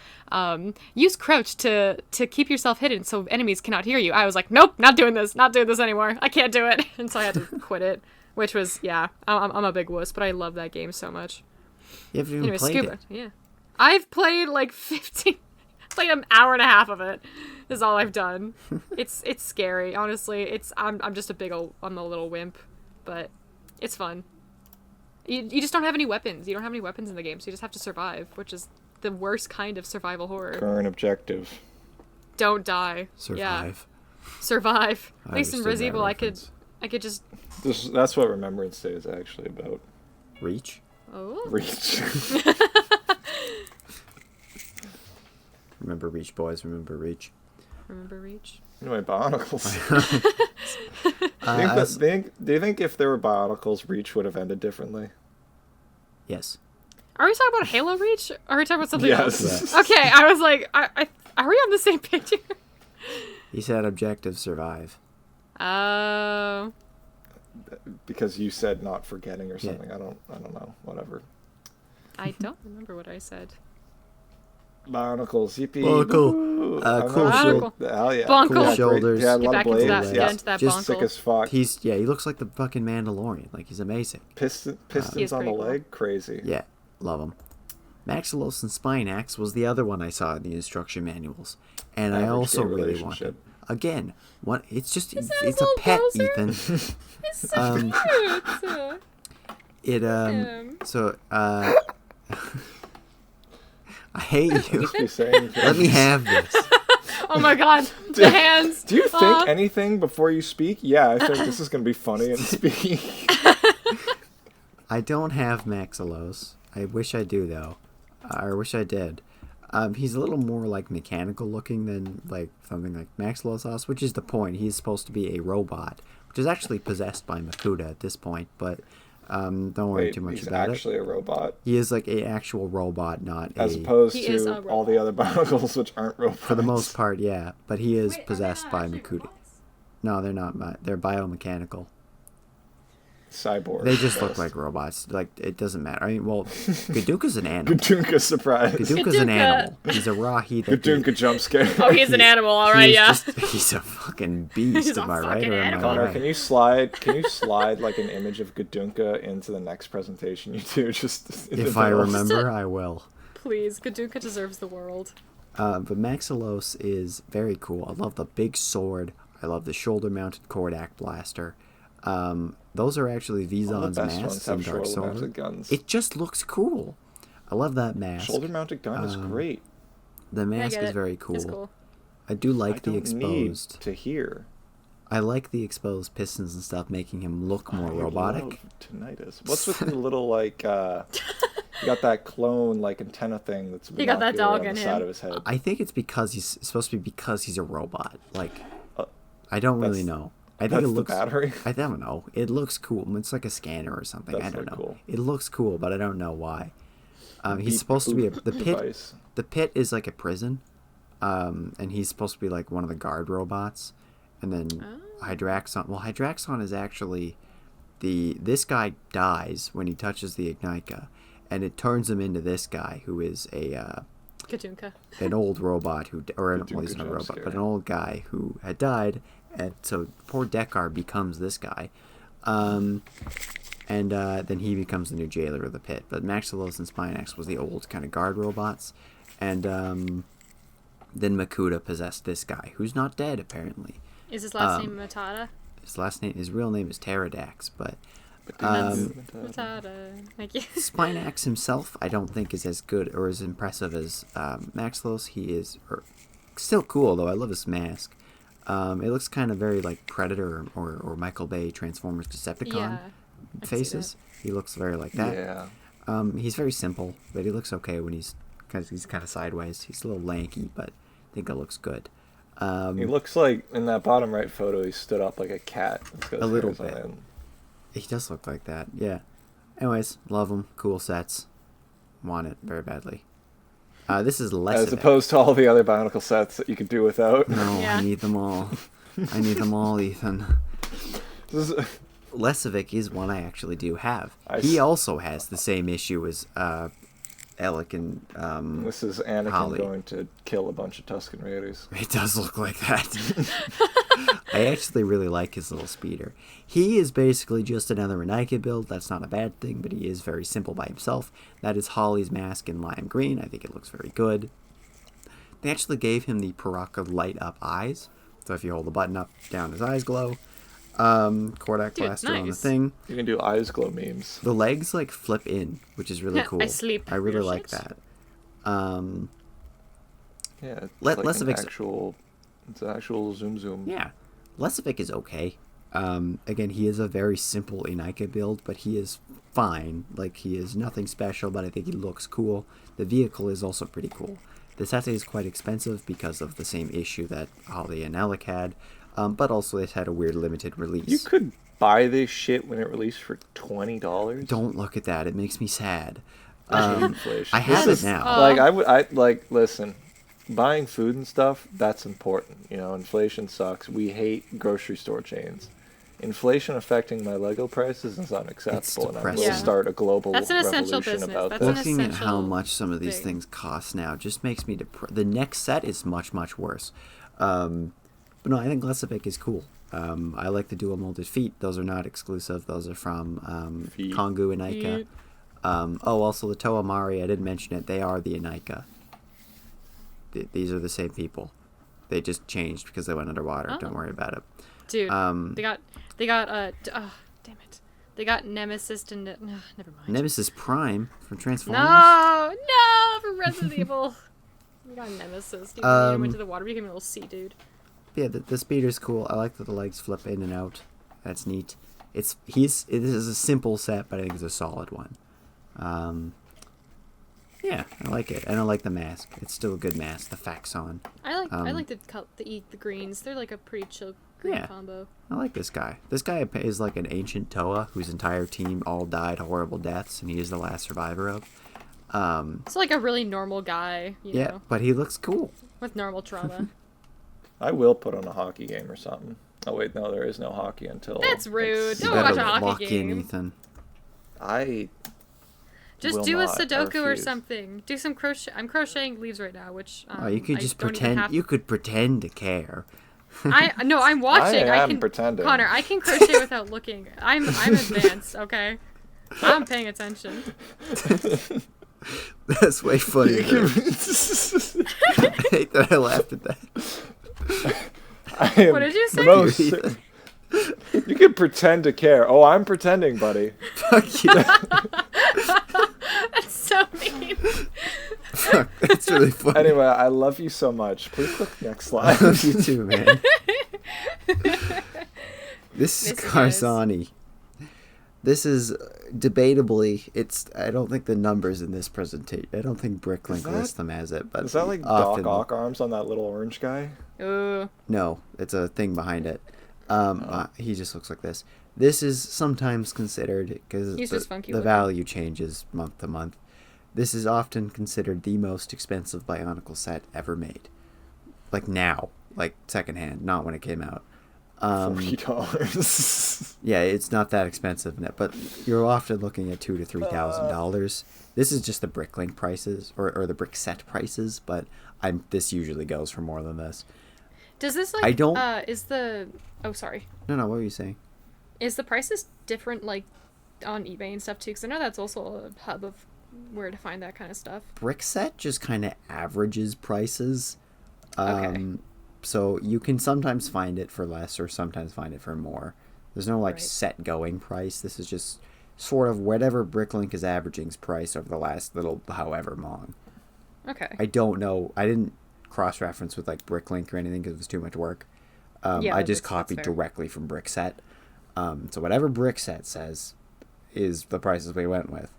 use crouch to keep yourself hidden so enemies cannot hear you. I was like, nope, not doing this anymore, I can't do it. And so I had to quit it, which was, yeah, I'm a big wuss, but I love that game so much. You haven't even played Scuba. it. Yeah. I've played like 15, played an hour and a half of it. Is all I've done. It's scary, honestly. I'm just I'm a little wimp, but it's fun. You just don't have any weapons. You don't have any weapons in the game, so you just have to survive, which is the worst kind of survival horror. Current objective. Don't die. Survive. Yeah. Survive. At least in understood that Resident Evil, reference. I could just. That's what Remembrance Day is actually about. Reach? Oh. Reach. Remember Reach, boys. Remember Reach. Remember Reach? Anyway, Bionicles. Do you think if there were Bionicles, Reach would have ended differently? Yes. Are we talking about Halo Reach? Or are we talking about something else? Yes. Okay, I was like, are we on the same page here? He said objective survive. Oh. Because you said not forgetting or something. Yeah. I don't know. Whatever. I don't remember what I said. Bionicles, yippee. Bionicles. Woo. Cool Bionicles. Hell yeah. Bonkle. Cool Yeah, shoulders. Yeah, a Get lot back of into blades. that, Yeah. get into that Just Sick bonkle. as fuck. He looks like the fucking Mandalorian. Like, he's amazing. Pistons is on the pretty cool. leg, crazy. Yeah, love him. Maxilos and Spinax was the other one I saw in the instruction manuals, and I Average also gay really relationship. wanted. Again, it's Is that it's a a little pet, Bowser? Ethan. It's so cute. So I hate you. Just be saying Let me have this. Oh my god, the hands. Do you think anything before you speak? Yeah, I think this is going to be funny and speaking. I don't have Maxilos. I wish I do though. I wish I did. He's a little more like mechanical looking than like something like Maxilos, which is the point. He's supposed to be a robot, which is actually possessed by Makuta at this point. But don't worry too much about it. He's actually a robot. He is like an actual robot, not As a. opposed He is to a all the other Bionicles, which aren't robots. For the most part, yeah. But he is possessed by Makuta. No, they're not. They're biomechanical. Cyborg. They just look like robots. Like, it doesn't matter. I mean, well, Gadooka's an animal. Gadunka surprise. Gadooka's an Gadooka. animal. He's a raw heat. Gadunka jump scare. Oh, he's an animal, alright, yeah. He's a fucking beast, He's a am I right? fucking Or am I animal. Connor, right? can you slide like an image of Gadunka into the next presentation you do? Just in the If I middle? remember, I will. Please, Gadunka deserves the world. But Maxilos is very cool. I love the big sword. I love the shoulder-mounted Kordak blaster. Those are actually All the Vizon's best masks ones in have Dark shoulder-mounted Souls. guns. It just looks cool. I love that mask. Shoulder-mounted gun is great. The mask get is it. very cool. It's cool. I do like I the don't exposed. need to hear. I like the exposed pistons and stuff, making him look more I robotic. love tinnitus. What's with the little like? You got that clone like antenna thing that's You got that binocular dog on in the him. side of his head. I think it's because he's supposed to be he's a robot. Like, I don't really that's- know. I think That's it the looks. battery. I don't know. It looks cool. It's like a scanner or something. That's I don't really know. cool. It looks cool, but I don't know why. He's supposed to be the pit. Device. The pit is like a prison, and he's supposed to be like one of the guard robots. And then Hydraxon. Well, Hydraxon is actually this guy dies when he touches the Ignica, and it turns him into this guy who is Katunka. an old robot well, he's not a jump robot, scare. but an old guy who had died, and so poor Deckard becomes this guy. And then he becomes the new jailer of the pit. But Maximus and Spinax was the old kind of guard robots. And then Makuta possessed this guy, who's not dead, apparently. Is his last name Matata? His real name is Pterodax, but Matata. Thank you. Spinax himself, I don't think is as good or as impressive as Maximus. He is still cool, though. I love his mask. It looks kind of very like Predator or Michael Bay Transformers Decepticon faces. He looks very like that. Yeah. He's very simple, but he looks okay when he's kind of sideways. He's a little lanky, but I think it looks good. He looks like, in that bottom right photo, he stood up like a cat. A little bit. He does look like that, yeah. Anyways, love him. Cool sets. Want it very badly. This is less As opposed to all the other Bionicle sets that you could do without. No, Yeah. I need them all. I need them all, Ethan. Lesovic is one I actually do have. He also has the same issue as Alec and This is Anakin Holly. going to kill a bunch of Tusken Raiders. It does look like that. I actually really like his little speeder. He is basically just another Renika build. That's not a bad thing, but he is very simple by himself. That is Holly's mask in lime green. I think it looks very good. They actually gave him the Paraka light up eyes. So if you hold the button up, down his eyes glow. Kordak blaster on the nice. thing. You can do eyes glow memes. The legs like flip in, which is really cool. I sleep. I really Your like shit. that. Yeah, it's Lesovic's an actual zoom. Yeah, Lesovic is okay. Again, he is a very simple Inika build, but he is fine. Like, he is nothing special, but I think he looks cool. The vehicle is also pretty cool. The set is quite expensive because of the same issue that Holly and Alec had, but also it had a weird limited release. You could buy this shit when it released for $20. Don't look at that. It makes me sad. Inflation. I have This it is- now. Like listen, buying food and stuff, that's important. You know, inflation sucks. We hate grocery store chains. Inflation affecting my Lego prices is unacceptable, and I will depressing. Yeah. start a global That's an essential revolution business. about That's this. an Looking at how essential much some of these thing. things cost now just makes me the next set is much worse. But no, I think Lesovic is cool. I like the dual molded feet. Those are not exclusive. Those are from Feet. Kongu and Ica. Feet. Also the Toa Mari, I didn't mention it. They are the Inika. These are the same people. They just changed because they went underwater. Oh. Don't worry about it. Dude, they got damn it. They got Nemesis and never mind. Nemesis Prime from Transformers. No, for Resident Evil. You got Nemesis. Dude, when you went to the water, you became a little sea dude. Yeah, the speeder's cool. I like that the legs flip in and out. That's neat. It is a simple set, but I think it's a solid one. Yeah, I like it, and I like the mask. It's still a good mask. The Faxon. I like the greens. They're like a pretty chill green Yeah. combo. I like this guy. This guy is like an ancient Toa whose entire team all died horrible deaths, and he is the last survivor of. It's like a really normal guy, you Yeah, know, but he looks cool. with normal trauma. I will put on a hockey game or something. Oh wait, no, there is no hockey until. That's rude. You Don't watch better a hockey lock game. in, Ethan. I Just will do a not. I Sudoku or refuse. something. Do some crochet. I'm crocheting leaves right now, which You could I just don't even pretend. have- You could pretend to care. No, I'm watching. I am can, pretending. Connor, I can crochet without looking. I'm advanced. Okay, I'm paying attention. That's way funnier. I hate that I laughed at that. I am What did you the say? most- Ethan. You can pretend to care. Oh, I'm pretending, buddy. Fuck you. That's so mean. Fuck, that's really funny. Anyway, I love you so much. Please click next I slide. love you too, man. This is This is Karsani. This is debatably. I don't think the numbers in this presentation. I don't think Bricklink that- lists them as it, but Is that like often, Doc Ock arms on that little orange guy? Ooh. No, it's a thing behind it. He just looks like this. This is sometimes considered because He's just funky the looking. value changes month to month. This is often considered the most expensive Bionicle set ever made. Like now, like secondhand, not when it came out. $40. Yeah, it's not that expensive, but you're often looking at $2,000 to $3,000. This is just the Bricklink prices or the brick set prices, but this usually goes for more than this. Does this like? I don't. Is the? Oh, sorry. No, what were you saying? Is the prices different like on eBay and stuff too? Because I know that's also a hub of where to find that kind of stuff. Brickset just kind of averages prices. Okay. So you can sometimes find it for less or sometimes find it for more. There's no like set going price. This is just sort of whatever Bricklink is averaging's price over the last little however long. Okay. I don't know. I didn't cross-reference with like Bricklink or anything because it was too much work. I just copied directly from Brickset. So whatever Brickset says is the prices we went with.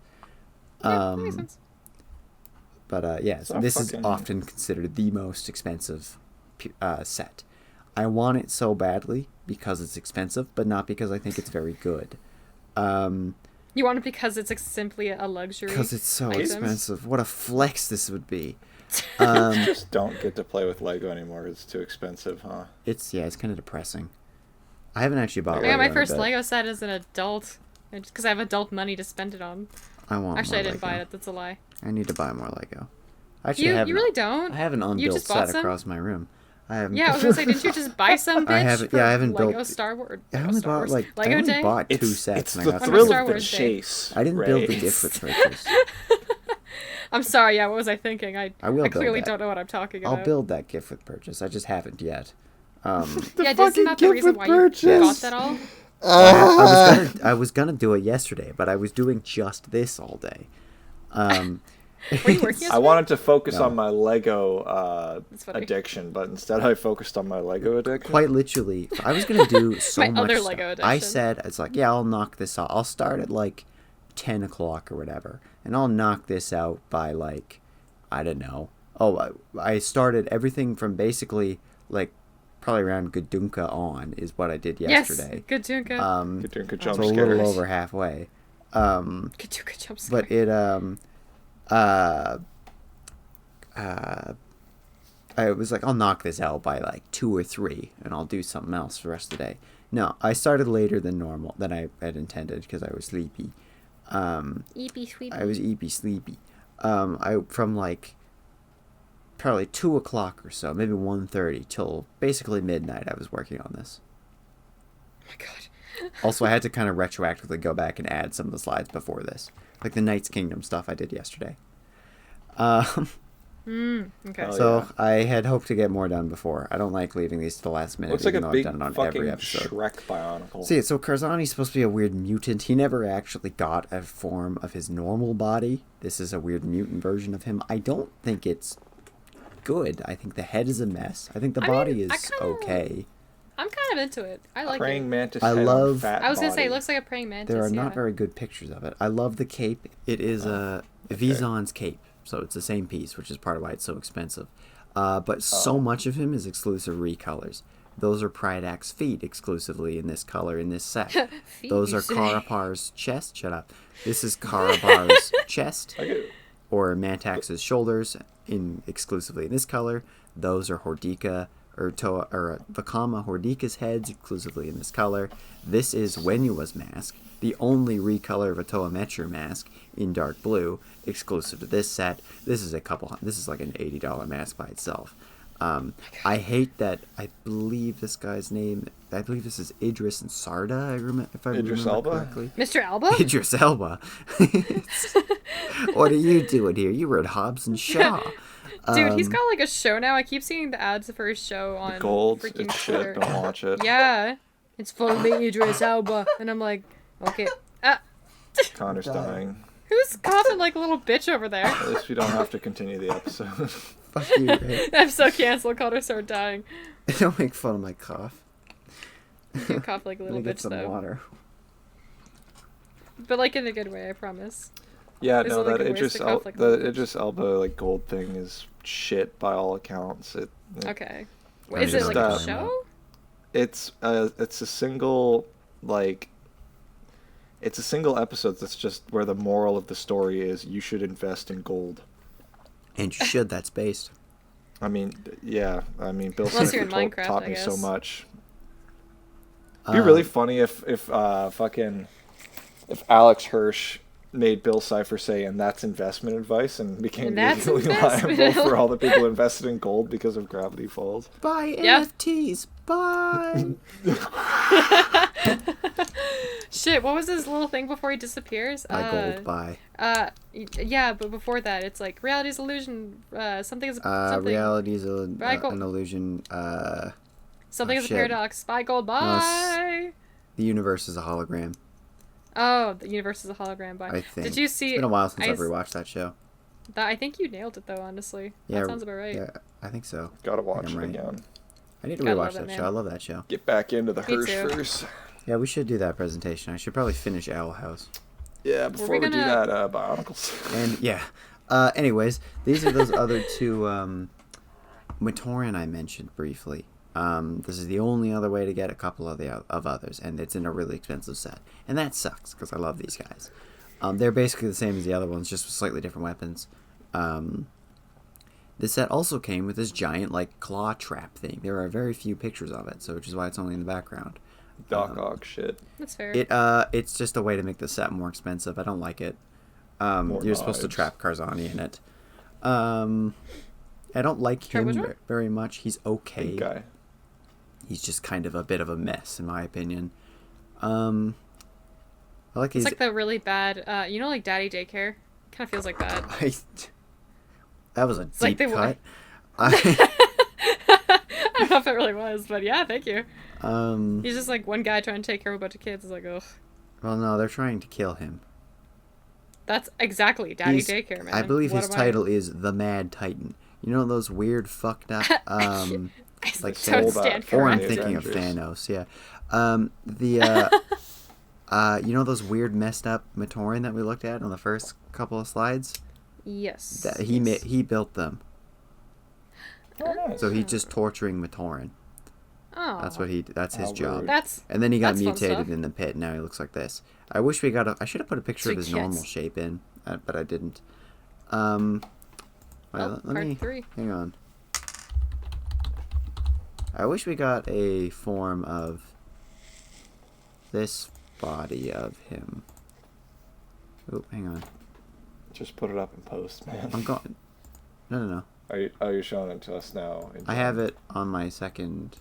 Yeah, that makes sense. But yeah, so this is often considered the most expensive set. I want it so badly because it's expensive, but not because I think it's very good. You want it because it's simply a luxury. Because it's so expensive. What a flex this would be. Just don't get to play with Lego anymore. It's too expensive, huh? It's kind of depressing. I haven't actually bought. I got my first Lego set as an adult, because I have adult money to spend it on. Actually, I didn't buy it. That's a lie. I need to buy more Lego. Actually, you really don't. I have an unbuilt set across my room. I haven't. Yeah, I was gonna say, didn't you just buy some? Bitch, I haven't Lego built. Star Wars. I only bought two sets. It's the thrill of the chase. I didn't build the gift with purchase. I'm sorry. Yeah, what was I thinking? I clearly don't know what I'm talking about. I'll build that gift with purchase. I just haven't yet. Yeah, isn't that the reason why you got that all? I was gonna do it yesterday, but I was doing just this all day. Were you working yesterday? I wanted to focus on my Lego addiction, but instead I focused on my Lego addiction. Quite literally, I was gonna do so my much other stuff. Lego addiction. I said, it's like, yeah, I'll knock this out. I'll start at like 10 o'clock or whatever, and I'll knock this out by like, I don't know. Oh, I started everything from basically like probably around Gadunka on is what I did yesterday. Yes, Gadunka. Gadunka jump so scares. a little over halfway. Gadunka jump scares. But it I was like, I'll knock this out by like 2 or 3, and I'll do something else for the rest of the day. No, I started later than normal, than I had intended, because I was sleepy. Eepy sleepy. I was eepy sleepy. From like probably 2 o'clock or so, maybe 1:30 till basically midnight. I was working on this. Oh my god. Also, I had to kind of retroactively go back and add some of the slides before this, like the Knights Kingdom stuff I did yesterday. Okay. So I had hoped to get more done before. I don't like leaving these to the last minute. Looks like a big I've done it on fucking every episode. Shrek Bionicle. See, so Karzani's supposed to be a weird mutant. He never actually got a form of his normal body. This is a weird mutant version of him. I don't think it's good. I think the head is a mess. I think the body is okay. I'm kind of into it. I like praying it. mantis I head love. on fat I was gonna say body. it looks like a praying mantis. There are not very good pictures of it. I love the cape. It is a Vizon's cape, so it's the same piece, which is part of why it's so expensive. But so much of him is exclusive recolors. Those are Pridax's feet exclusively in this color in this set. Those are Karapar's chest. Shut up. This is Karapar's chest, or Mantax's shoulders exclusively in this color. Those are Hordika or Vakama Hordika's heads exclusively in this color. This is Wenua's mask, the only recolor of a Toa Mecher mask in dark blue, exclusive to this set. This is like an $80 mask by itself. I hate that. I believe this guy's name. I believe this is Idris and Sarda. If I remember correctly. Mr. Elba. Idris Elba. What are you doing here? You were at Hobbs and Shaw. Dude, he's got like a show now. I keep seeing the ads for his show on Gold. freaking It's Twitter. shit. Don't watch it. Yeah, it's full me Idris Elba, and I'm like, okay. Connor's dying. Who's coughing like a little bitch over there? At least we don't have to continue the episode. Fuck you, Ray. I'm so canceled. Connor started dying. Don't make fun of my cough. You cough like a little get bitch some though. water. But like in a good way, I promise. Yeah, There's no, only that good ways to cough like a little bitch. Idris Elba like gold thing is shit by all accounts. Okay. I Is it just like a don't show? It's a single like. it's a single episode that's just where the moral of the story is you should invest in gold. And you should. That's based. I mean, yeah. I mean, Bill Unless you're in Clinton Minecraft, taught I me so guess. much. It'd be really funny if Alex Hirsch made Bill Cipher say, "And that's investment advice," and became And that's legally investment. liable for all the people who invested in gold because of Gravity Falls. Buy Yeah. NFTs. Buy. Shit, what was his little thing before he disappears? Buy gold. Buy. Yeah, but before that, it's like reality is illusion. Something is something. Reality is Buy gold. an illusion. Something is a shit. paradox. Buy gold. Buy. The universe is a hologram. Oh, the universe is a hologram. Buy. I think. Did you see? It's been a while since I I've rewatched that show. I think you nailed it though. Honestly, Yeah, that sounds about right. Yeah, I think so. Gotta I watch think it I'm right. again. I need to Gotta rewatch love that it, show. man. I love that show. Get back into the Me Hirsch too. verse. Yeah, we should do that presentation. I should probably finish Owl House. Yeah, before we we do gonna- that, Bionicles. And yeah. Anyways, these are those other two Matoran I mentioned briefly. This is the only other way to get a couple of others, and it's in a really expensive set, and that sucks because I love these guys. They're basically the same as the other ones, just with slightly different weapons. This set also came with this giant like claw trap thing. There are very few pictures of it, so which is why it's only in the background. Doc Ock shit. That's fair. It's just a way to make the set more expensive. I don't like it. You're supposed to knives. trap Karzani in it. I don't like Trap him which one? very much. He's okay. Big guy. He's just kind of a bit of a mess, in my opinion. I like It's his. like the really bad, like Daddy Daycare. Kind of feels like that. That was a It's like deep they wa- cut. I don't know if it really was, but yeah, thank you. He's just like one guy trying to take care of a bunch of kids. It's like, ugh. Well, no, they're trying to kill him. That's exactly Daddy He's- Daycare, man. I believe What his am I- title is the Mad Titan. You know those weird, fucked up, I like don't Sold stand out for or I'm corrected. thinking of Avengers. Thanos. Yeah. You know those weird, messed up Matoran that we looked at on the first couple of slides? Yes. That yes. he built them. Oh, nice. So he's just torturing Matoran. Oh. That's his How job. rude. That's And then he got That's fun mutated stuff. in the pit. Now he looks like this. I wish we got I should have put a picture of his normal Yes. shape in, but I didn't. Wait, let part me 3. hang on. I wish we got a form of this body of him. Oh, hang on. Just put it up in post, man. I'm going. No. Are you showing it to us now? I have it on my second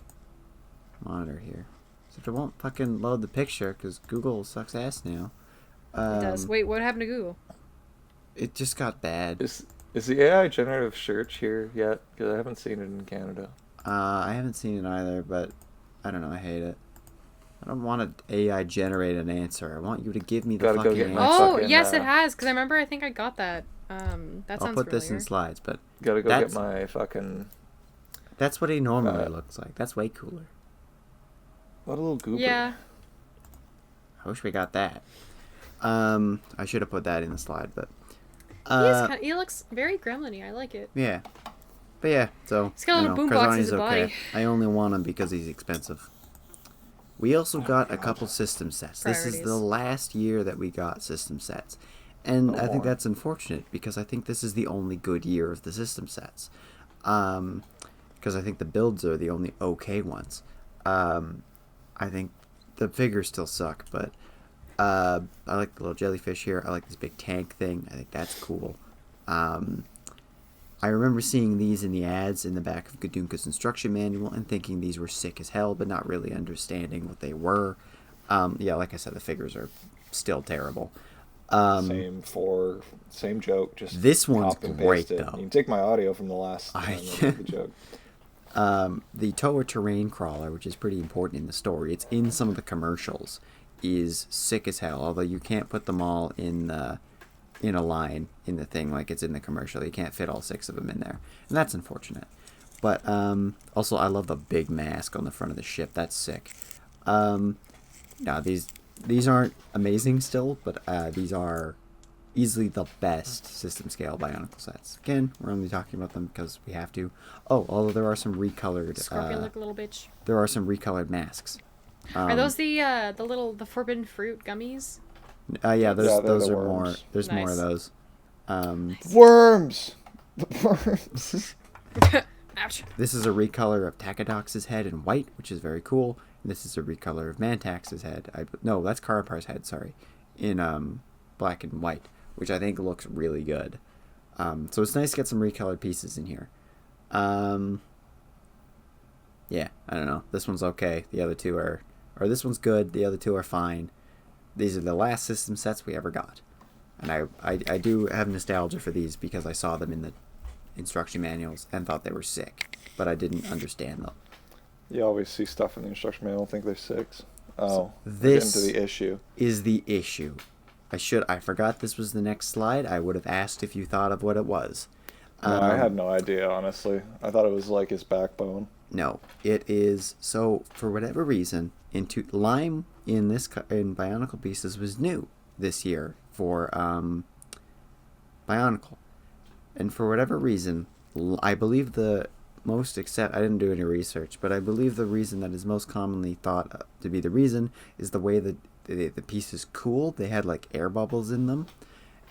monitor here. Except it won't fucking load the picture because Google sucks ass now. It does. Wait, what happened to Google? It just got bad. Is the AI generative search here yet? Because I haven't seen it in Canada. I haven't seen it either, but I don't know. I hate it. I don't want an AI generate an answer. I want you to give me the Gotta go fucking get answer. my Oh, fucking, yes, it has. Because I remember, I think I got that. That I'll sounds put this familiar. in slides, but Gotta go That's- get my fucking. that's what he normally Uh, looks like. That's way cooler. What a little goober. Yeah. I wish we got that. I should have put that in the slide, but He looks very gremlin-y. I like it. yeah. But yeah, so He's got a you little know, boombox in Karzani's his body. I only want him because he's expensive. We also got a couple system sets. This is the Priorities. last year that we got system sets. And Oh, I think boy. that's unfortunate because I think this is the only good year of the system sets. Because I think the builds are the only okay ones. I think the figures still suck, but I like the little jellyfish here. I like this big tank thing. I think that's cool. I remember seeing these in the ads in the back of Gadunka's instruction manual and thinking these were sick as hell, but not really understanding what they were. Yeah, like I said, the figures are still terrible. Same joke. Just This one's copy and great, paste it. though. You can take my audio from the last time I made the joke. The Toa terrain crawler, which is pretty important in the story, it's in some of the commercials, is sick as hell. Although you can't put them all in a line in the thing like it's in the commercial. You can't fit all 6 of them in there, and that's unfortunate. But also, I love the big mask on the front of the ship. That's sick. Now these aren't amazing still, but these are easily the best system scale Bionicle sets. Again, we're only talking about them because we have to. Oh, although there are some recolored. Scorpion look a little bitch. There are some recolored masks. Are those the forbidden fruit gummies? Yeah, they're those the are more. worms. There's more of Nice. those. Worms. The worms. Ouch. This is a recolor of Takedox's head in white, which is very cool. And this is a recolor of Mantax's head. No, that's Karapar's head. Sorry, in black and white, which I think looks really good. So it's nice to get some recolored pieces in here. Yeah, I don't know. This one's okay. The other two are, or this one's good. The other two are fine. These are the last system sets we ever got. And I do have nostalgia for these because I saw them in the instruction manuals and thought they were sick. But I didn't understand them. You always see stuff in the instruction manual and think they're 6. Oh, So we're getting this to the issue. is the issue. I forgot this was the next slide. I would have asked if you thought of what it was. No, I had no idea, honestly. I thought it was like his backbone. No, it is. So for whatever reason, lime in Bionicle pieces was new this year for Bionicle, and for whatever reason, I believe the most I didn't do any research, but I believe the reason that is most commonly thought to be the reason is the way that the pieces cooled. They had like air bubbles in them,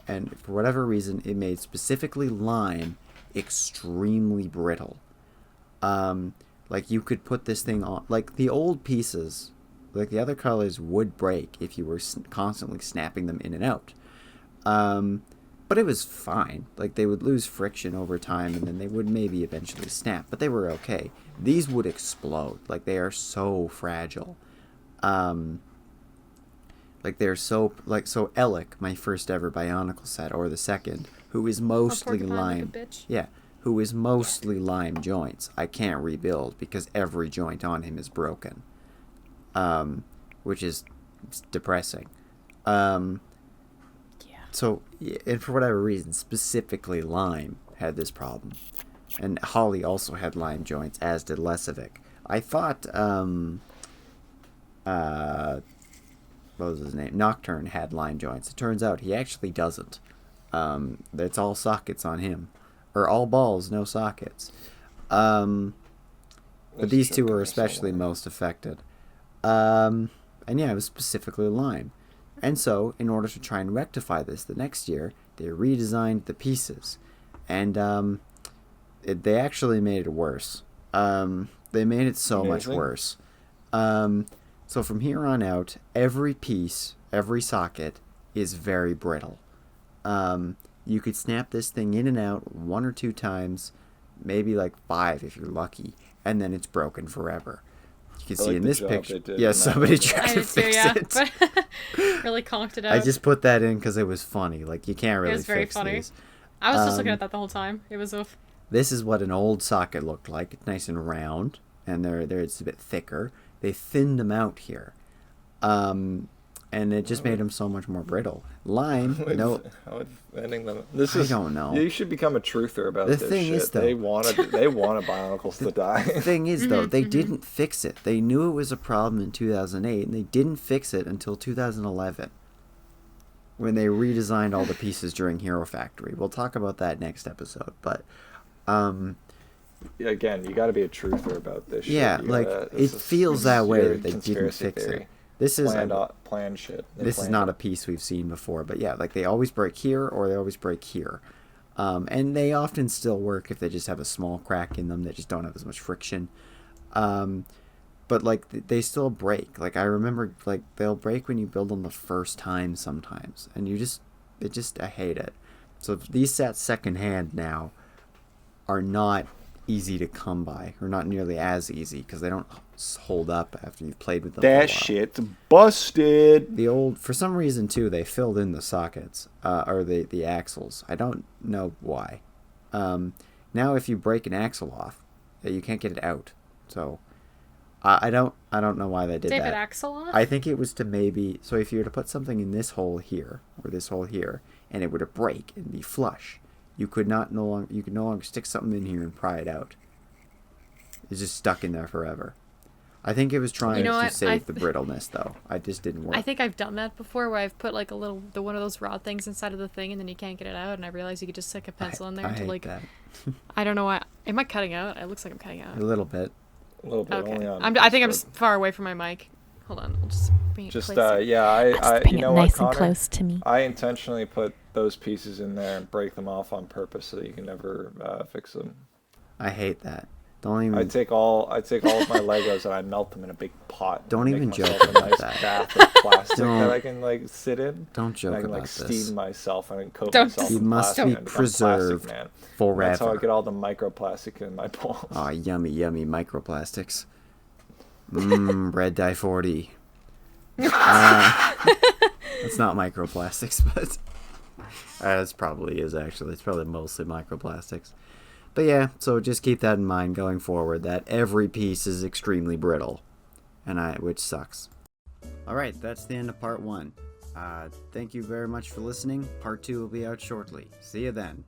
and for whatever reason, it made specifically lime extremely brittle. Like you could put this thing on, like the old pieces, like the other colors would break if you were constantly snapping them in and out. But it was fine. Like they would lose friction over time and then they would maybe eventually snap, but they were okay. These would explode. Like they are so fragile. Like they're so Alec, my first ever Bionicle set, or the second, who is mostly lime. Yeah. Who is mostly lime joints. I can't rebuild because every joint on him is broken, which is depressing. So, and for whatever reason, specifically lime had this problem, and Holly also had lime joints, as did Lesovic. I thought, what was his name? Nocturne had lime joints. It turns out he actually doesn't. It's all sockets on him. Or all balls, no sockets. But these two are especially most affected. And yeah, it was specifically lime. And so, in order to try and rectify this the next year, they redesigned the pieces. And they actually made it worse. They made it so much worse. So from here on out, every piece, every socket is very brittle. You could snap this thing in and out 1 or 2 times, maybe like 5 if you're lucky, and then it's broken forever. You can see in this picture. Yeah, somebody tried to fix it. Really conked it out. I just put that in because it was funny. Like, you can't really fix these. It was very funny. I was just looking at that the whole time. It was oof. This is what an old socket looked like. It's nice and round, and it's a bit thicker. They thinned them out here. And it just made them so much more brittle. Lime, no. How would ending them? I don't know. You should become a truther about this shit. The thing is, though, they wanted Bionicles to die. The thing is, though, they didn't fix it. They knew it was a problem in 2008, and they didn't fix it until 2011, when they redesigned all the pieces during Hero Factory. We'll talk about that next episode, but again, you got to be a truther about this. Yeah, shit. It feels that way that they didn't fix it. This is planned shit. This is not a piece we've seen before, but yeah, like they always break here or they always break here, and they often still work if they just have a small crack in them. They just don't have as much friction, but like they still break. Like I remember, like they'll break when you build them the first time sometimes, and I hate it. So these sets secondhand now are not easy to come by, or not nearly as easy, because they don't hold up after you've played with them. That shit's busted. The old, for some reason too, they filled in the sockets, or the axles. I don't know why. Now if you break an axle off, you can't get it out. So I don't know why they did that. David axle off? I think it was to maybe, so if you were to put something in this hole here or this hole here, and it were to break and be flush, you could no longer stick something in here and pry it out. It's just stuck in there forever. I think it was trying to save the brittleness, though. It just didn't work. I think I've done that before, where I've put like one of those rod things inside of the thing, and then you can't get it out. And I realized you could just stick a pencil in there to like. That. I don't know why. Am I cutting out? It looks like I'm cutting out. A little bit. A little bit. Okay. I think I'm far away from my mic. Hold on, we'll just bring it Just closer. I Bring you it know nice what, Connor? and close to me. I intentionally put those pieces in there and break them off on purpose so that you can never fix them. I hate that. Don't even. I take all of my Legos and I melt them in a big pot. Don't and even make joke myself about a nice that. bath of plastic Don't- that I can like sit in. Don't joke And I can about like this. steam myself and coat Don't- myself You in must plastic be and become plastic preserved man. forever. And that's how I get all the microplastic in my balls. Aw, yummy, yummy microplastics. Red dye 40. It's not microplastics, but it probably is actually. It's probably mostly microplastics. But yeah, so just keep that in mind going forward, that every piece is extremely brittle, which sucks. Alright, that's the end of part 1. Thank you very much for listening. Part 2 will be out shortly. See you then.